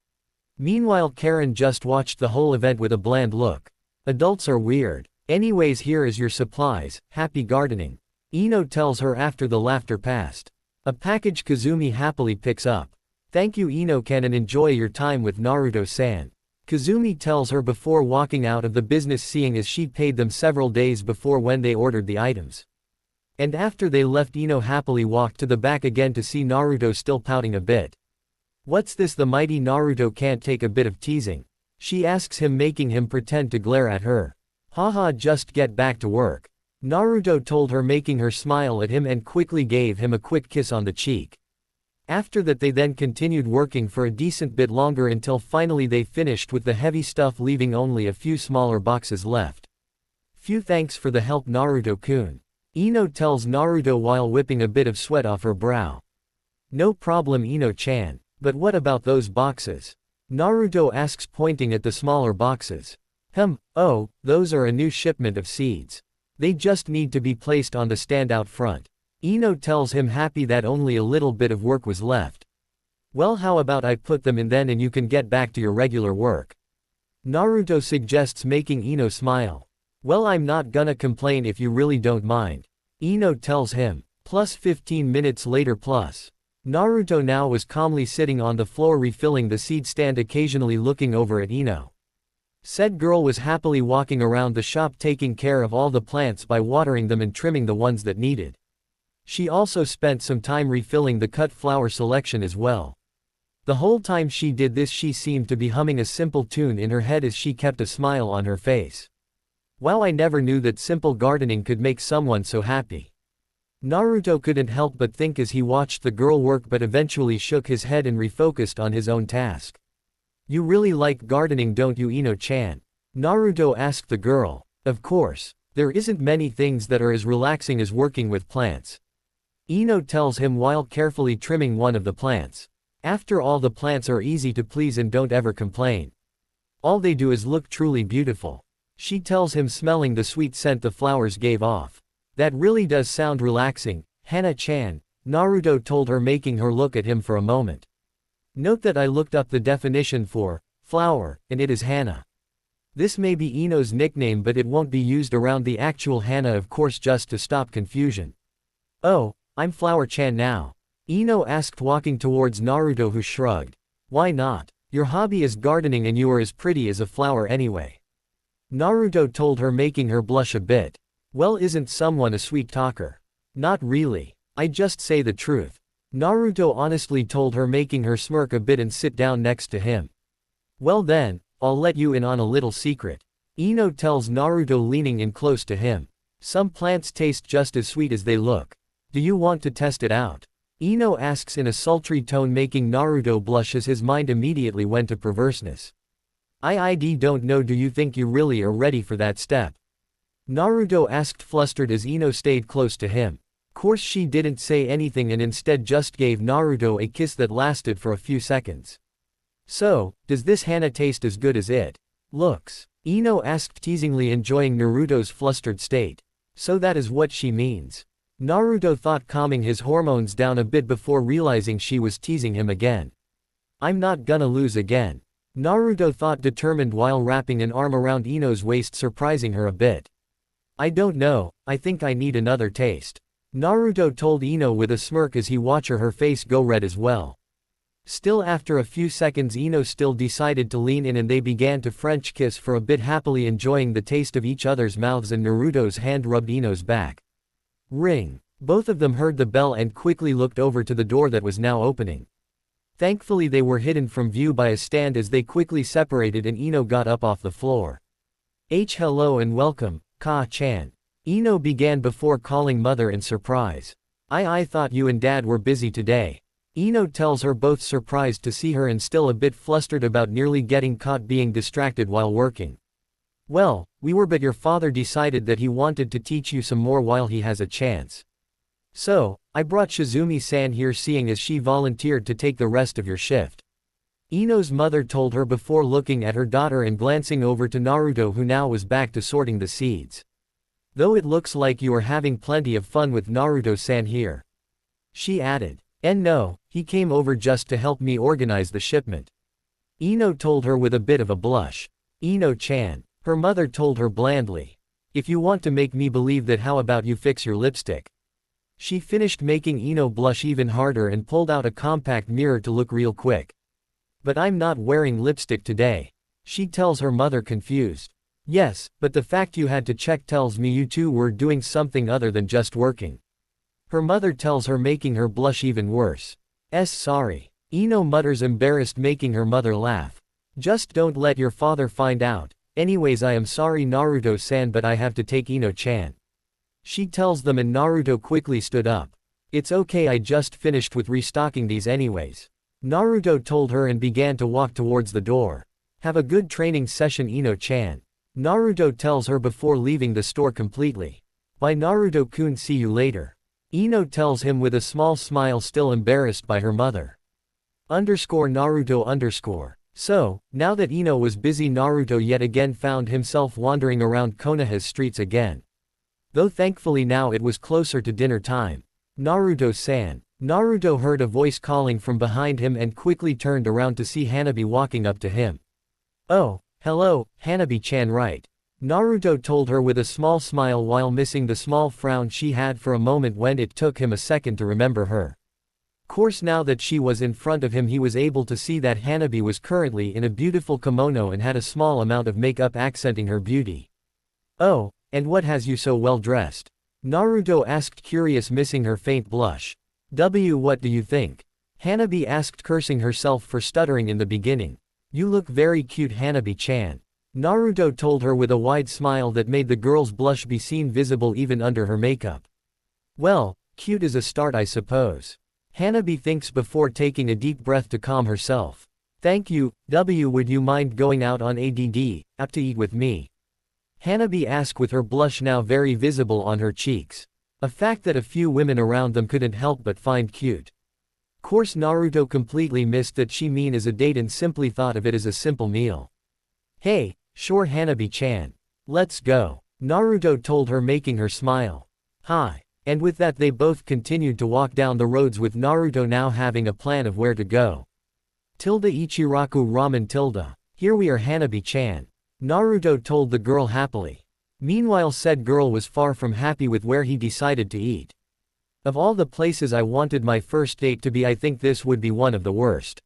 Meanwhile, Karen just watched the whole event with a bland look. Adults are weird. Anyways, here is your supplies, happy gardening. Ino tells her after the laughter passed. A package Kazumi happily picks up. Thank you, Ino-can, and enjoy your time with Naruto-san. Kazumi tells her before walking out of the business, seeing as she paid them several days before when they ordered the items. And after they left, Ino happily walked to the back again to see Naruto still pouting a bit. What's this? The mighty Naruto can't take a bit of teasing. She asks him, making him pretend to glare at her. Haha, just get back to work. Naruto told her, making her smile at him, and quickly gave him a quick kiss on the cheek. After that, they then continued working for a decent bit longer until finally they finished with the heavy stuff, leaving only a few smaller boxes left. Few thanks for the help, Naruto-kun. Ino tells Naruto while whipping a bit of sweat off her brow. No problem, Ino-chan. But what about those boxes? Naruto asks, pointing at the smaller boxes. Oh, those are a new shipment of seeds. They just need to be placed on the stand out front. Ino tells him, happy that only a little bit of work was left. Well, how about I put them in then and you can get back to your regular work? Naruto suggests, making Ino smile. Well, I'm not gonna complain if you really don't mind. Ino tells him. Plus 15 minutes later. Naruto now was calmly sitting on the floor, refilling the seed stand, occasionally looking over at Ino. Said girl was happily walking around the shop, taking care of all the plants by watering them and trimming the ones that needed. She also spent some time refilling the cut flower selection as well. The whole time she did this, she seemed to be humming a simple tune in her head as she kept a smile on her face. Wow, I never knew that simple gardening could make someone so happy. Naruto couldn't help but think as he watched the girl work, but eventually shook his head and refocused on his own task. You really like gardening, don't you, Ino-chan? Naruto asked the girl. Of course. There isn't many things that are as relaxing as working with plants. Ino tells him while carefully trimming one of the plants. After all, the plants are easy to please and don't ever complain. All they do is look truly beautiful. She tells him, smelling the sweet scent the flowers gave off. That really does sound relaxing, Hana-chan, Naruto told her, making her look at him for a moment. Note that I looked up the definition for flower, and it is Hana. This may be Ino's nickname, but it won't be used around the actual Hana, of course, just to stop confusion. Oh, I'm Flower-chan now? Ino asked, walking towards Naruto, who shrugged. Why not? Your hobby is gardening and you are as pretty as a flower anyway. Naruto told her, making her blush a bit. Well, isn't someone a sweet talker? Not really. I just say the truth. Naruto honestly told her, making her smirk a bit and sit down next to him. Well then, I'll let you in on a little secret. Ino tells Naruto, leaning in close to him. Some plants taste just as sweet as they look. Do you want to test it out? Ino asks in a sultry tone, making Naruto blush as his mind immediately went to perverseness. I don't know, do you think you really are ready for that step? Naruto asked, flustered, as Ino stayed close to him. Course she didn't say anything and instead just gave Naruto a kiss that lasted for a few seconds. So, does this Hana taste as good as it looks? Ino asked teasingly, enjoying Naruto's flustered state. So that is what she means. Naruto thought, calming his hormones down a bit before realizing she was teasing him again. I'm not gonna lose again. Naruto thought, determined while wrapping an arm around Ino's waist, surprising her a bit. I don't know, I think I need another taste. Naruto told Ino with a smirk as he watched her face go red as well. Still, after a few seconds, Ino still decided to lean in and they began to French kiss for a bit, happily enjoying the taste of each other's mouths, and Naruto's hand rubbed Ino's back. Ring. Both of them heard the bell and quickly looked over to the door that was now opening. Thankfully they were hidden from view by a stand as they quickly separated and Ino got up off the floor. Hello and welcome, Ka-chan. Ino began before calling mother in surprise. I thought you and dad were busy today. Ino tells her, both surprised to see her and still a bit flustered about nearly getting caught being distracted while working. Well, we were, but your father decided that he wanted to teach you some more while he has a chance. So, I brought Shizumi-san here, seeing as she volunteered to take the rest of your shift. Ino's mother told her before looking at her daughter and glancing over to Naruto, who now was back to sorting the seeds. Though it looks like you are having plenty of fun with Naruto-san here. She added. And no, he came over just to help me organize the shipment. Ino told her with a bit of a blush. Ino-chan. Her mother told her blandly. If you want to make me believe that, how about you fix your lipstick? She finished, making Ino blush even harder, and pulled out a compact mirror to look real quick. But I'm not wearing lipstick today. She tells her mother, confused. Yes, but the fact you had to check tells me you two were doing something other than just working. Her mother tells her, making her blush even worse. Sorry. Ino mutters, embarrassed, making her mother laugh. Just don't let your father find out. Anyways, I am sorry Naruto-san, but I have to take Ino-chan. She tells them, and Naruto quickly stood up. It's okay, I just finished with restocking these anyways. Naruto told her and began to walk towards the door. Have a good training session, Ino-chan. Naruto tells her before leaving the store completely. Bye Naruto-kun, see you later. Ino tells him with a small smile, still embarrassed by her mother. Naruto_. So, now that Ino was busy, Naruto yet again found himself wandering around Konoha's streets again. Though thankfully now it was closer to dinner time. Naruto-san. Naruto heard a voice calling from behind him and quickly turned around to see Hanabi walking up to him. Oh, hello, Hanabi-chan, right? Naruto told her with a small smile while missing the small frown she had for a moment when it took him a second to remember her. Course, now that she was in front of him, he was able to see that Hanabi was currently in a beautiful kimono and had a small amount of makeup accenting her beauty. Oh, and what has you so well dressed? Naruto asked, curious, missing her faint blush. What do you think? Hanabi asked, cursing herself for stuttering in the beginning. You look very cute, Hanabi-chan. Naruto told her with a wide smile that made the girl's blush be seen visible even under her makeup. Well, cute is a start, I suppose. Hanabi thinks before taking a deep breath to calm herself. Thank you. Would you mind going out on out to eat with me? Hanabi asked with her blush now very visible on her cheeks. A fact that a few women around them couldn't help but find cute. Course Naruto completely missed that she mean as a date and simply thought of it as a simple meal. Hey, sure Hanabi-chan. Let's go. Naruto told her, making her smile. Hi. And with that they both continued to walk down the roads, with Naruto now having a plan of where to go. Ichiraku ramen. Here we are, Hanabi-chan. Naruto told the girl happily. Meanwhile, said girl was far from happy with where he decided to eat. Of all the places I wanted my first date to be, I think this would be one of the worst.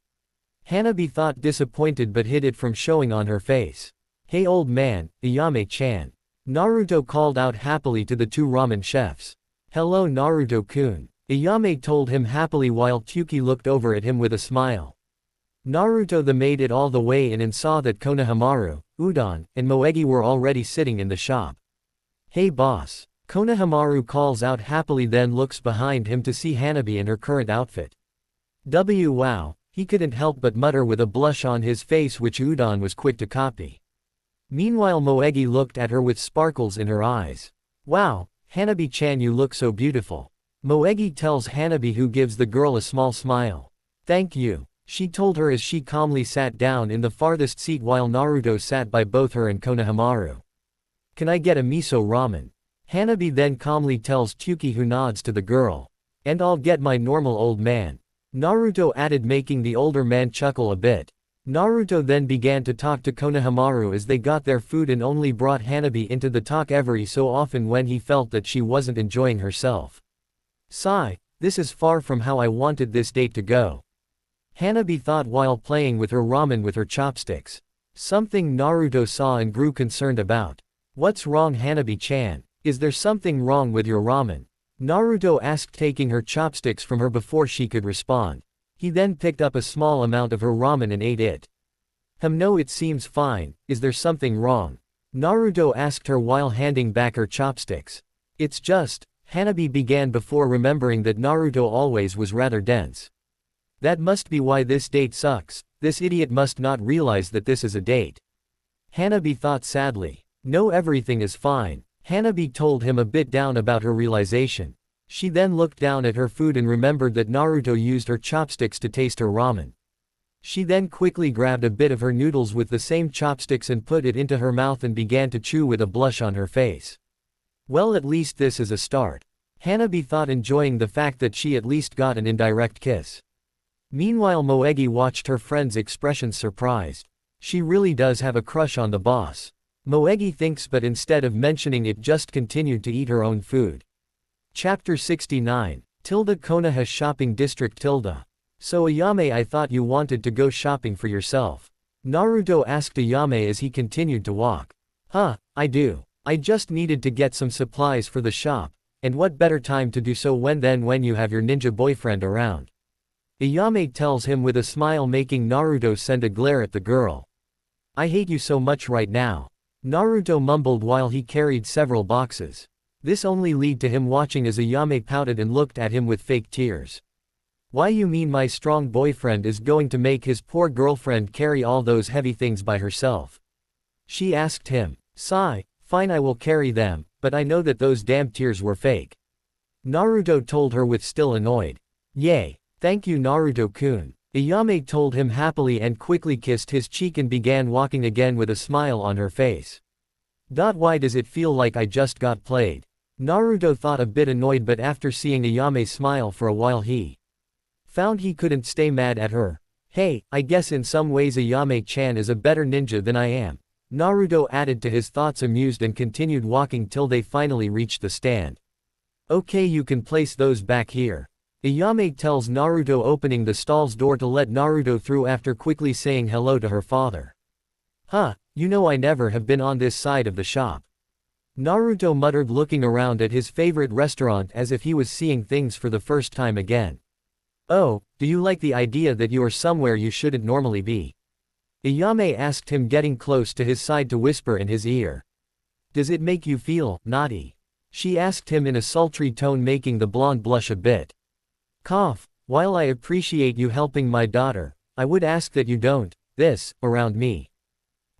Hanabi thought, disappointed, but hid it from showing on her face. Hey old man, Ayame-chan. Naruto called out happily to the two ramen chefs. Hello Naruto-kun. Ayame told him happily while Kyuki looked over at him with a smile. Naruto made it all the way in and saw that Konohamaru, Udon, and Moegi were already sitting in the shop. Hey boss. Konohamaru calls out happily, then looks behind him to see Hanabi in her current outfit. Wow, he couldn't help but mutter with a blush on his face, which Udon was quick to copy. Meanwhile Moegi looked at her with sparkles in her eyes. Wow, Hanabi-chan, you look so beautiful. Moegi tells Hanabi, who gives the girl a small smile. Thank you, she told her as she calmly sat down in the farthest seat while Naruto sat by both her and Konohamaru. Can I get a miso ramen? Hanabi then calmly tells Kyuki, who nods to the girl. And I'll get my normal, old man. Naruto added, making the older man chuckle a bit. Naruto then began to talk to Konohamaru as they got their food and only brought Hanabi into the talk every so often when he felt that she wasn't enjoying herself. Sigh, this is far from how I wanted this date to go. Hanabi thought while playing with her ramen with her chopsticks. Something Naruto saw and grew concerned about. What's wrong, Hanabi-chan? Is there something wrong with your ramen? Naruto asked, taking her chopsticks from her before she could respond. He then picked up a small amount of her ramen and ate it. No, it seems fine. Is there something wrong? Naruto asked her while handing back her chopsticks. It's just, Hanabi began before remembering that Naruto always was rather dense. That must be why this date sucks. This idiot must not realize that this is a date. Hanabi thought sadly. No, everything is fine. Hanabi told him a bit down about her realization. She then looked down at her food and remembered that Naruto used her chopsticks to taste her ramen. She then quickly grabbed a bit of her noodles with the same chopsticks and put it into her mouth and began to chew with a blush on her face. Well, at least this is a start. Hanabi thought, enjoying the fact that she at least got an indirect kiss. Meanwhile, Moegi watched her friend's expression, surprised. She really does have a crush on the boss. Moegi thinks, but instead of mentioning it just continued to eat her own food. Chapter 69. Konoha Shopping District. So Ayame, I thought you wanted to go shopping for yourself. Naruto asked Ayame as he continued to walk. I do. I just needed to get some supplies for the shop, and what better time to do so than when you have your ninja boyfriend around. Ayame tells him with a smile, making Naruto send a glare at the girl. I hate you so much right now. Naruto mumbled while he carried several boxes. This only led to him watching as Ayame pouted and looked at him with fake tears. Why, you mean my strong boyfriend is going to make his poor girlfriend carry all those heavy things by herself? She asked him. Sigh, fine, I will carry them, but I know that those damn tears were fake. Naruto told her with still annoyed. Yay. Thank you, Naruto-kun. Ayame told him happily and quickly kissed his cheek and began walking again with a smile on her face. Why does it feel like I just got played? Naruto thought, a bit annoyed, but after seeing Ayame smile for a while he found he couldn't stay mad at her. Hey, I guess in some ways Ayame-chan is a better ninja than I am. Naruto added to his thoughts, amused, and continued walking till they finally reached the stand. Okay, you can place those back here. Ayame tells Naruto, opening the stall's door to let Naruto through after quickly saying hello to her father. You know, I never have been on this side of the shop. Naruto muttered, looking around at his favorite restaurant as if he was seeing things for the first time again. Oh, do you like the idea that you are somewhere you shouldn't normally be? Ayame asked him, getting close to his side to whisper in his ear. Does it make you feel naughty? She asked him in a sultry tone, making the blonde blush a bit. Cough. While I appreciate you helping my daughter, I would ask that you don't this around me.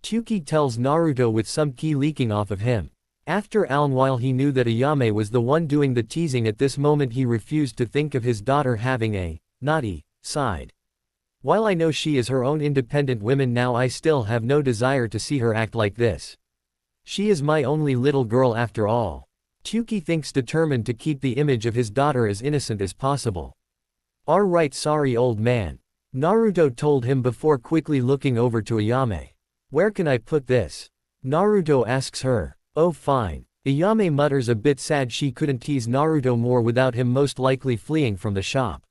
Tsuki tells Naruto with some ki leaking off of him. After Aln, while he knew that Ayame was the one doing the teasing at this moment, he refused to think of his daughter having a naughty side. While I know she is her own independent woman now, I still have no desire to see her act like this. She is my only little girl after all. Tsuki thinks, determined to keep the image of his daughter as innocent as possible. Alright, sorry old man. Naruto told him before quickly looking over to Ayame. Where can I put this? Naruto asks her. Oh fine. Ayame mutters, a bit sad she couldn't tease Naruto more without him most likely fleeing from the shop.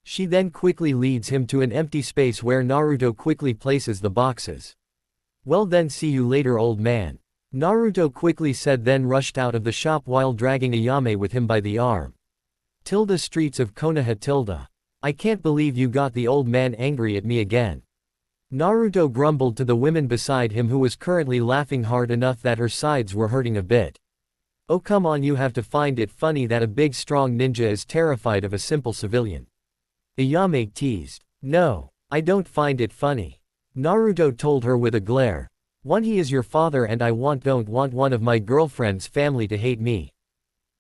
She then quickly leads him to an empty space where Naruto quickly places the boxes. Well then, see you later old man. Naruto quickly said, then rushed out of the shop while dragging Ayame with him by the arm. Streets of Konoha. I can't believe you got the old man angry at me again. Naruto grumbled to the women beside him, who was currently laughing hard enough that her sides were hurting a bit. Oh come on, you have to find it funny that a big strong ninja is terrified of a simple civilian. Ayame teased. No, I don't find it funny. Naruto told her with a glare. One, he is your father and I don't want one of my girlfriend's family to hate me.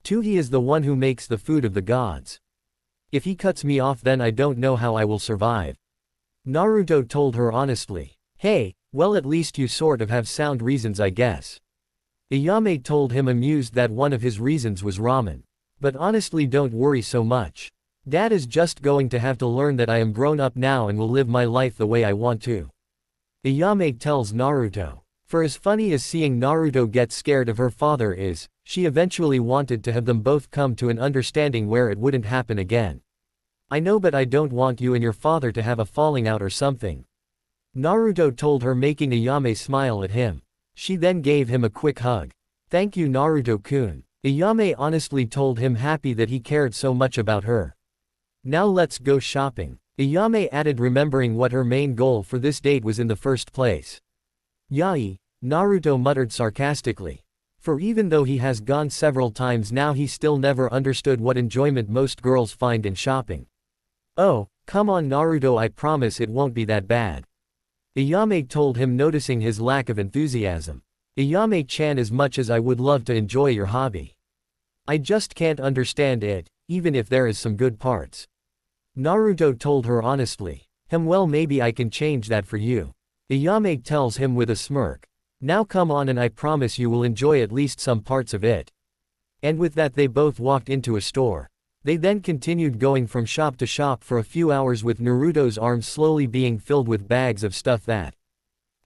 Two, he is the one who makes the food of the gods. If he cuts me off, then I don't know how I will survive. Naruto told her honestly. Hey, well at least you sort of have sound reasons, I guess. Ayame told him, amused that one of his reasons was ramen. But honestly, don't worry so much. Dad is just going to have to learn that I am grown up now and will live my life the way I want to. Ayame tells Naruto. For as funny as seeing Naruto get scared of her father is, she eventually wanted to have them both come to an understanding where it wouldn't happen again. I know, but I don't want you and your father to have a falling out or something. Naruto told her, making Ayame smile at him. She then gave him a quick hug. Thank you, Naruto-kun. Ayame honestly told him, happy that he cared so much about her. Now let's go shopping. Ayame added, remembering what her main goal for this date was in the first place. Yai, Naruto muttered sarcastically. For even though he has gone several times now, he still never understood what enjoyment most girls find in shopping. Oh, come on Naruto, I promise it won't be that bad. Ayame told him, noticing his lack of enthusiasm. Ayame-chan, as much as I would love to enjoy your hobby, I just can't understand it, even if there is some good parts. Naruto told her honestly. Well, maybe I can change that for you. Ayame tells him with a smirk. Now come on and I promise you will enjoy at least some parts of it. And with that they both walked into a store. They then continued going from shop to shop for a few hours, with Naruto's arms slowly being filled with bags of stuff that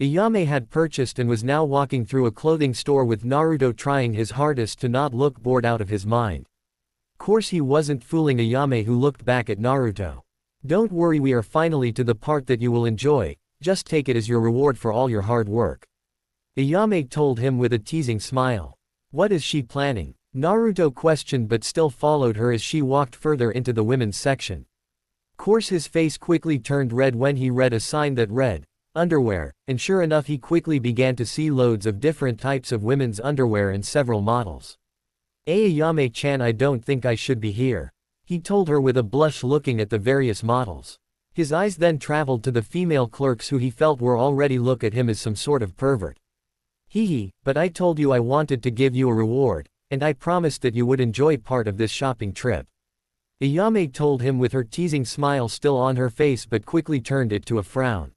Ayame had purchased, and was now walking through a clothing store with Naruto trying his hardest to not look bored out of his mind. Course he wasn't fooling Ayame, who looked back at Naruto. Don't worry, we are finally to the part that you will enjoy, just take it as your reward for all your hard work. Ayame told him with a teasing smile. What is she planning? Naruto questioned, but still followed her as she walked further into the women's section. Course his face quickly turned red when he read a sign that read, underwear, and sure enough he quickly began to see loads of different types of women's underwear and several models. Ayame-chan, I don't think I should be here, he told her with a blush, looking at the various models. His eyes then traveled to the female clerks, who he felt were already look at him as some sort of pervert. Hee, but I told you I wanted to give you a reward, and I promised that you would enjoy part of this shopping trip. Ayame told him with her teasing smile still on her face, but quickly turned it to a frown.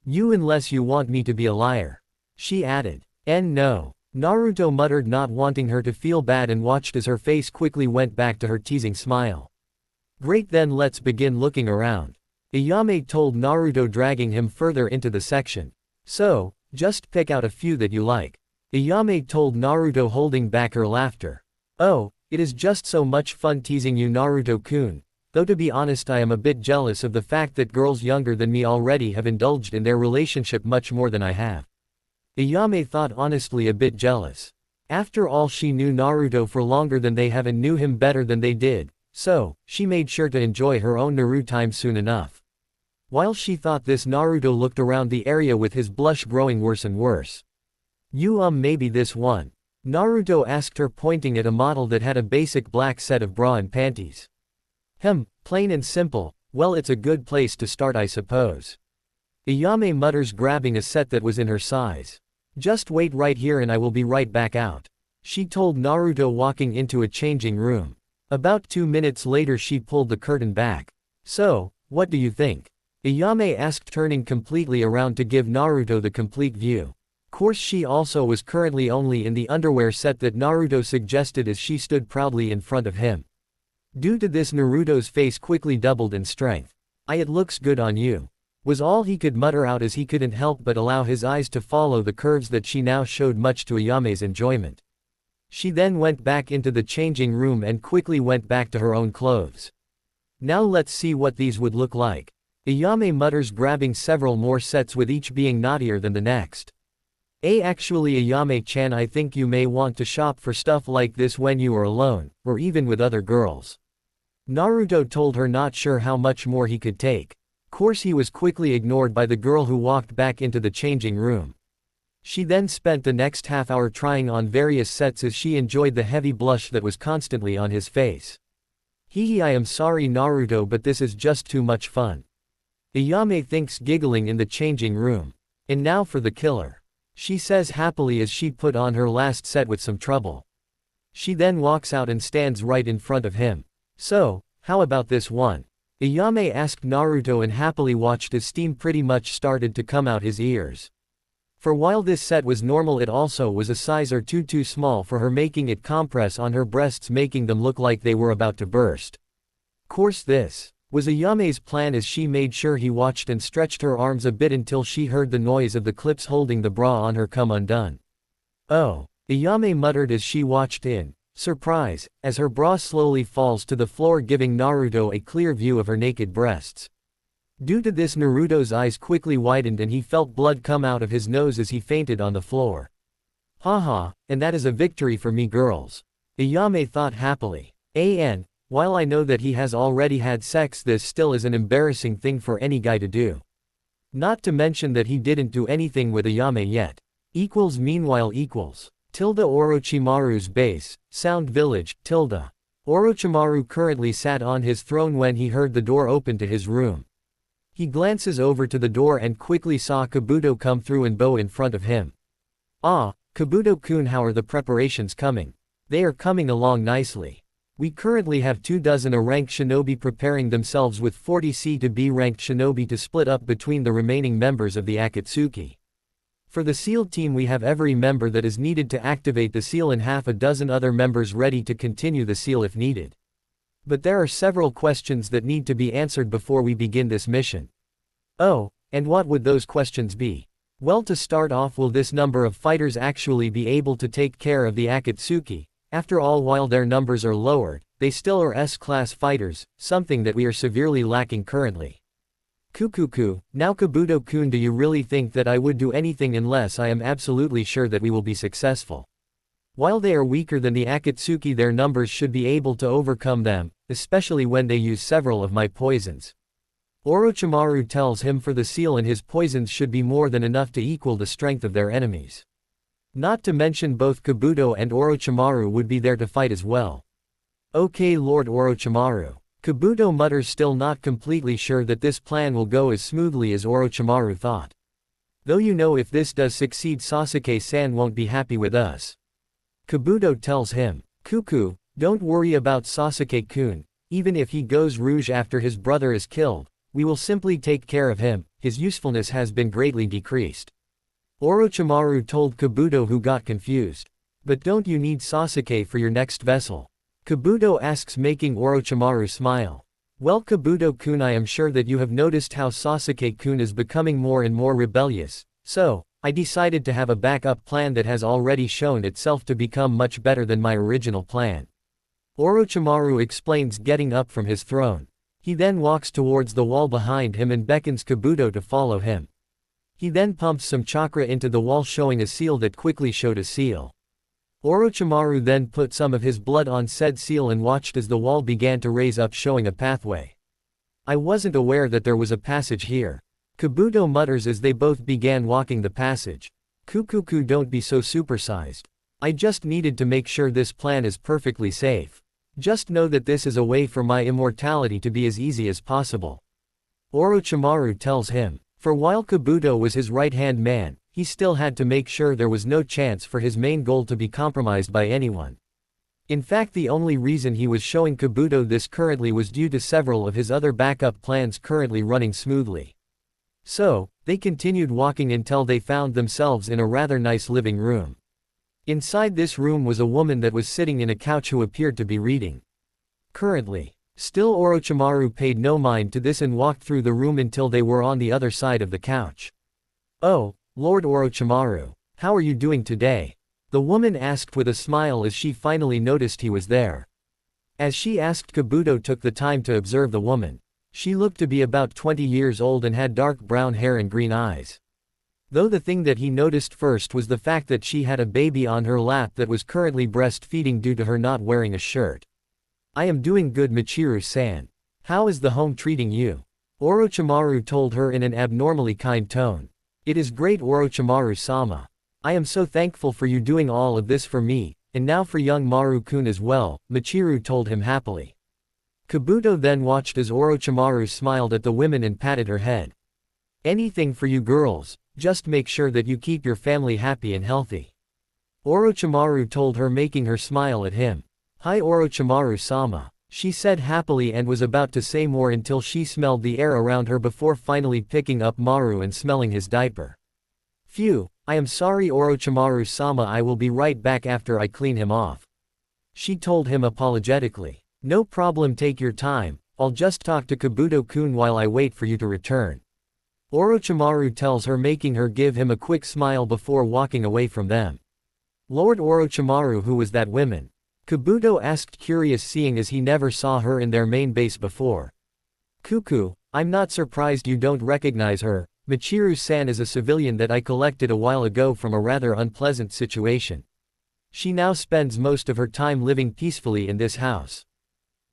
You, unless you want me to be a liar, she added. No. Naruto muttered, not wanting her to feel bad, and watched as her face quickly went back to her teasing smile. Great, then let's begin looking around. Ayame told Naruto, dragging him further into the section. So, just pick out a few that you like. Ayame told Naruto, holding back her laughter. Oh, it is just so much fun teasing you, Naruto-kun, though to be honest I am a bit jealous of the fact that girls younger than me already have indulged in their relationship much more than I have. Ayame thought, honestly a bit jealous. After all, she knew Naruto for longer than they have and knew him better than they did, so she made sure to enjoy her own Naruto time soon enough. While she thought this, Naruto looked around the area with his blush growing worse and worse. Maybe this one? Naruto asked her, pointing at a model that had a basic black set of bra and panties. Plain and simple. Well, it's a good place to start, I suppose. Ayame mutters, grabbing a set that was in her size. Just wait right here and I will be right back out, she told Naruto, walking into a changing room. About 2 minutes later she pulled the curtain back. So, what do you think? Ayame asked, turning completely around to give Naruto the complete view. Course she also was currently only in the underwear set that Naruto suggested as she stood proudly in front of him. Due to this, Naruto's face quickly doubled in strength. It looks good on you, was all he could mutter out, as he couldn't help but allow his eyes to follow the curves that she now showed, much to Ayame's enjoyment. She then went back into the changing room and quickly went back to her own clothes. Now let's see what these would look like, Ayame mutters, grabbing several more sets, with each being naughtier than the next. Actually Ayame-chan, I think you may want to shop for stuff like this when you are alone, or even with other girls. Naruto told her, not sure how much more he could take. Course he was quickly ignored by the girl, who walked back into the changing room. She then spent the next half hour trying on various sets as she enjoyed the heavy blush that was constantly on his face. I am sorry Naruto, but this is just too much fun, Ayame thinks, giggling in the changing room. And now for the killer, she says happily as she put on her last set with some trouble. She then walks out and stands right in front of him. So, how about this one? Ayame asked Naruto, and happily watched as steam pretty much started to come out his ears. For while this set was normal, it also was a size or two too small for her, making it compress on her breasts, making them look like they were about to burst. Course this Was Ayame's plan as she made sure he watched and stretched her arms a bit until she heard the noise of the clips holding the bra on her come undone. Oh, Ayame muttered as she watched in surprise, as her bra slowly falls to the floor giving Naruto a clear view of her naked breasts. Due to this, Naruto's eyes quickly widened and he felt blood come out of his nose as he fainted on the floor. Haha, and that is a victory for me girls. Ayame thought happily. While I know that he has already had sex, this still is an embarrassing thing for any guy to do. Not to mention that he didn't do anything with Ayame yet. Meanwhile Orochimaru's base, Sound Village, Orochimaru currently sat on his throne when he heard the door open to his room. He glances over to the door and quickly saw Kabuto come through and bow in front of him. Ah, Kabuto-kun, how are the preparations coming? They are coming along nicely. We currently have 24 ranked shinobi preparing themselves with 40 C to B ranked shinobi to split up between the remaining members of the Akatsuki. For the SEAL team we have every member that is needed to activate the SEAL and half a dozen other members ready to continue the SEAL if needed. But there are several questions that need to be answered before we begin this mission. Oh, and what would those questions be? Well, to start off, will this number of fighters actually be able to take care of the Akatsuki? After all, while their numbers are lowered, they still are S-class fighters, something that we are severely lacking currently. Kukuku, now Kabuto-kun, do you really think that I would do anything unless I am absolutely sure that we will be successful? While they are weaker than the Akatsuki, their numbers should be able to overcome them, especially when they use several of my poisons. Orochimaru tells him for the SEAL and his poisons should be more than enough to equal the strength of their enemies. Not to mention both Kabuto and Orochimaru would be there to fight as well. Okay, Lord Orochimaru. Kabuto mutters, still not completely sure that this plan will go as smoothly as Orochimaru thought. Though you know, if this does succeed, Sasuke-san won't be happy with us. Kabuto tells him, Cuckoo, don't worry about Sasuke-kun, even if he goes rouge after his brother is killed, we will simply take care of him, his usefulness has been greatly decreased. Orochimaru told Kabuto, who got confused. But don't you need Sasuke for your next vessel? Kabuto asks, making Orochimaru smile. Well, Kabuto-kun, I am sure that you have noticed how Sasuke-kun is becoming more and more rebellious, so I decided to have a backup plan that has already shown itself to become much better than my original plan. Orochimaru explains, getting up from his throne. He then walks towards the wall behind him and beckons Kabuto to follow him. He then pumps some chakra into the wall, showing a seal that quickly showed a seal. Orochimaru then put some of his blood on said seal and watched as the wall began to raise up, showing a pathway. I wasn't aware that there was a passage here. Kabuto mutters as they both began walking the passage. Kukuku, don't be so supersized. I just needed to make sure this plan is perfectly safe. Just know that this is a way for my immortality to be as easy as possible. Orochimaru tells him. For while Kabuto was his right-hand man, he still had to make sure there was no chance for his main goal to be compromised by anyone. In fact, the only reason he was showing Kabuto this currently was due to several of his other backup plans currently running smoothly. So, they continued walking until they found themselves in a rather nice living room. Inside this room was a woman that was sitting in a couch who appeared to be reading. Currently. Still, Orochimaru paid no mind to this and walked through the room until they were on the other side of the couch. Oh, Lord Orochimaru, how are you doing today? The woman asked with a smile as she finally noticed he was there. As she asked, Kabuto took the time to observe the woman. She looked to be about 20 years old and had dark brown hair and green eyes. Though the thing that he noticed first was the fact that she had a baby on her lap that was currently breastfeeding due to her not wearing a shirt. I am doing good, Michiru-san. How is the home treating you? Orochimaru told her in an abnormally kind tone. It is great, Orochimaru-sama. I am so thankful for you doing all of this for me, and now for young Maru-kun as well, Michiru told him happily. Kabuto then watched as Orochimaru smiled at the women and patted her head. Anything for you girls, just make sure that you keep your family happy and healthy. Orochimaru told her, making her smile at him. Hi Orochimaru-sama, she said happily and was about to say more until she smelled the air around her before finally picking up Maru and smelling his diaper. Phew, I am sorry Orochimaru-sama, I will be right back after I clean him off. She told him apologetically. No problem, take your time, I'll just talk to Kabuto-kun while I wait for you to return. Orochimaru tells her, making her give him a quick smile before walking away from them. Lord Orochimaru, who was that woman? Kabuto asked, curious seeing as he never saw her in their main base before. Cuckoo, I'm not surprised you don't recognize her. Michiru-san is a civilian that I collected a while ago from a rather unpleasant situation. She now spends most of her time living peacefully in this house.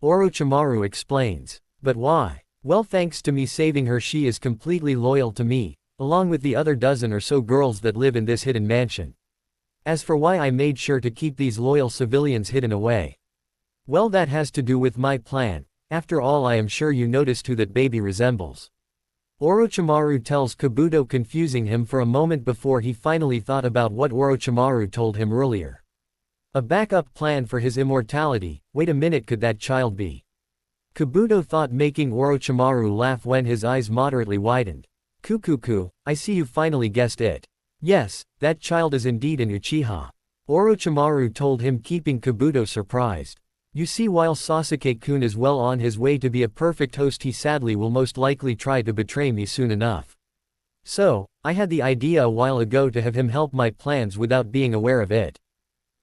Orochimaru explains. But why? Well, thanks to me saving her, she is completely loyal to me, along with the other dozen or so girls that live in this hidden mansion. As for why I made sure to keep these loyal civilians hidden away, well, that has to do with my plan. After all, I am sure you noticed who that baby resembles. Orochimaru tells Kabuto, confusing him for a moment before he finally thought about what Orochimaru told him earlier. A backup plan for his immortality. Wait a minute, could that child be? Kabuto thought, making Orochimaru laugh when his eyes moderately widened. Kukuku, I see you finally guessed it. Yes, that child is indeed an Uchiha. Orochimaru told him, keeping Kabuto surprised. You see, while Sasuke-kun is well on his way to be a perfect host, he sadly will most likely try to betray me soon enough. So, I had the idea a while ago to have him help my plans without being aware of it.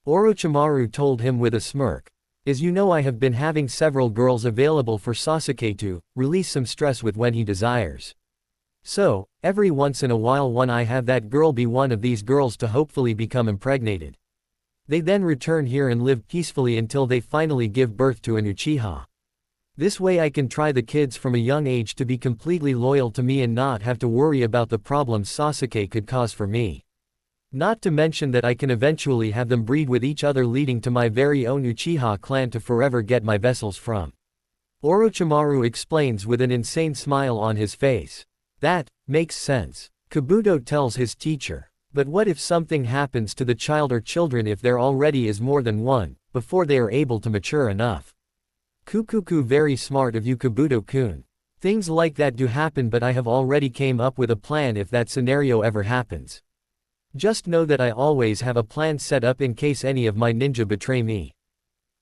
Orochimaru told him with a smirk. As you know, I have been having several girls available for Sasuke to release some stress with when he desires. So, every once in a while I have that girl be one of these girls to hopefully become impregnated. They then return here and live peacefully until they finally give birth to an Uchiha. This way I can try the kids from a young age to be completely loyal to me and not have to worry about the problems Sasuke could cause for me. Not to mention that I can eventually have them breed with each other, leading to my very own Uchiha clan to forever get my vessels from. Orochimaru explains with an insane smile on his face. That makes sense. Kabuto tells his teacher. But what if something happens to the child or children, if there already is more than one, before they are able to mature enough? Kukuku, very smart of you, Kabuto-kun. Things like that do happen, but I have already came up with a plan if that scenario ever happens. Just know that I always have a plan set up in case any of my ninja betray me.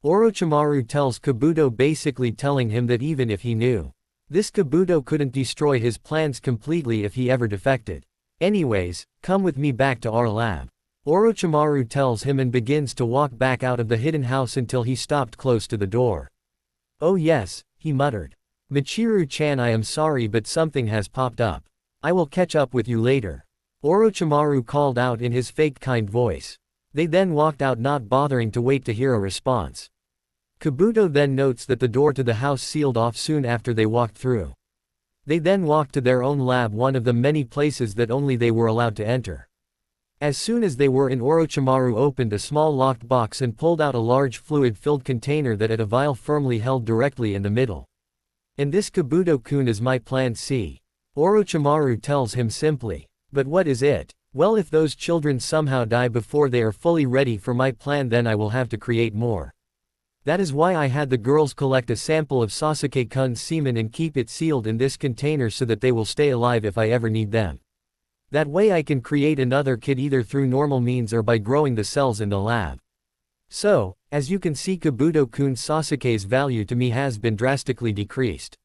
Orochimaru tells Kabuto, basically telling him that even if he knew this, Kabuto couldn't destroy his plans completely if he ever defected. Anyways, come with me back to our lab. Orochimaru tells him and begins to walk back out of the hidden house until he stopped close to the door. Oh yes, he muttered. Michiru-chan, I am sorry, but something has popped up. I will catch up with you later. Orochimaru called out in his fake kind voice. They then walked out, not bothering to wait to hear a response. Kabuto then notes that the door to the house sealed off soon after they walked through. They then walked to their own lab, one of the many places that only they were allowed to enter. As soon as they were in, Orochimaru opened a small locked box and pulled out a large fluid-filled container that had a vial firmly held directly in the middle. And this, Kabuto-kun, is my plan C. Orochimaru tells him simply. But what is it? Well, if those children somehow die before they are fully ready for my plan, then I will have to create more. That is why I had the girls collect a sample of Sasuke-kun's semen and keep it sealed in this container so that they will stay alive if I ever need them. That way I can create another kid either through normal means or by growing the cells in the lab. So, as you can see, Kabuto-kun, Sasuke's value to me has been drastically decreased.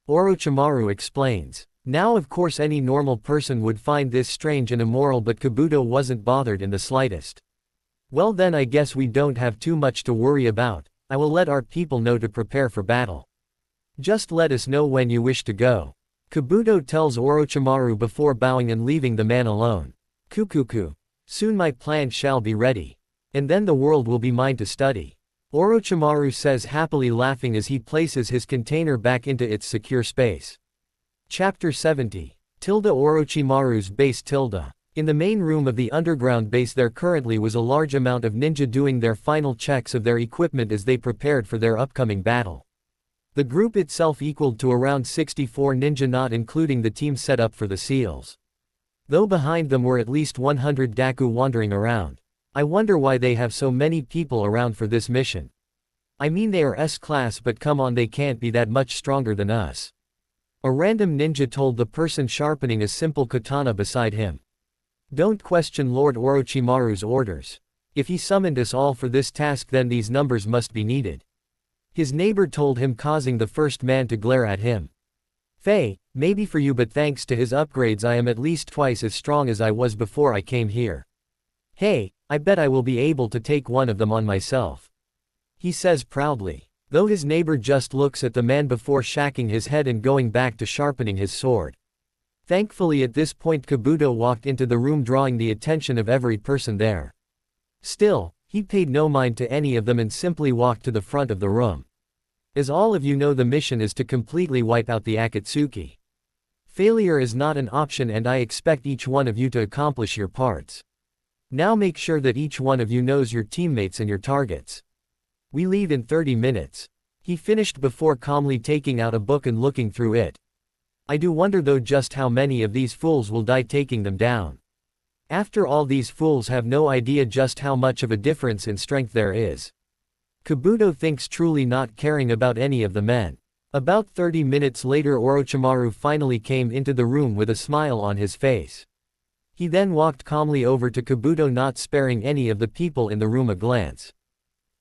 Orochimaru explains. Now of course any normal person would find this strange and immoral, but Kabuto wasn't bothered in the slightest. Well then, I guess we don't have too much to worry about. I will let our people know to prepare for battle. Just let us know when you wish to go. Kabuto tells Orochimaru before bowing and leaving the man alone. Kukuku. Soon my plan shall be ready. And then the world will be mine to study. Orochimaru says, happily laughing as he places his container back into its secure space. Chapter 70. Orochimaru's base. In the main room of the underground base there currently was a large amount of ninja doing their final checks of their equipment as they prepared for their upcoming battle. The group itself equaled to around 64 ninja, not including the team set up for the seals. Though behind them were at least 100 Daku wandering around. I wonder why they have so many people around for this mission. I mean, they are S-class, but come on, they can't be that much stronger than us. A random ninja told the person sharpening a simple katana beside him. Don't question Lord Orochimaru's orders. If he summoned us all for this task, then these numbers must be needed. His neighbor told him, causing the first man to glare at him. Faye, maybe for you, but thanks to his upgrades I am at least twice as strong as I was before I came here. Hey, I bet I will be able to take one of them on myself. He says proudly. Though his neighbor just looks at the man before shaking his head and going back to sharpening his sword. Thankfully at this point Kabuto walked into the room, drawing the attention of every person there. Still, he paid no mind to any of them and simply walked to the front of the room. As all of you know, the mission is to completely wipe out the Akatsuki. Failure is not an option and I expect each one of you to accomplish your parts. Now make sure that each one of you knows your teammates and your targets. We leave in 30 minutes. He finished before calmly taking out a book and looking through it. I do wonder though just how many of these fools will die taking them down. After all, these fools have no idea just how much of a difference in strength there is. Kabuto thinks, truly not caring about any of the men. About 30 minutes later Orochimaru finally came into the room with a smile on his face. He then walked calmly over to Kabuto, not sparing any of the people in the room a glance.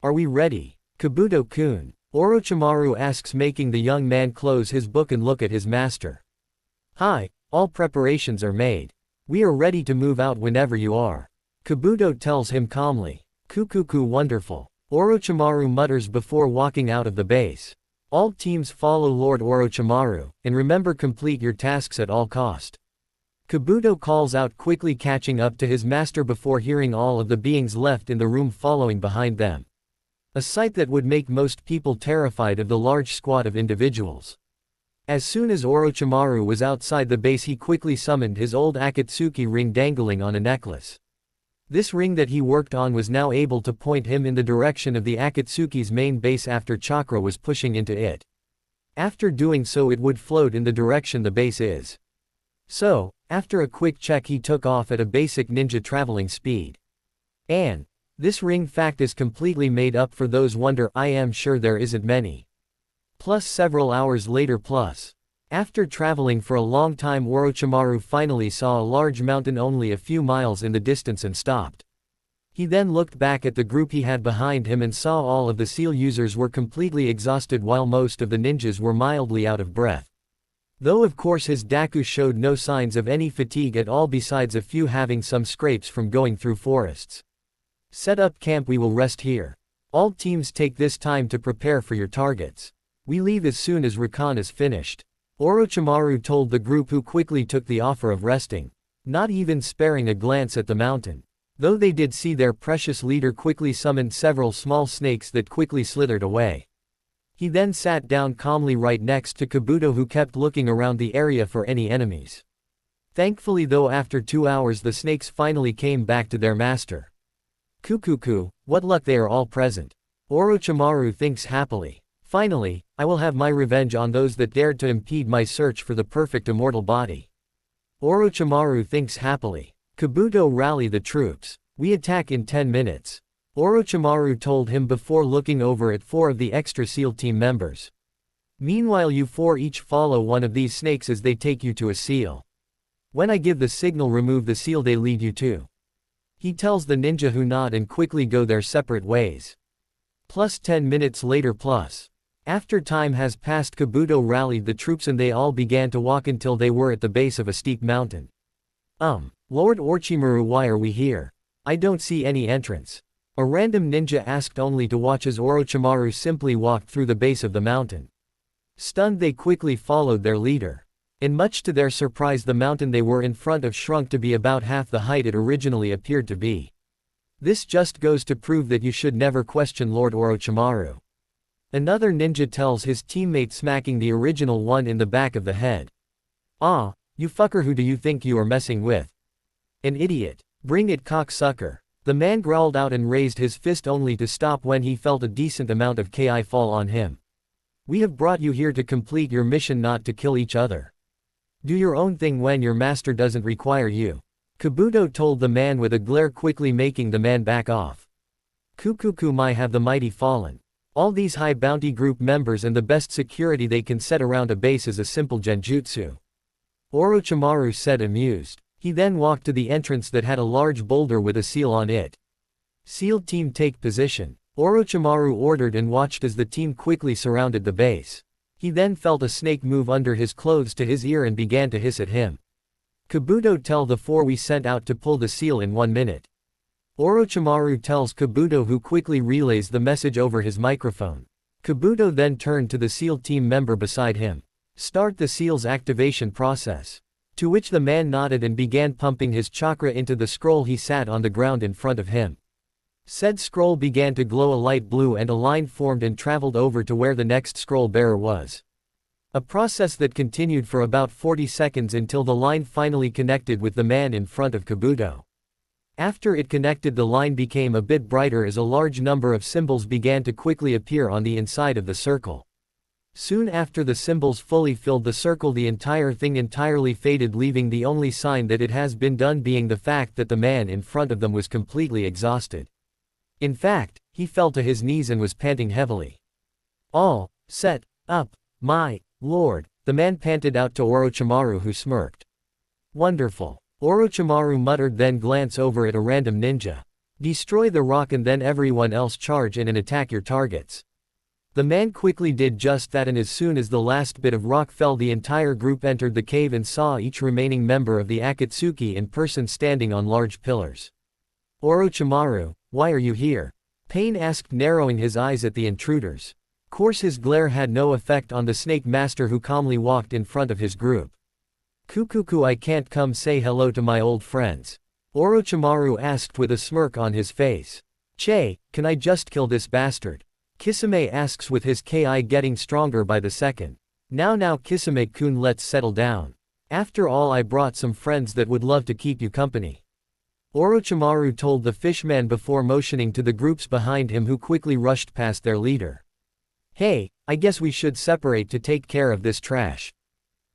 Are we ready, Kabuto-kun? Orochimaru asks, making the young man close his book and look at his master. Hi, all preparations are made. We are ready to move out whenever you are. Kabuto tells him calmly. Kukuku, wonderful. Orochimaru mutters before walking out of the base. All teams follow Lord Orochimaru, and remember, complete your tasks at all cost. Kabuto calls out, quickly catching up to his master before hearing all of the beings left in the room following behind them. A sight that would make most people terrified of the large squad of individuals. As soon as Orochimaru was outside the base, he quickly summoned his old Akatsuki ring dangling on a necklace. This ring that he worked on was now able to point him in the direction of the Akatsuki's main base after Chakra was pushing into it. After doing so, it would float in the direction the base is. So, after a quick check, he took off at a basic ninja traveling speed. And this ring fact is completely made up, for those wonder. I am sure there isn't many. Plus several hours later. After traveling for a long time, Orochimaru finally saw a large mountain only a few miles in the distance and stopped. He then looked back at the group he had behind him and saw all of the seal users were completely exhausted while most of the ninjas were mildly out of breath. Though of course his Daku showed no signs of any fatigue at all, besides a few having some scrapes from going through forests. Set up camp, we will rest here. All teams take this time to prepare for your targets. We leave as soon as recon is finished. Orochimaru told the group, who quickly took the offer of resting, not even sparing a glance at the mountain. Though they did see their precious leader quickly summoned several small snakes that quickly slithered away. He then sat down calmly right next to Kabuto, who kept looking around the area for any enemies. Thankfully though, after 2 hours the snakes finally came back to their master. Kukuku, what luck, they are all present. Orochimaru thinks happily. Finally, I will have my revenge on those that dared to impede my search for the perfect immortal body. Orochimaru thinks happily. Kabuto, rally the troops. We attack in 10 minutes. Orochimaru told him before looking over at 4 of the extra SEAL team members. Meanwhile, you 4 each follow one of these snakes as they take you to a seal. When I give the signal, remove the seal they lead you to. He tells the ninja, who nod and quickly go their separate ways. 10 minutes later. After time has passed, Kabuto rallied the troops and they all began to walk until they were at the base of a steep mountain. Lord Orochimaru, why are we here? I don't see any entrance. A random ninja asked, only to watch as Orochimaru simply walked through the base of the mountain. Stunned, they quickly followed their leader. And much to their surprise, the mountain they were in front of shrunk to be about half the height it originally appeared to be. This just goes to prove that you should never question Lord Orochimaru. Another ninja tells his teammate, smacking the original one in the back of the head. Ah, you fucker, who do you think you are messing with? An idiot. Bring it, cocksucker. The man growled out and raised his fist, only to stop when he felt a decent amount of ki fall on him. We have brought you here to complete your mission, not to kill each other. Do your own thing when your master doesn't require you. Kabuto told the man with a glare, quickly making the man back off. Kukuku, my have the mighty fallen. All these high bounty group members and the best security they can set around a base is a simple genjutsu. Orochimaru said, amused. He then walked to the entrance that had a large boulder with a seal on it. SEAL team, take position. Orochimaru ordered and watched as the team quickly surrounded the base. He then felt a snake move under his clothes to his ear and began to hiss at him. Kabuto, tell the 4 we sent out to pull the seal in 1 minute. Orochimaru tells Kabuto, who quickly relays the message over his microphone. Kabuto then turned to the SEAL team member beside him. Start the seal's activation process. To which the man nodded and began pumping his chakra into the scroll he sat on the ground in front of him. Said scroll began to glow a light blue and a line formed and traveled over to where the next scroll bearer was. A process that continued for about 40 seconds until the line finally connected with the man in front of Kabuto. After it connected, the line became a bit brighter as a large number of symbols began to quickly appear on the inside of the circle. Soon after the symbols fully filled the circle, the entire thing entirely faded, leaving the only sign that it has been done being the fact that the man in front of them was completely exhausted. In fact, he fell to his knees and was panting heavily. All set up, my lord, the man panted out to Orochimaru, who smirked. Wonderful. Orochimaru muttered, then glance over at a random ninja. Destroy the rock and then everyone else charge in and attack your targets. The man quickly did just that, and as soon as the last bit of rock fell, the entire group entered the cave and saw each remaining member of the Akatsuki in person standing on large pillars. Orochimaru, why are you here? Pain asked, narrowing his eyes at the intruders. Course his glare had no effect on the snake master, who calmly walked in front of his group. Kukuku, I can't come say hello to my old friends? Orochimaru asked with a smirk on his face. Che, can I just kill this bastard? Kisame asks with his ki getting stronger by the second. Now Kisame-kun, let's settle down. After all, I brought some friends that would love to keep you company. Orochimaru told the fishman before motioning to the groups behind him, who quickly rushed past their leader. Hey, I guess we should separate to take care of this trash.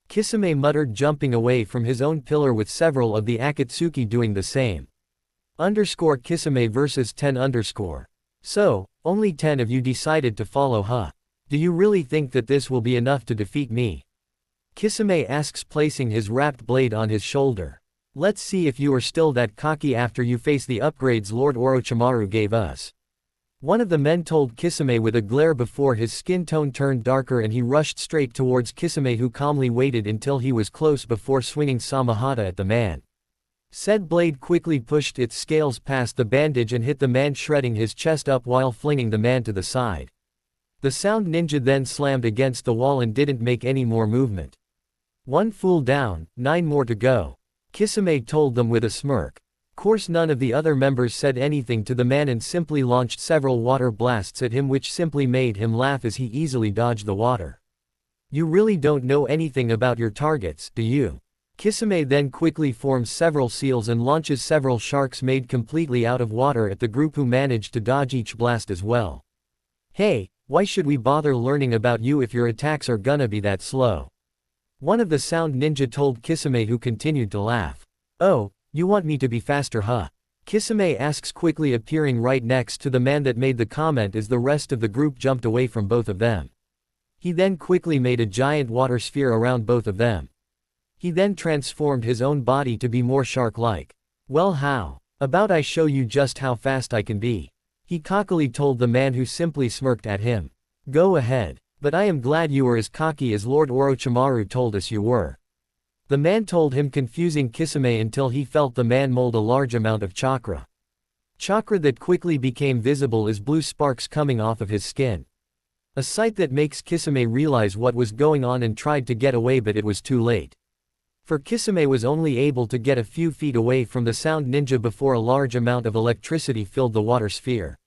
Kisame muttered, jumping away from his own pillar with several of the Akatsuki doing the same. Kisame versus 10. So, only 10 of you decided to follow, huh? Do you really think that this will be enough to defeat me? Kisame asks, placing his wrapped blade on his shoulder. Let's see if you are still that cocky after you face the upgrades Lord Orochimaru gave us. One of the men told Kisame with a glare before his skin tone turned darker, and he rushed straight towards Kisame, who calmly waited until he was close before swinging Samahata at the man. Said blade quickly pushed its scales past the bandage and hit the man, shredding his chest up while flinging the man to the side. The sound ninja then slammed against the wall and didn't make any more movement. 1 fool down, 9 more to go. Kisame told them with a smirk. Course none of the other members said anything to the man and simply launched several water blasts at him, which simply made him laugh as he easily dodged the water. You really don't know anything about your targets, do you? Kisame then quickly forms several seals and launches several sharks made completely out of water at the group, who managed to dodge each blast as well. Hey, why should we bother learning about you if your attacks are gonna be that slow? One of the sound ninja told Kisame, who continued to laugh. Oh, you want me to be faster, huh? Kisame asks, quickly appearing right next to the man that made the comment as the rest of the group jumped away from both of them. He then quickly made a giant water sphere around both of them. He then transformed his own body to be more shark-like. Well, how about I show you just how fast I can be? He cockily told the man, who simply smirked at him. Go ahead, but I am glad you were as cocky as Lord Orochimaru told us you were. The man told him, confusing Kisame until he felt the man mold a large amount of chakra. Chakra that quickly became visible as blue sparks coming off of his skin. A sight that makes Kisame realize what was going on and tried to get away, but it was too late. For Kisame was only able to get a few feet away from the sound ninja before a large amount of electricity filled the water sphere.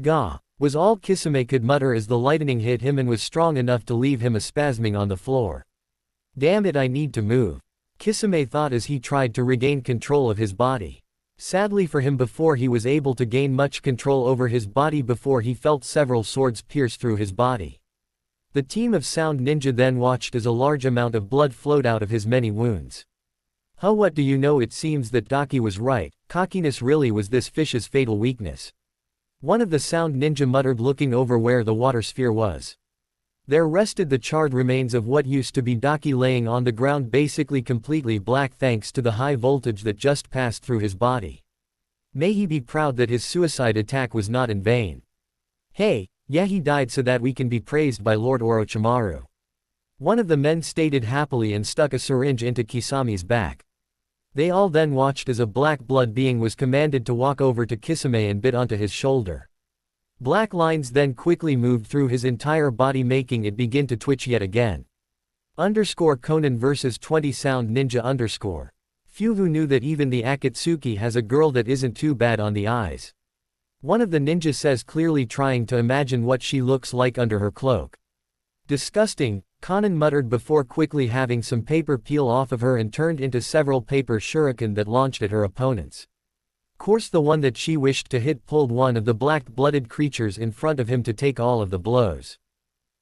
Gah, was all Kisame could mutter as the lightning hit him and was strong enough to leave him spasming on the floor. Damn it, I need to move, Kisame thought as he tried to regain control of his body. Sadly for him, before he was able to gain much control over his body before he felt several swords pierce through his body. The team of sound ninja then watched as a large amount of blood flowed out of his many wounds. Huh, what do you know, it seems that Daki was right, cockiness really was this fish's fatal weakness. One of the sound ninja muttered, looking over where the water sphere was. There rested the charred remains of what used to be Daki, laying on the ground basically completely black thanks to the high voltage that just passed through his body. May he be proud that his suicide attack was not in vain. Hey, yeah, he died so that we can be praised by Lord Orochimaru. One of the men stated happily and stuck a syringe into Kisami's back. They all then watched as a black blood being was commanded to walk over to Kisame and bit onto his shoulder. Black lines then quickly moved through his entire body, making it begin to twitch yet again. Conan vs 20 Sound Ninja Few who knew that even the Akatsuki has a girl that isn't too bad on the eyes. One of the ninja says, clearly trying to imagine what she looks like under her cloak. Disgusting, Conan muttered before quickly having some paper peel off of her and turned into several paper shuriken that launched at her opponents. Course the one that she wished to hit pulled one of the black-blooded creatures in front of him to take all of the blows.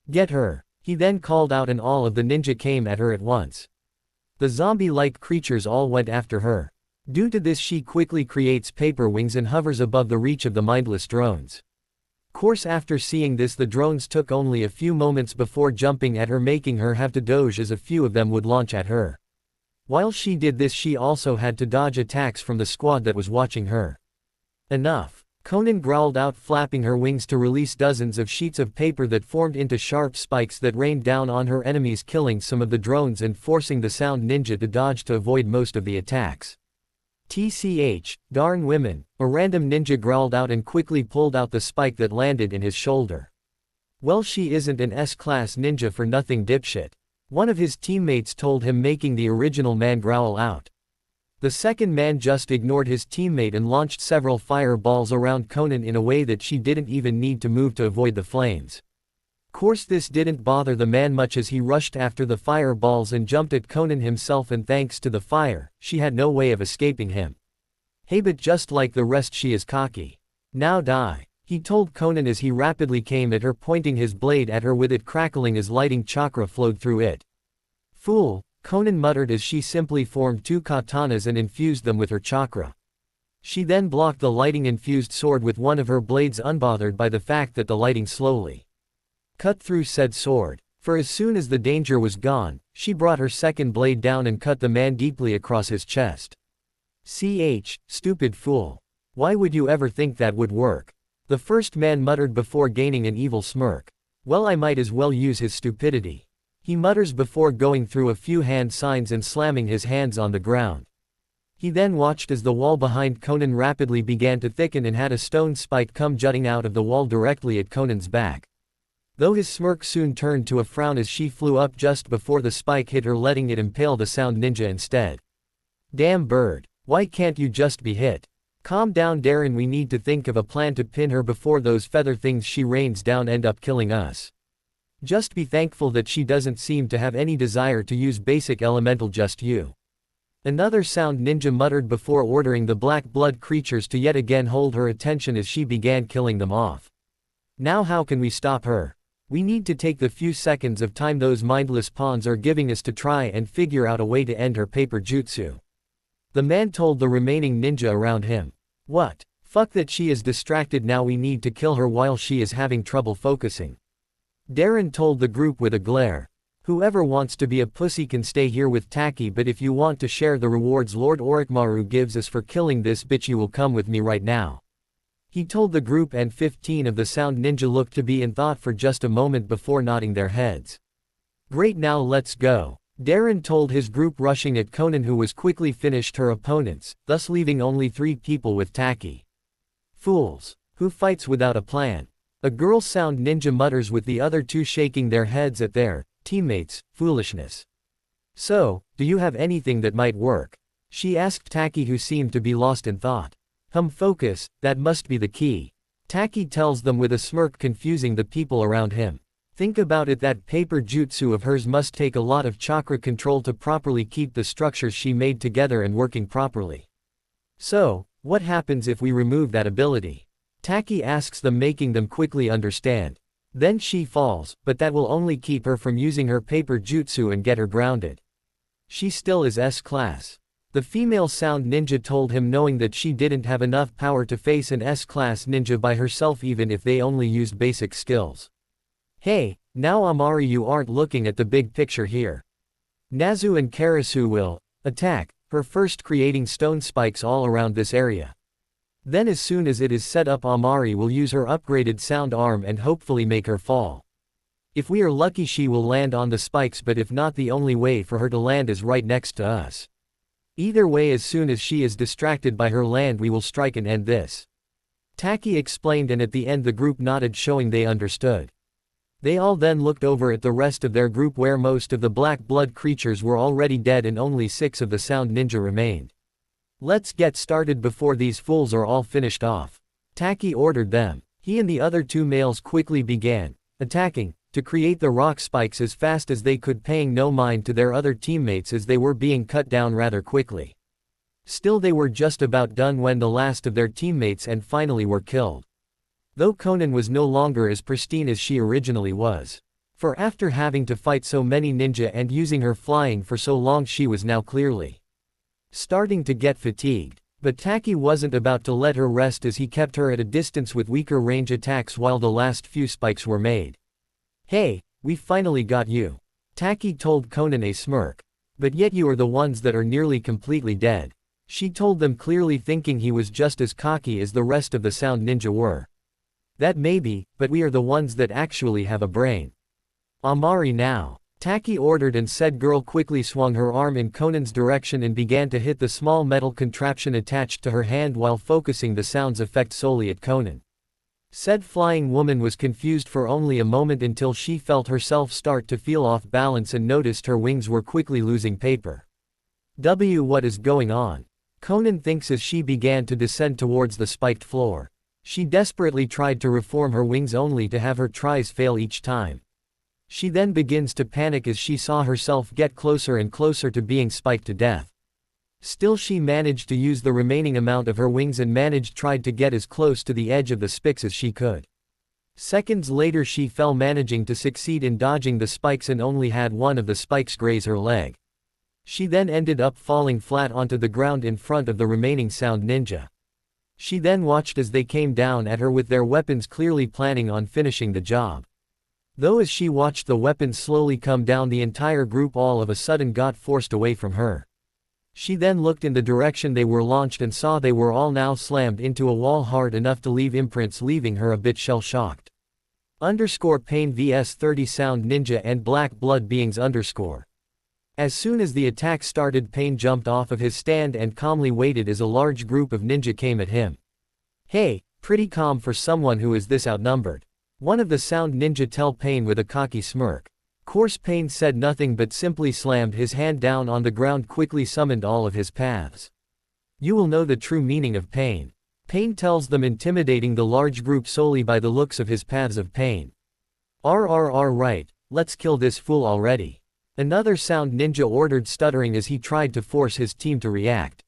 Get her, he then called out, and all of the ninja came at her at once. The zombie-like creatures all went after her. Due to this, she quickly creates paper wings and hovers above the reach of the mindless drones. Course after seeing this, the drones took only a few moments before jumping at her, making her have to dodge as a few of them would launch at her. While she did this, she also had to dodge attacks from the squad that was watching her. Enough, Conan growled out, flapping her wings to release dozens of sheets of paper that formed into sharp spikes that rained down on her enemies, killing some of the drones and forcing the sound ninja to dodge to avoid most of the attacks. TCH, darn women, a random ninja growled out and quickly pulled out the spike that landed in his shoulder. Well, she isn't an S-class ninja for nothing, dipshit. One of his teammates told him, making the original man growl out. The second man just ignored his teammate and launched several fireballs around Conan in a way that she didn't even need to move to avoid the flames. Course this didn't bother the man much as he rushed after the fireballs and jumped at Conan himself, and thanks to the fire, she had no way of escaping him. Hey, but just like the rest, she is cocky. Now die, he told Conan as he rapidly came at her, pointing his blade at her with it crackling as lighting chakra flowed through it. Fool, Conan muttered as she simply formed two katanas and infused them with her chakra. She then blocked the lighting-infused sword with one of her blades, unbothered by the fact that the lighting slowly cut through said sword. For as soon as the danger was gone, she brought her second blade down and cut the man deeply across his chest. Stupid fool. Why would you ever think that would work? The first man muttered before gaining an evil smirk. Well, I might as well use his stupidity. He mutters before going through a few hand signs and slamming his hands on the ground. He then watched as the wall behind Conan rapidly began to thicken and had a stone spike come jutting out of the wall directly at Conan's back. Though his smirk soon turned to a frown as she flew up just before the spike hit her, letting it impale the sound ninja instead. Damn bird, why can't you just be hit? Calm down, Darren, we need to think of a plan to pin her before those feather things she rains down end up killing us. Just be thankful that she doesn't seem to have any desire to use basic elemental, just you. Another sound ninja muttered before ordering the black blood creatures to yet again hold her attention as she began killing them off. Now how can we stop her? We need to take the few seconds of time those mindless pawns are giving us to try and figure out a way to end her paper jutsu. The man told the remaining ninja around him. What? Fuck that, she is distracted now, we need to kill her while she is having trouble focusing. Darren told the group with a glare. Whoever wants to be a pussy can stay here with Taki, but if you want to share the rewards Lord Orochimaru gives us for killing this bitch, you will come with me right now. He told the group, and 15 of the sound ninja looked to be in thought for just a moment before nodding their heads. Great, now let's go. Darren told his group, rushing at Conan, who was quickly finished her opponents, thus leaving only 3 people with Taki. Fools. Who fights without a plan? A girl sound ninja mutters, with the other 2 shaking their heads at their teammates' foolishness. So, do you have anything that might work? She asked Taki, who seemed to be lost in thought. Focus, that must be the key. Taki tells them with a smirk, confusing the people around him. Think about it, that paper jutsu of hers must take a lot of chakra control to properly keep the structures she made together and working properly. So, what happens if we remove that ability? Taki asks them, making them quickly understand. Then she falls, but that will only keep her from using her paper jutsu and get her grounded. She still is S-class. The female sound ninja told him, knowing that she didn't have enough power to face an S-class ninja by herself even if they only used basic skills. Hey, now Amari, you aren't looking at the big picture here. Nazu and Karasu will attack her first, creating stone spikes all around this area. Then as soon as it is set up, Amari will use her upgraded sound arm and hopefully make her fall. If we are lucky she will land on the spikes, but if not, the only way for her to land is right next to us. Either way, as soon as she is distracted by her land, we will strike and end this. Taki explained, and at the end the group nodded, showing they understood. They all then looked over at the rest of their group, where most of the black blood creatures were already dead and only 6 of the sound ninja remained. Let's get started before these fools are all finished off. Taki ordered them. He and the other 2 males quickly began attacking to create the rock spikes as fast as they could, paying no mind to their other teammates as they were being cut down rather quickly. Still, they were just about done when the last of their teammates and finally were killed. Though Konan was no longer as pristine as she originally was. For after having to fight so many ninja and using her flying for so long, she was now clearly starting to get fatigued. But Taki wasn't about to let her rest, as he kept her at a distance with weaker range attacks while the last few spikes were made. "Hey, we finally got you," Taki told Konan, a smirk. "But yet you are the ones that are nearly completely dead," she told them, clearly thinking he was just as cocky as the rest of the sound ninja were. "That may be, but we are the ones that actually have a brain." "Amari now," Taki ordered, and said girl quickly swung her arm in Konan's direction and began to hit the small metal contraption attached to her hand while focusing the sound's effect solely at Konan. Said flying woman was confused for only a moment until she felt herself start to feel off balance and noticed her wings were quickly losing paper. What is going on? Konan thinks as she began to descend towards the spiked floor. She desperately tried to reform her wings only to have her tries fail each time. She then begins to panic as she saw herself get closer and closer to being spiked to death. Still, she managed to use the remaining amount of her wings and tried to get as close to the edge of the spikes as she could. Seconds later she fell, managing to succeed in dodging the spikes and only had one of the spikes graze her leg. She then ended up falling flat onto the ground in front of the remaining sound ninja. She then watched as they came down at her with their weapons, clearly planning on finishing the job. Though as she watched the weapons slowly come down, the entire group all of a sudden got forced away from her. She then looked in the direction they were launched and saw they were all now slammed into a wall hard enough to leave imprints, leaving her a bit shell-shocked. Pain vs 30 sound ninja and black blood beings. As soon as the attack started, Pain jumped off of his stand and calmly waited as a large group of ninja came at him. "Hey, pretty calm for someone who is this outnumbered," one of the sound ninja tell Pain with a cocky smirk. Course Pain said nothing but simply slammed his hand down on the ground, quickly summoned all of his paths. "You will know the true meaning of pain," Pain tells them, intimidating the large group solely by the looks of his paths of pain. Right, let's kill this fool already," another sound ninja ordered, stuttering as he tried to force his team to react.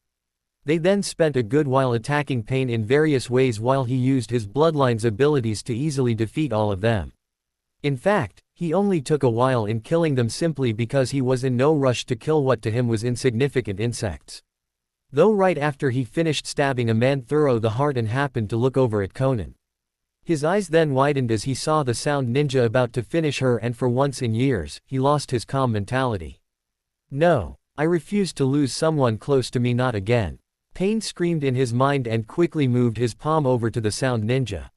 They then spent a good while attacking Pain in various ways while he used his bloodline's abilities to easily defeat all of them. In fact, he only took a while in killing them simply because he was in no rush to kill what to him was insignificant insects. Though right after he finished stabbing a man through the heart and happened to look over at Konan. His eyes then widened as he saw the sound ninja about to finish her, and for once in years, he lost his calm mentality. "No, I refuse to lose someone close to me, not again," Pain screamed in his mind and quickly moved his palm over to the sound ninja.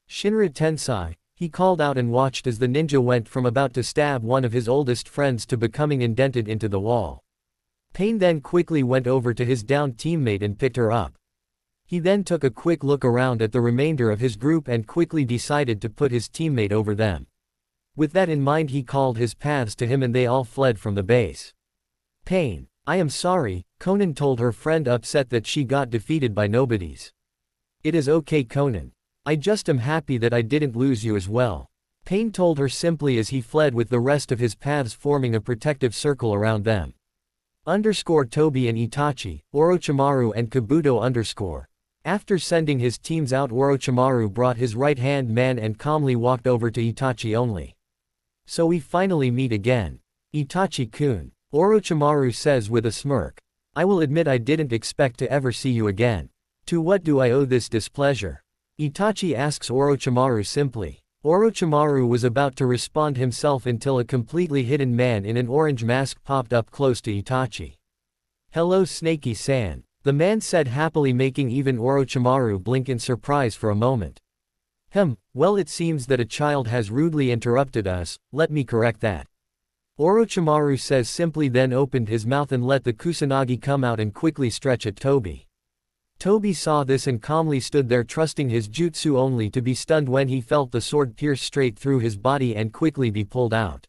"Shinra Tensai," he called out, and watched as the ninja went from about to stab one of his oldest friends to becoming indented into the wall. Pain then quickly went over to his downed teammate and picked her up. He then took a quick look around at the remainder of his group and quickly decided to put his teammate over them. With that in mind, he called his paths to him and they all fled from the base. "Pain, I am sorry," Konan told her friend, upset that she got defeated by nobodies. "It is okay, Konan. I just am happy that I didn't lose you as well," Pain told her simply as he fled with the rest of his paths forming a protective circle around them. Tobi and Itachi, Orochimaru and Kabuto. After sending his teams out, Orochimaru brought his right-hand man and calmly walked over to Itachi only. "So we finally meet again, Itachi-kun," Orochimaru says with a smirk. "I will admit I didn't expect to ever see you again. To what do I owe this displeasure?" Itachi asks Orochimaru simply. Orochimaru was about to respond himself until a completely hidden man in an orange mask popped up close to Itachi. "Hello, Snakey-san," the man said happily, making even Orochimaru blink in surprise for a moment. Well, it seems that a child has rudely interrupted us, let me correct that. Orochimaru says simply, then opened his mouth and let the Kusanagi come out and quickly stretch at Toby. Toby saw this and calmly stood there, trusting his jutsu, only to be stunned when he felt the sword pierce straight through his body and quickly be pulled out.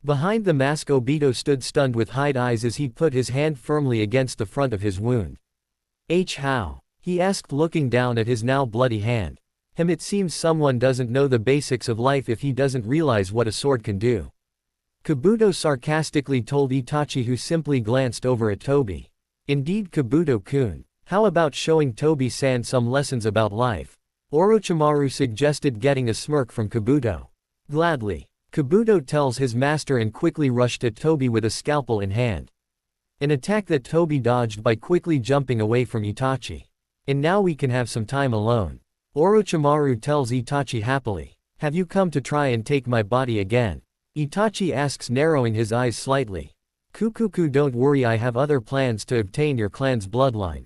Behind the mask, Obito stood stunned with wide eyes as he put his hand firmly against the front of his wound. How? He asked, looking down at his now bloody hand. It seems someone doesn't know the basics of life if he doesn't realize what a sword can do. Kabuto sarcastically told Itachi, who simply glanced over at Toby. Indeed, Kabuto-kun. How about showing Toby-san some lessons about life? Orochimaru suggested, getting a smirk from Kabuto. Gladly. Kabuto tells his master and quickly rushed at Toby with a scalpel in hand. An attack that Toby dodged by quickly jumping away from Itachi. And now we can have some time alone. Orochimaru tells Itachi happily. Have you come to try and take my body again? Itachi asks, narrowing his eyes slightly. Kukuku, don't worry, I have other plans to obtain your clan's bloodline.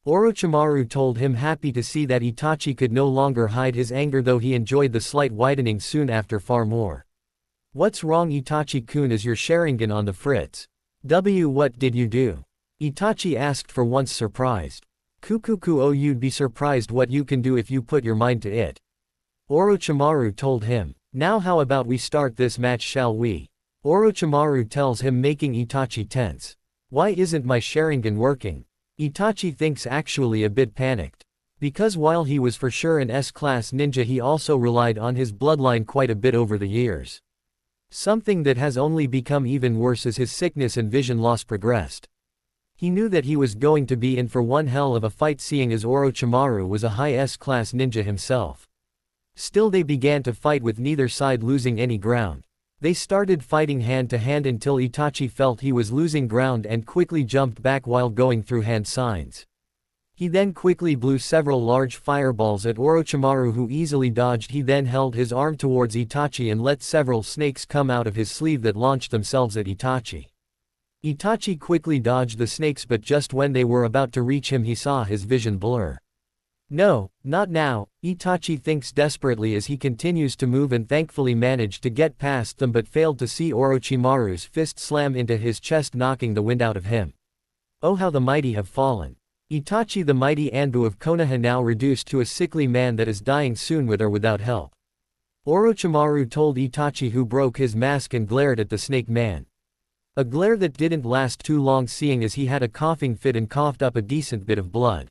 Orochimaru told him, happy to see that Itachi could no longer hide his anger, though he enjoyed the slight widening soon after far more. What's wrong, Itachi-kun? Is your Sharingan on the fritz? What did you do? Itachi asked, for once surprised. Kukuku, oh, you'd be surprised what you can do if you put your mind to it. Orochimaru told him. Now how about we start this match, shall we? Orochimaru tells him, making Itachi tense. Why isn't my Sharingan working? Itachi thinks, actually a bit panicked. Because while he was for sure an S-class ninja, he also relied on his bloodline quite a bit over the years. Something that has only become even worse as his sickness and vision loss progressed. He knew that he was going to be in for one hell of a fight, seeing as Orochimaru was a high S-class ninja himself. Still, they began to fight with neither side losing any ground. They started fighting hand to hand until Itachi felt he was losing ground and quickly jumped back while going through hand signs. He then quickly blew several large fireballs at Orochimaru, who easily dodged. He then held his arm towards Itachi and let several snakes come out of his sleeve that launched themselves at Itachi. Itachi quickly dodged the snakes, but just when they were about to reach him, he saw his vision blur. No, not now, Itachi thinks desperately as he continues to move, and thankfully managed to get past them, but failed to see Orochimaru's fist slam into his chest, knocking the wind out of him. Oh, how the mighty have fallen. Itachi, the mighty Anbu of Konoha, now reduced to a sickly man that is dying soon with or without help. Orochimaru told Itachi, who broke his mask and glared at the snake man. A glare that didn't last too long, seeing as he had a coughing fit and coughed up a decent bit of blood.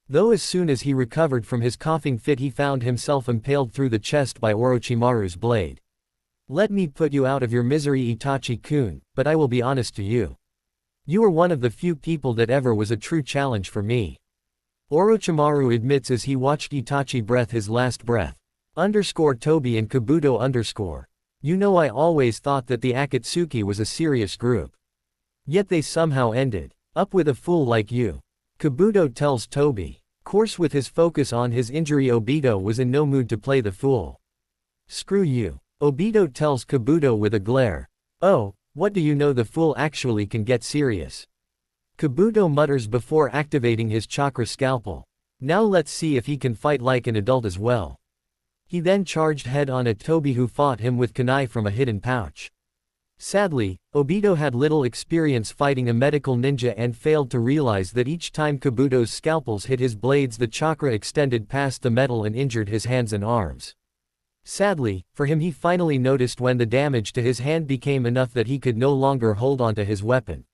Though as soon as he recovered from his coughing fit, he found himself impaled through the chest by Orochimaru's blade. Let me put you out of your misery, Itachi-kun, but I will be honest to you. You are one of the few people that ever was a true challenge for me. Orochimaru admits as he watched Itachi breath his last breath. Toby and Kabuto. You know, I always thought that the Akatsuki was a serious group. Yet they somehow ended up with a fool like you. Kabuto tells Toby. Course, with his focus on his injury, Obito was in no mood to play the fool. Screw you. Obito tells Kabuto with a glare. Oh, what do you know, the fool actually can get serious. Kabuto mutters before activating his chakra scalpel. Now let's see if he can fight like an adult as well. He then charged head-on at Toby, who fought him with kunai from a hidden pouch. Sadly, Obito had little experience fighting a medical ninja and failed to realize that each time Kabuto's scalpels hit his blades, the chakra extended past the metal and injured his hands and arms. Sadly, for him, he finally noticed when the damage to his hand became enough that he could no longer hold onto his weapon.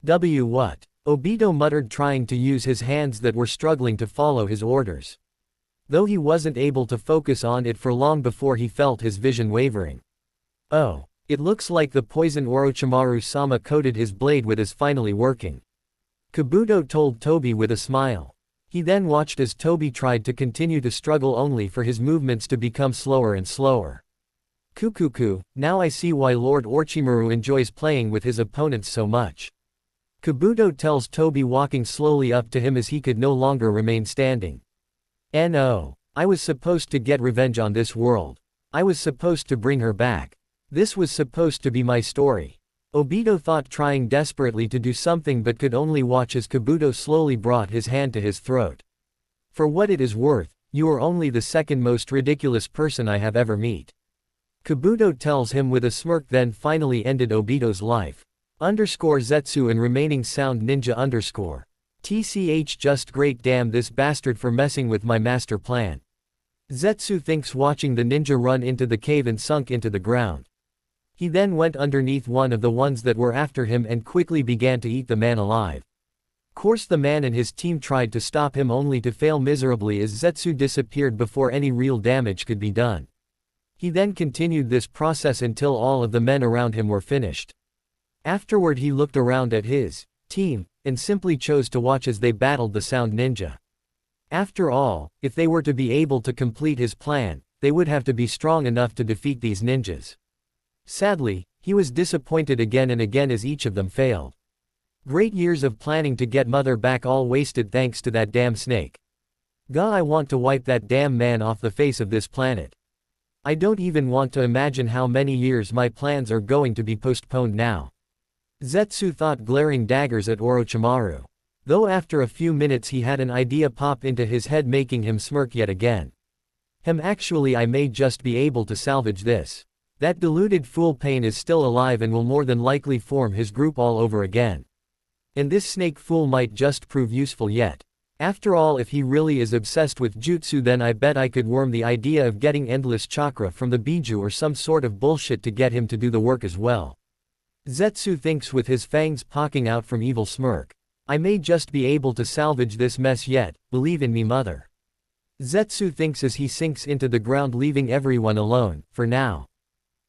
What? Obito muttered, trying to use his hands that were struggling to follow his orders. Though he wasn't able to focus on it for long before he felt his vision wavering. Oh, it looks like the poison Orochimaru-sama coated his blade with is finally working. Kabuto told Toby with a smile. He then watched as Toby tried to continue to struggle, only for his movements to become slower and slower. Kukuku, now I see why Lord Orochimaru enjoys playing with his opponents so much. Kabuto tells Toby, walking slowly up to him as he could no longer remain standing. No. I was supposed to get revenge on this world. I was supposed to bring her back. This was supposed to be my story. Obito thought trying desperately to do something but could only watch as Kabuto slowly brought his hand to his throat. For what it is worth, you are only the second most ridiculous person I have ever met. Kabuto tells him with a smirk, then finally ended Obito's life. Zetsu and remaining sound ninja TCH just great, damn this bastard for messing with my master plan. Zetsu thinks, watching the ninja run into the cave and sunk into the ground. He then went underneath one of the ones that were after him and quickly began to eat the man alive. Course the man and his team tried to stop him only to fail miserably as Zetsu disappeared before any real damage could be done. He then continued this process until all of the men around him were finished. Afterward he looked around at his team, and simply chose to watch as they battled the sound ninja. After all, if they were to be able to complete his plan, they would have to be strong enough to defeat these ninjas. Sadly, he was disappointed again and again as each of them failed. Great years of planning to get mother back all wasted thanks to that damn snake. Gah, I want to wipe that damn man off the face of this planet. I don't even want to imagine how many years my plans are going to be postponed now. Zetsu thought, glaring daggers at Orochimaru. Though after a few minutes he had an idea pop into his head, making him smirk yet again. Actually I may just be able to salvage this. That deluded fool Pain is still alive and will more than likely form his group all over again. And this snake fool might just prove useful yet. After all, if he really is obsessed with jutsu, then I bet I could worm the idea of getting endless chakra from the biju or some sort of bullshit to get him to do the work as well. Zetsu thinks with his fangs poking out from evil smirk. I may just be able to salvage this mess yet, believe in me mother. Zetsu thinks as he sinks into the ground, leaving everyone alone, for now.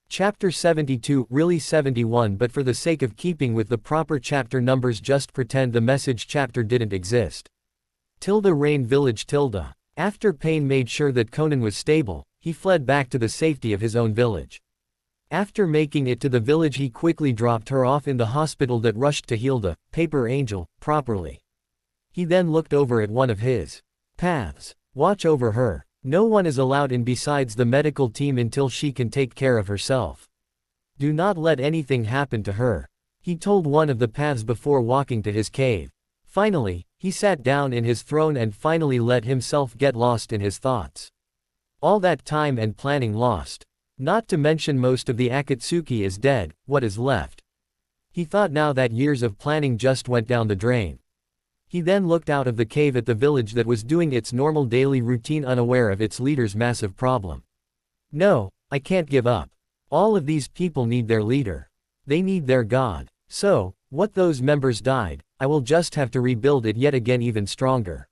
Chapter 72, really 71, but for the sake of keeping with the proper chapter numbers, just pretend the message chapter didn't exist. Rain Village. After Pain made sure that Conan was stable, he fled back to the safety of his own village. After making it to the village, he quickly dropped her off in the hospital that rushed to heal the Paper Angel properly. He then looked over at one of his paths. Watch over her. No one is allowed in besides the medical team until she can take care of herself. Do not let anything happen to her, he told one of the paths before walking to his cave. Finally, he sat down in his throne and finally let himself get lost in his thoughts. All that time and planning lost. Not to mention most of the Akatsuki is dead, what is left? He thought now that years of planning just went down the drain. He then looked out of the cave at the village that was doing its normal daily routine, unaware of its leader's massive problem. No, I can't give up. All of these people need their leader. They need their god. So, what those members died, I will just have to rebuild it yet again even stronger.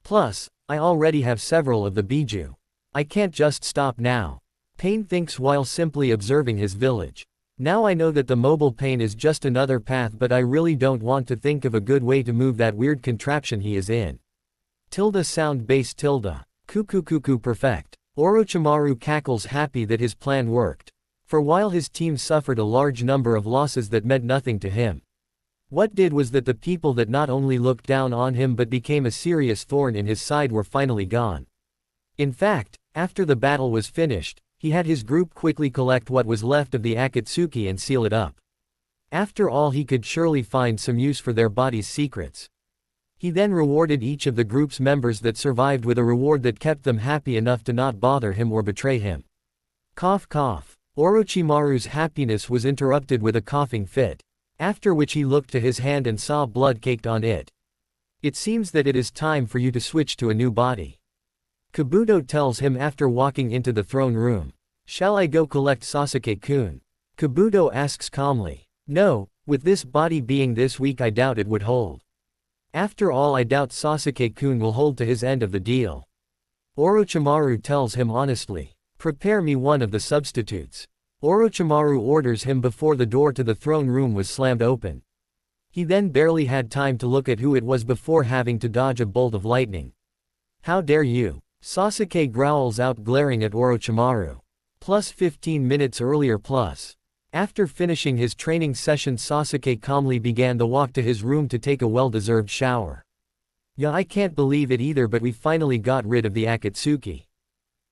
Plus, I already have several of the biju. I can't just stop now. Pain thinks while simply observing his village. Now I know that the mobile Pain is just another path, but I really don't want to think of a good way to move that weird contraption he is in. Sound base Cuckoo perfect. Orochimaru cackles, happy that his plan worked. For while his team suffered a large number of losses that meant nothing to him, what did was that the people that not only looked down on him but became a serious thorn in his side were finally gone. In fact, after the battle was finished, he had his group quickly collect what was left of the Akatsuki and seal it up. After all, he could surely find some use for their body's secrets. He then rewarded each of the group's members that survived with a reward that kept them happy enough to not bother him or betray him. Cough cough. Orochimaru's happiness was interrupted with a coughing fit. After which he looked to his hand and saw blood caked on it. It seems that it is time for you to switch to a new body. Kabuto tells him after walking into the throne room. Shall I go collect Sasuke-kun? Kabuto asks calmly. No, with this body being this weak I doubt it would hold. After all, I doubt Sasuke-kun will hold to his end of the deal. Orochimaru tells him honestly. Prepare me one of the substitutes. Orochimaru orders him before the door to the throne room was slammed open. He then barely had time to look at who it was before having to dodge a bolt of lightning. How dare you? Sasuke growls out, glaring at Orochimaru. Plus 15 minutes earlier plus. After finishing his training session, Sasuke calmly began the walk to his room to take a well-deserved shower. Yeah, I can't believe it either, but we finally got rid of the Akatsuki.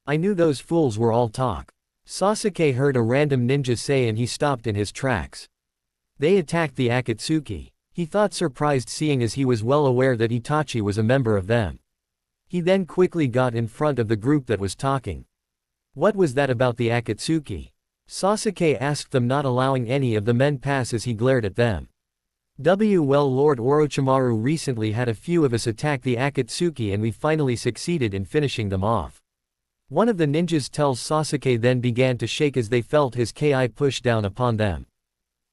I knew those fools were all talk. Sasuke heard a random ninja say and he stopped in his tracks. They attacked the Akatsuki. He thought surprised seeing as he was well aware that Itachi was a member of them. He then quickly got in front of the group that was talking. What was that about the Akatsuki? Sasuke asked them, not allowing any of the men pass as he glared at them. Well, Lord Orochimaru recently had a few of us attack the Akatsuki and we finally succeeded in finishing them off. One of the ninjas tells Sasuke, then began to shake as they felt his ki push down upon them.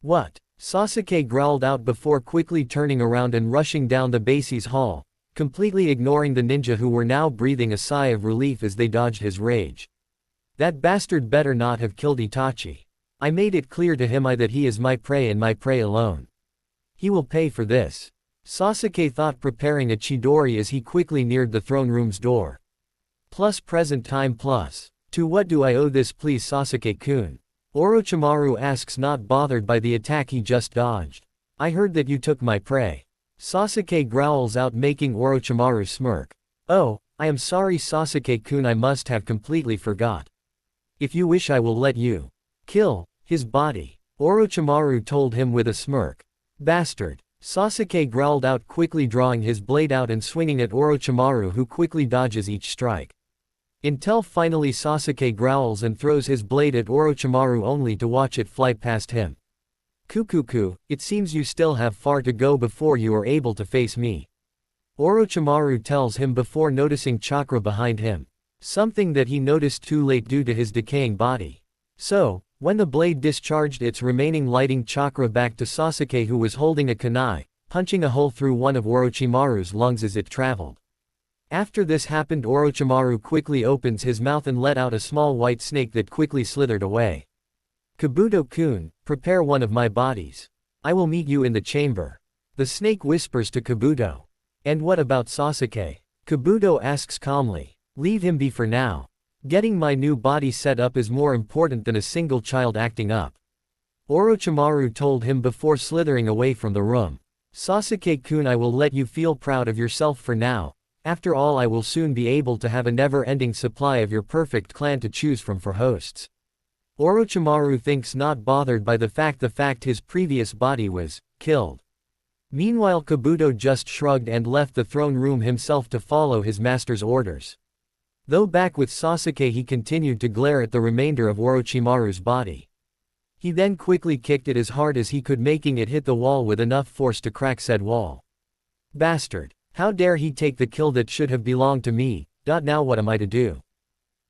What? Sasuke growled out before quickly turning around and rushing down the base's hall, completely ignoring the ninja who were now breathing a sigh of relief as they dodged his rage. That bastard better not have killed Itachi. I made it clear to him that he is my prey and my prey alone. He will pay for this. Sasuke thought, preparing a chidori as he quickly neared the throne room's door. Plus present time plus. To what do I owe this, please, Sasuke-kun? Orochimaru asks, not bothered by the attack he just dodged. I heard that you took my prey. Sasuke growls out, making Orochimaru smirk. Oh, I am sorry Sasuke-kun, I must have completely forgot. If you wish I will let you kill his body, Orochimaru told him with a smirk. Bastard. Sasuke growled out, quickly drawing his blade out and swinging at Orochimaru, who quickly dodges each strike. Until finally Sasuke growls and throws his blade at Orochimaru only to watch it fly past him. Kukuku, it seems you still have far to go before you are able to face me. Orochimaru tells him before noticing Chakra behind him. Something that he noticed too late due to his decaying body. So, when the blade discharged its remaining lighting chakra back to Sasuke, who was holding a kunai, punching a hole through one of Orochimaru's lungs as it traveled. After this happened, Orochimaru quickly opens his mouth and let out a small white snake that quickly slithered away. Kabuto-kun, prepare one of my bodies. I will meet you in the chamber. The snake whispers to Kabuto. And what about Sasuke? Kabuto asks calmly. Leave him be for now. Getting my new body set up is more important than a single child acting up. Orochimaru told him before slithering away from the room. Sasuke-kun, I will let you feel proud of yourself for now. After all, I will soon be able to have a never-ending supply of your perfect clan to choose from for hosts. Orochimaru thinks, not bothered by the fact his previous body was killed. Meanwhile, Kabuto just shrugged and left the throne room himself to follow his master's orders. Though back with Sasuke, he continued to glare at the remainder of Orochimaru's body. He then quickly kicked it as hard as he could, making it hit the wall with enough force to crack said wall. Bastard. How dare he take the kill that should have belonged to me? Now what am I to do?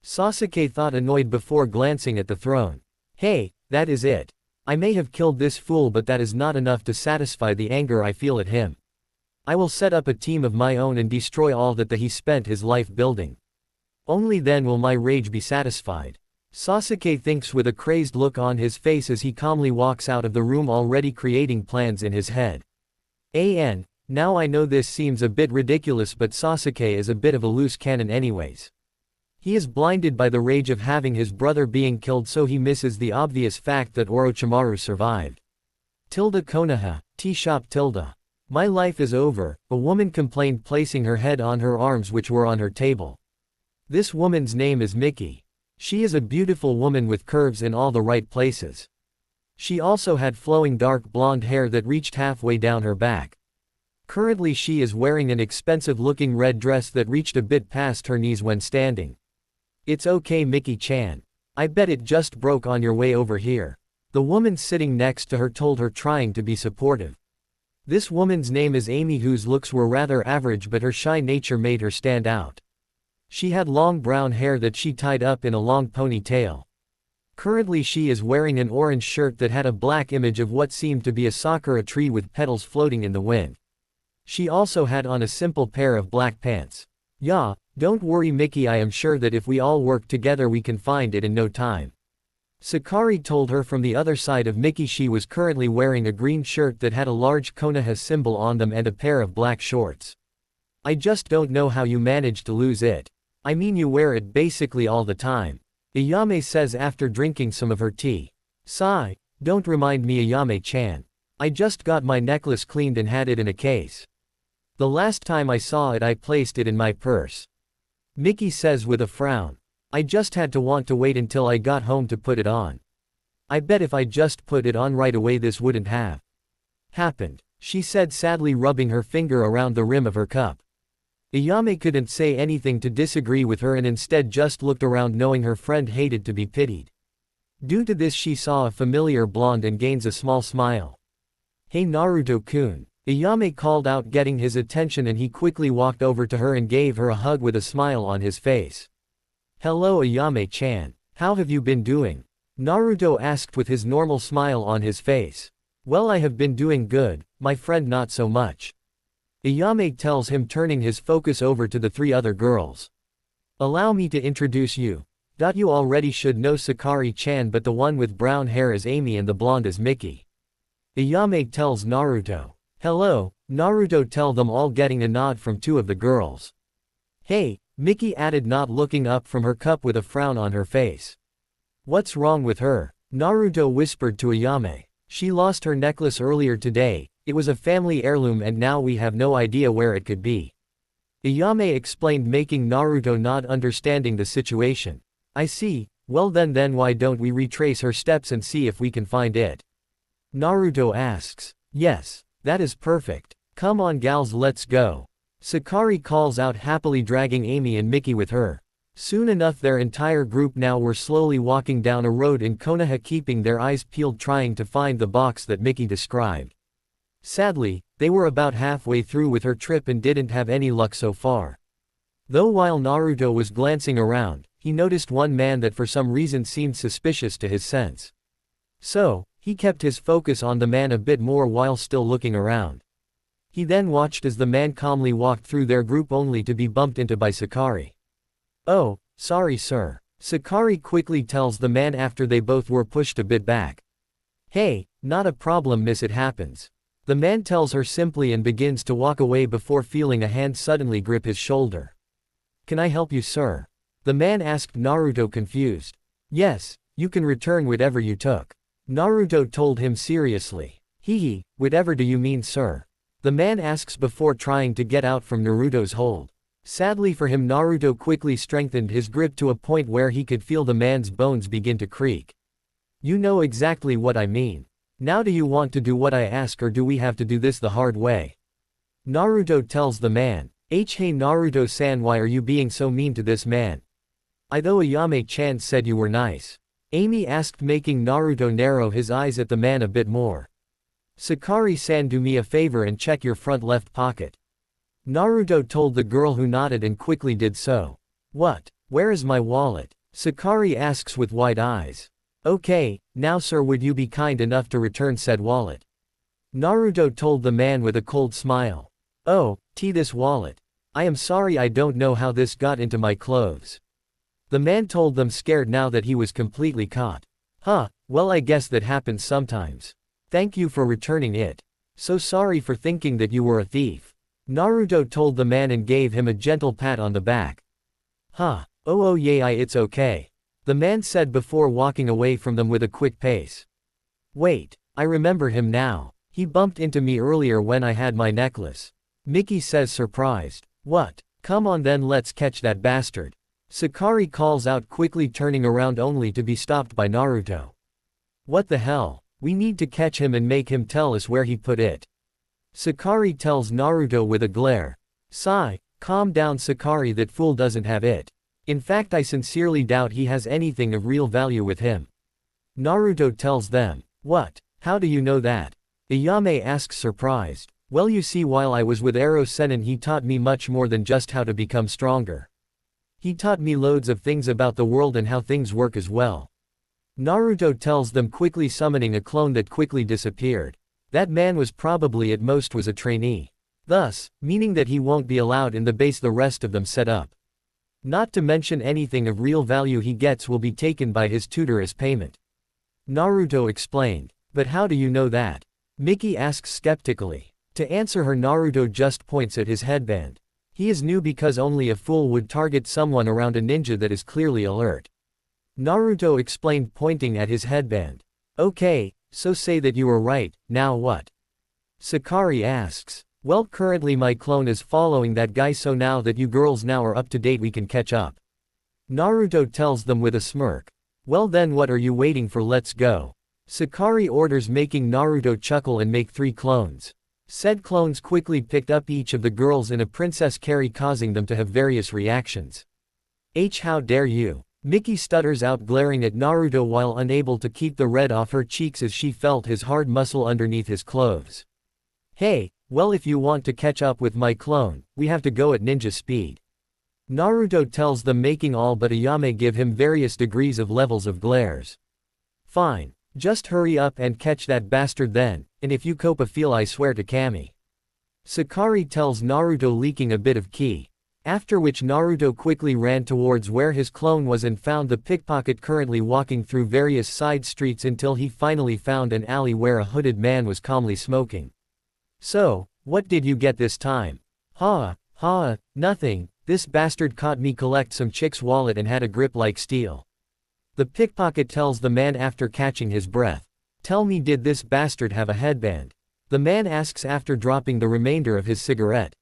Sasuke thought, annoyed before glancing at the throne. Hey, that is it. I may have killed this fool, but that is not enough to satisfy the anger I feel at him. I will set up a team of my own and destroy all that he spent his life building. Only then will my rage be satisfied. Sasuke thinks with a crazed look on his face as he calmly walks out of the room, already creating plans in his head. Now I know this seems a bit ridiculous, but Sasuke is a bit of a loose cannon anyways. He is blinded by the rage of having his brother being killed, so he misses the obvious fact that Orochimaru survived. Konoha, T-shop. My life is over, a woman complained, placing her head on her arms which were on her table. This woman's name is Miki. She is a beautiful woman with curves in all the right places. She also had flowing dark blonde hair that reached halfway down her back. Currently she is wearing an expensive-looking red dress that reached a bit past her knees when standing. It's okay, Miki-chan. I bet it just broke on your way over here. The woman sitting next to her told her, trying to be supportive. This woman's name is Amy, whose looks were rather average, but her shy nature made her stand out. She had long brown hair that she tied up in a long ponytail. Currently she is wearing an orange shirt that had a black image of what seemed to be a sakura tree with petals floating in the wind. She also had on a simple pair of black pants. Yeah, don't worry Miki, I am sure that if we all work together we can find it in no time. Sakari told her from the other side of Miki. She was currently wearing a green shirt that had a large Konoha symbol on them and a pair of black shorts. I just don't know how you managed to lose it. I mean, you wear it basically all the time. Ayame says after drinking some of her tea. Sigh, don't remind me, Ayame-chan. I just got my necklace cleaned and had it in a case. The last time I saw it I placed it in my purse. Miki says with a frown. I just had to want to wait until I got home to put it on. I bet if I just put it on right away this wouldn't have happened? She said sadly, rubbing her finger around the rim of her cup. Ayame couldn't say anything to disagree with her and instead just looked around, knowing her friend hated to be pitied. Due to this, she saw a familiar blonde and gains a small smile. "Hey Naruto-kun," Ayame called out, getting his attention, and he quickly walked over to her and gave her a hug with a smile on his face. "Hello Ayame-chan. How have you been doing?" Naruto asked with his normal smile on his face. "Well, I have been doing good, my friend, not so much," Ayame tells him, turning his focus over to the three other girls. "Allow me to introduce you. You already should know Sakari-chan, but the one with brown hair is Amy and the blonde is Miki," Ayame tells Naruto. "Hello," Naruto tell them all, getting a nod from two of the girls. "Hey," Miki added, not looking up from her cup with a frown on her face. "What's wrong with her?" Naruto whispered to Ayame. "She lost her necklace earlier today. It was a family heirloom and now we have no idea where it could be," Ayame explained, making Naruto nod, understanding the situation. "I see. Well then why don't we retrace her steps and see if we can find it?" Naruto asks. "Yes, that is perfect. Come on gals, let's go." Sakari calls out, happily dragging Amy and Miki with her. Soon enough their entire group now were slowly walking down a road in Konoha, keeping their eyes peeled, trying to find the box that Miki described. Sadly, they were about halfway through with her trip and didn't have any luck so far. Though while Naruto was glancing around, he noticed one man that for some reason seemed suspicious to his sense. So, he kept his focus on the man a bit more while still looking around. He then watched as the man calmly walked through their group, only to be bumped into by Sakari. "Oh, sorry sir," Sakari quickly tells the man after they both were pushed a bit back. "Hey, not a problem miss, it happens," the man tells her simply and begins to walk away before feeling a hand suddenly grip his shoulder. "Can I help you sir?" the man asked Naruto, confused. "Yes, you can return whatever you took," Naruto told him seriously. "Hehe, whatever do you mean sir?" the man asks before trying to get out from Naruto's hold. Sadly for him, Naruto quickly strengthened his grip to a point where he could feel the man's bones begin to creak. "You know exactly what I mean. Now do you want to do what I ask, or do we have to do this the hard way?" Naruto tells the man. Hey Naruto-san, why are you being so mean to this man? I thought Ayame-chan said you were nice," Amy asked, making Naruto narrow his eyes at the man a bit more. "Sakari-san, do me a favor and check your front left pocket," Naruto told the girl, who nodded and quickly did so. "What? Where is my wallet?" Sakari asks with wide eyes. "Okay, now sir, would you be kind enough to return said wallet?" Naruto told the man with a cold smile. "Oh, this wallet. I am sorry, I don't know how this got into my clothes," the man told them, scared now that he was completely caught. "Huh, well I guess that happens sometimes. Thank you for returning it. So sorry for thinking that you were a thief," Naruto told the man and gave him a gentle pat on the back. "Huh, oh yeah, it's okay," the man said before walking away from them with a quick pace. "Wait, I remember him now. He bumped into me earlier when I had my necklace," Miki says, surprised. "What? Come on then, let's catch that bastard," Sakari calls out, quickly turning around only to be stopped by Naruto. "What the hell? We need to catch him and make him tell us where he put it," Sakari tells Naruto with a glare. "Sigh, calm down Sakari, that fool doesn't have it. In fact, I sincerely doubt he has anything of real value with him," Naruto tells them. "What? How do you know that?" Ayame asks, surprised. "Well, you see, while I was with Ero Sennin, he taught me much more than just how to become stronger. He taught me loads of things about the world and how things work as well," Naruto tells them, quickly summoning a clone that quickly disappeared. That man was probably at most was a trainee. Thus, meaning that he won't be allowed in the base the rest of them set up. Not to mention anything of real value he gets will be taken by his tutor as payment, Naruto explained. "But how do you know that?" Miki asks skeptically. To answer her, Naruto just points at his headband. He is new because only a fool would target someone around a ninja that is clearly alert, Naruto explained, pointing at his headband. "Okay, so say that you were right, now what?" Sakari asks. "Well, currently my clone is following that guy, so now that you girls now are up to date, we can catch up," Naruto tells them with a smirk. "Well then, what are you waiting for, let's go." Sakari orders, making Naruto chuckle and make 3 clones. Said clones quickly picked up each of the girls in a princess carry, causing them to have various reactions. How dare you? Miki stutters out, glaring at Naruto while unable to keep the red off her cheeks as she felt his hard muscle underneath his clothes. Hey, well, if you want to catch up with my clone, we have to go at ninja speed. Naruto tells them, making all but Ayame give him various degrees of levels of glares. Fine. Just hurry up and catch that bastard then, and if you cope a feel I swear to Kami. Sakari tells Naruto, leaking a bit of ki. After which Naruto quickly ran towards where his clone was and found the pickpocket currently walking through various side streets until he finally found an alley where a hooded man was calmly smoking. So, what did you get this time? Nothing, this bastard caught me collect some chick's wallet and had a grip like steel. The pickpocket tells the man after catching his breath. Tell me, did this bastard have a headband? The man asks after dropping the remainder of his cigarette.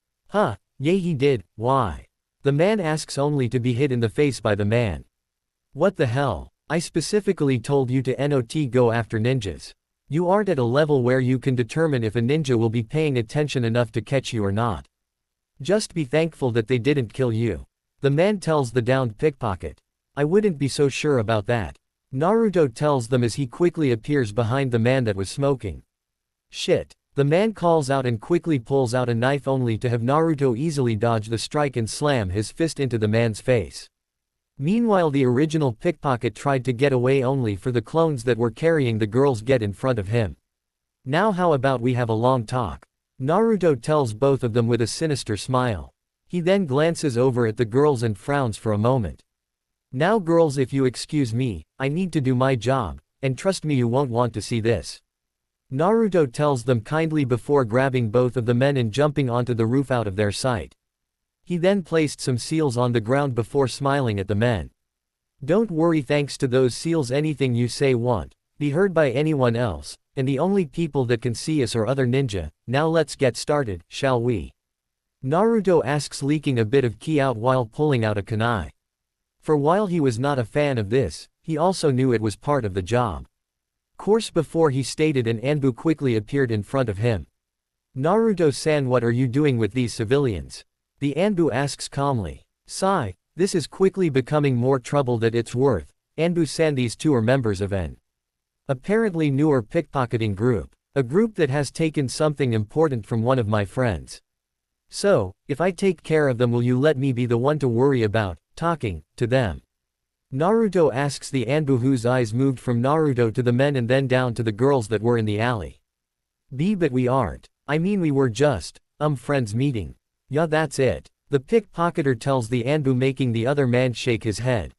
Yeah, he did. Why? The man asks, only to be hit in the face by the man. What the hell? I specifically told you to not go after ninjas. You aren't at a level where you can determine if a ninja will be paying attention enough to catch you or not. Just be thankful that they didn't kill you. The man tells the downed pickpocket. I wouldn't be so sure about that. Naruto tells them as he quickly appears behind the man that was smoking. Shit. The man calls out and quickly pulls out a knife, only to have Naruto easily dodge the strike and slam his fist into the man's face. Meanwhile, the original pickpocket tried to get away, only for the clones that were carrying the girls get in front of him. Now how about we have a long talk? Naruto tells both of them with a sinister smile. He then glances over at the girls and frowns for a moment. Now girls, if you excuse me, I need to do my job, and trust me, you won't want to see this. Naruto tells them kindly before grabbing both of the men and jumping onto the roof out of their sight. He then placed some seals on the ground before smiling at the men. Don't worry, thanks to those seals anything you say won't be heard by anyone else, and the only people that can see us are other ninja. Now let's get started, shall we? Naruto asks, leaking a bit of ki out while pulling out a kunai. For while he was not a fan of this, he also knew it was part of the job. Course before he stated, an Anbu quickly appeared in front of him. Naruto-san, what are you doing with these civilians? The Anbu asks calmly. Sigh, this is quickly becoming more trouble than it's worth. Anbu-san, these two are members of an apparently newer pickpocketing group. A group that has taken something important from one of my friends. So, if I take care of them, will you let me be the one to worry about talking to them? Naruto asks the Anbu, whose eyes moved from Naruto to the men and then down to the girls that were in the alley. But we aren't. I mean, we were just, friends meeting. Yeah, that's it. The pickpocketer tells the Anbu, making the other man shake his head.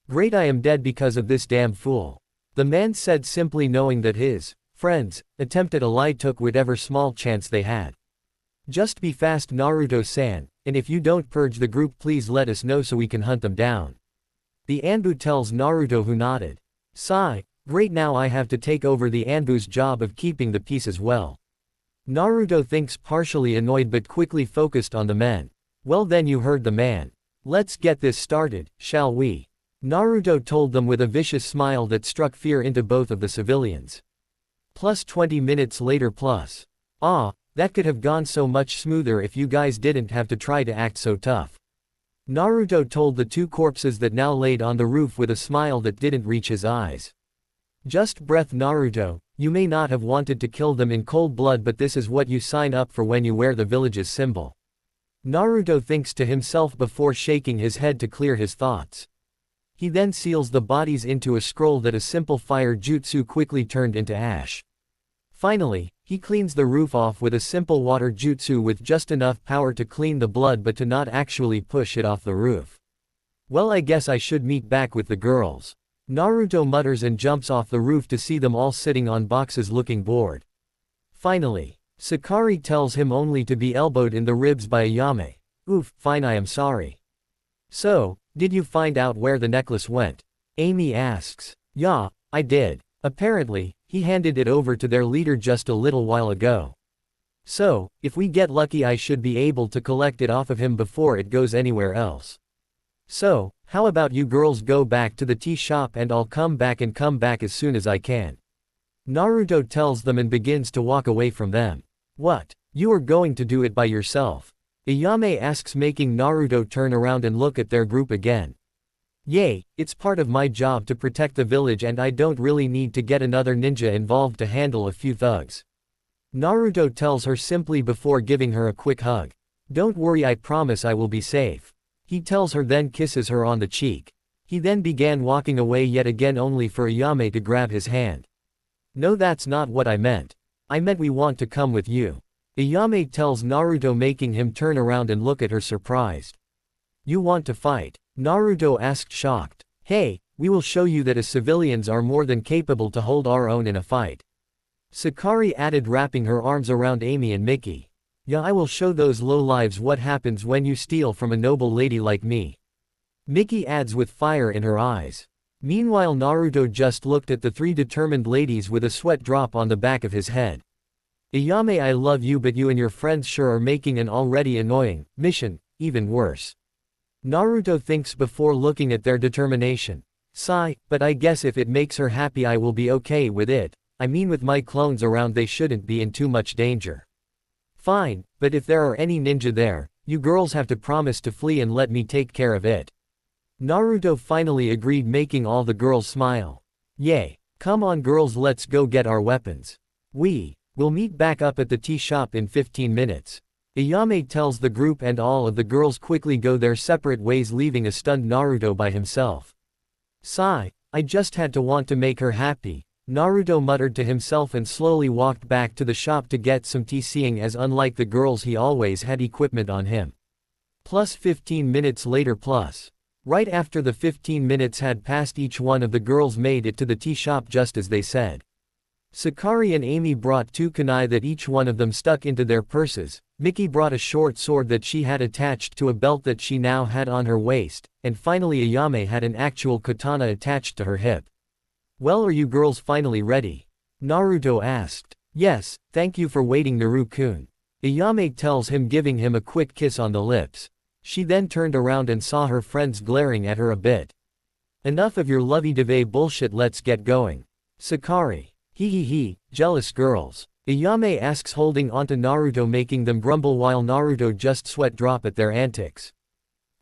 Great, I am dead because of this damn fool. The man said, simply knowing that his friends attempt at a lie took whatever small chance they had. Just be fast, Naruto-san, and if you don't purge the group, please let us know so we can hunt them down. The Anbu tells Naruto, who nodded. Sigh, great, now I have to take over the Anbu's job of keeping the peace as well. Naruto thinks, partially annoyed but quickly focused on the men. Well then, you heard the man. Let's get this started, shall we? Naruto told them with a vicious smile that struck fear into both of the civilians. Plus 20 minutes later plus. That could have gone so much smoother if you guys didn't have to try to act so tough. Naruto told the two corpses that now laid on the roof with a smile that didn't reach his eyes. Just breath, Naruto, you may not have wanted to kill them in cold blood, but this is what you sign up for when you wear the village's symbol. Naruto thinks to himself before shaking his head to clear his thoughts. He then seals the bodies into a scroll that a simple fire jutsu quickly turned into ash. Finally, he cleans the roof off with a simple water jutsu with just enough power to clean the blood but to not actually push it off the roof. Well, I guess I should meet back with the girls. Naruto mutters and jumps off the roof to see them all sitting on boxes looking bored. Finally, Sakari tells him only to be elbowed in the ribs by Ayame. Oof, fine, I am sorry. So, did you find out where the necklace went? Amy asks. Yeah, I did. Apparently, he handed it over to their leader just a little while ago. So, if we get lucky, I should be able to collect it off of him before it goes anywhere else. So, how about you girls go back to the tea shop and I'll come back as soon as I can. Naruto tells them and begins to walk away from them. What? You are going to do it by yourself? Ayame asks, making Naruto turn around and look at their group again. Yay, it's part of my job to protect the village and I don't really need to get another ninja involved to handle a few thugs. Naruto tells her simply before giving her a quick hug. Don't worry, I promise I will be safe. He tells her, then kisses her on the cheek. He then began walking away yet again, only for Ayame to grab his hand. No, that's not what I meant. I meant we want to come with you. Ayame tells Naruto, making him turn around and look at her surprised. You want to fight? Naruto asked, shocked. Hey, we will show you that as civilians are more than capable to hold our own in a fight. Sakari added, wrapping her arms around Amy and Mickey. Yeah, I will show those lowlives what happens when you steal from a noble lady like me. Mickey adds, with fire in her eyes. Meanwhile, Naruto just looked at the three determined ladies with a sweat drop on the back of his head. Ayame, I love you, but you and your friends sure are making an already annoying mission even worse. Naruto thinks before looking at their determination. Sigh, but I guess if it makes her happy I will be okay with it. I mean, with my clones around they shouldn't be in too much danger. Fine, but if there are any ninja there, you girls have to promise to flee and let me take care of it. Naruto finally agreed, making all the girls smile. Yay. Come on girls, let's go get our weapons. We'll meet back up at the tea shop in 15 minutes. Ayame tells the group and all of the girls quickly go their separate ways, leaving a stunned Naruto by himself. Sigh, I just had to want to make her happy. Naruto muttered to himself and slowly walked back to the shop to get some tea, seeing as unlike the girls he always had equipment on him. Plus 15 minutes later. Right after the 15 minutes had passed, each one of the girls made it to the tea shop just as they said. Sakari and Amy brought 2 kunai that each one of them stuck into their purses. Mickey brought a short sword that she had attached to a belt that she now had on her waist, and finally Ayame had an actual katana attached to her hip. Well, are you girls finally ready? Naruto asked. Yes, thank you for waiting, Naru-kun. Ayame tells him, giving him a quick kiss on the lips. She then turned around and saw her friends glaring at her a bit. Enough of your lovey-dovey bullshit, let's get going. Sakari. Hee, jealous girls. Ayame asks, holding onto Naruto, making them grumble while Naruto just sweat drop at their antics.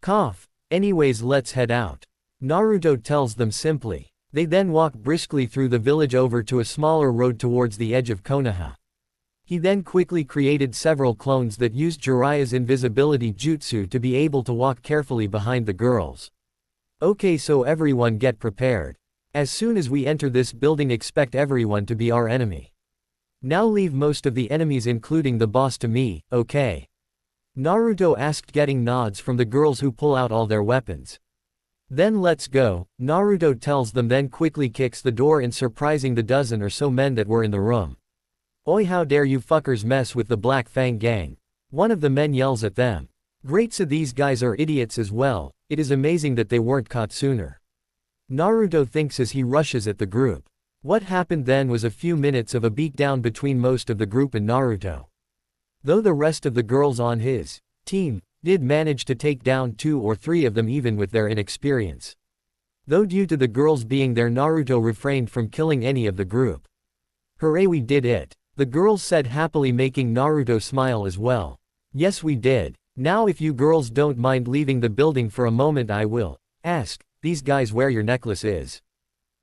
Cough. Anyways, let's head out. Naruto tells them simply. They then walk briskly through the village over to a smaller road towards the edge of Konoha. He then quickly created several clones that used Jiraiya's invisibility jutsu to be able to walk carefully behind the girls. Okay, so everyone get prepared. As soon as we enter this building, expect everyone to be our enemy. Now leave most of the enemies including the boss to me, okay? Naruto asked, getting nods from the girls who pull out all their weapons. Then let's go, Naruto tells them, then quickly kicks the door in, surprising the dozen or so men that were in the room. Oi, how dare you fuckers mess with the Black Fang gang? One of the men yells at them. Great, so these guys are idiots as well. It is amazing that they weren't caught sooner. Naruto thinks as he rushes at the group. What happened then was a few minutes of a beatdown between most of the group and Naruto. Though the rest of the girls on his team did manage to take down 2 or 3 of them even with their inexperience. Though due to the girls being there, Naruto refrained from killing any of the group. Hooray, we did it! The girls said happily, making Naruto smile as well. Yes, we did. Now if you girls don't mind leaving the building for a moment, I will ask these guys where your necklace is.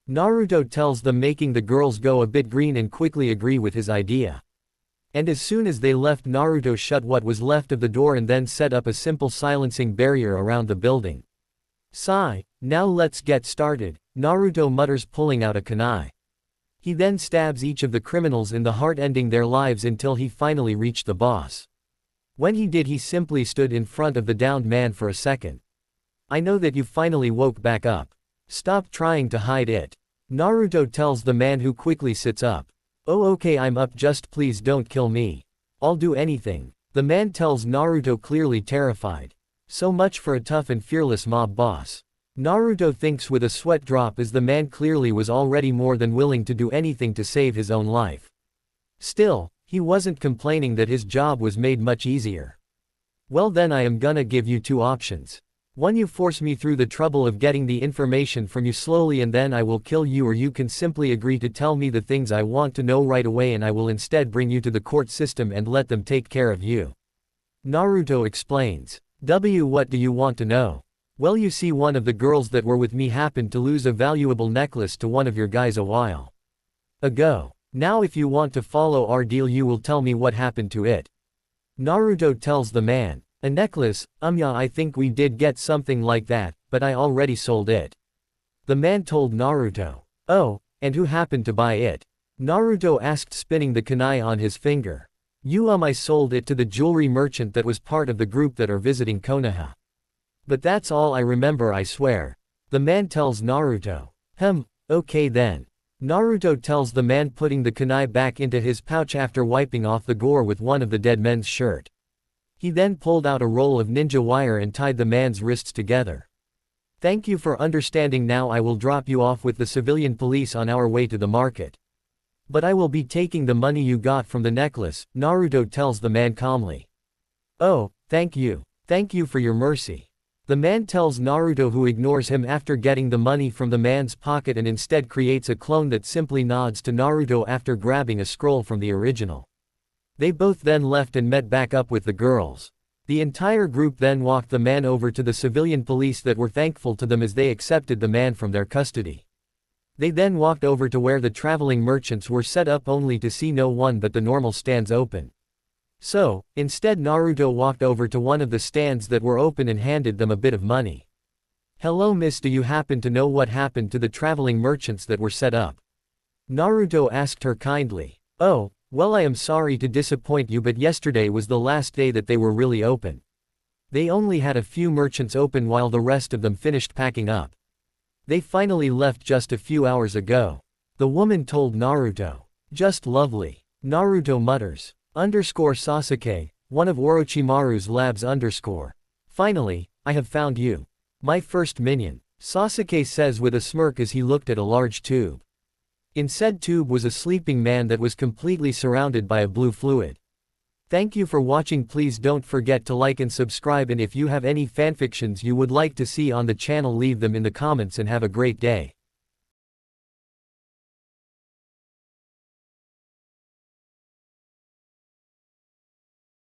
Naruto tells them, making the girls go a bit green and quickly agree with his idea. And as soon as they left, Naruto shut what was left of the door and then set up a simple silencing barrier around the building. Sigh, now let's get started, Naruto mutters, pulling out a kunai. He then stabs each of the criminals in the heart, ending their lives until he finally reached the boss. When he did, he simply stood in front of the downed man for a second. I know that you finally woke back up. Stop trying to hide it. Naruto tells the man, who quickly sits up. Oh okay, I'm up, just please don't kill me. I'll do anything. The man tells Naruto, clearly terrified. So much for a tough and fearless mob boss. Naruto thinks with a sweat drop, as the man clearly was already more than willing to do anything to save his own life. Still, he wasn't complaining that his job was made much easier. Well then, I am gonna give you 2 options. One, you force me through the trouble of getting the information from you slowly and then I will kill you, or you can simply agree to tell me the things I want to know right away and I will instead bring you to the court system and let them take care of you. Naruto explains. What do you want to know? Well, you see, one of the girls that were with me happened to lose a valuable necklace to one of your guys a while ago. Now if you want to follow our deal you will tell me what happened to it. Naruto tells the man. A necklace, yeah, I think we did get something like that, but I already sold it. The man told Naruto. Oh, and who happened to buy it? Naruto asked, spinning the kunai on his finger. I sold it to the jewelry merchant that was part of the group that are visiting Konoha. But that's all I remember, I swear. The man tells Naruto. Okay then. Naruto tells the man, putting the kunai back into his pouch after wiping off the gore with one of the dead men's shirt. He then pulled out a roll of ninja wire and tied the man's wrists together. Thank you for understanding. Now I will drop you off with the civilian police on our way to the market. But I will be taking the money you got from the necklace, Naruto tells the man calmly. Oh, thank you. Thank you for your mercy. The man tells Naruto, who ignores him after getting the money from the man's pocket and instead creates a clone that simply nods to Naruto after grabbing a scroll from the original. They both then left and met back up with the girls. The entire group then walked the man over to the civilian police that were thankful to them as they accepted the man from their custody. They then walked over to where the traveling merchants were set up, only to see no one but the normal stands open. So, instead Naruto walked over to one of the stands that were open and handed them a bit of money. Hello miss, do you happen to know what happened to the traveling merchants that were set up? Naruto asked her kindly. Oh, well, I am sorry to disappoint you, but yesterday was the last day that they were really open. They only had a few merchants open while the rest of them finished packing up. They finally left just a few hours ago. The woman told Naruto. Just lovely. Naruto mutters. Sasuke, one of Orochimaru's labs. Finally, I have found you. My first minion. Sasuke says with a smirk as he looked at a large tube. In said tube was a sleeping man that was completely surrounded by a blue fluid. Thank you for watching. Please don't forget to like and subscribe, and if you have any fanfictions you would like to see on the channel, leave them in the comments and have a great day.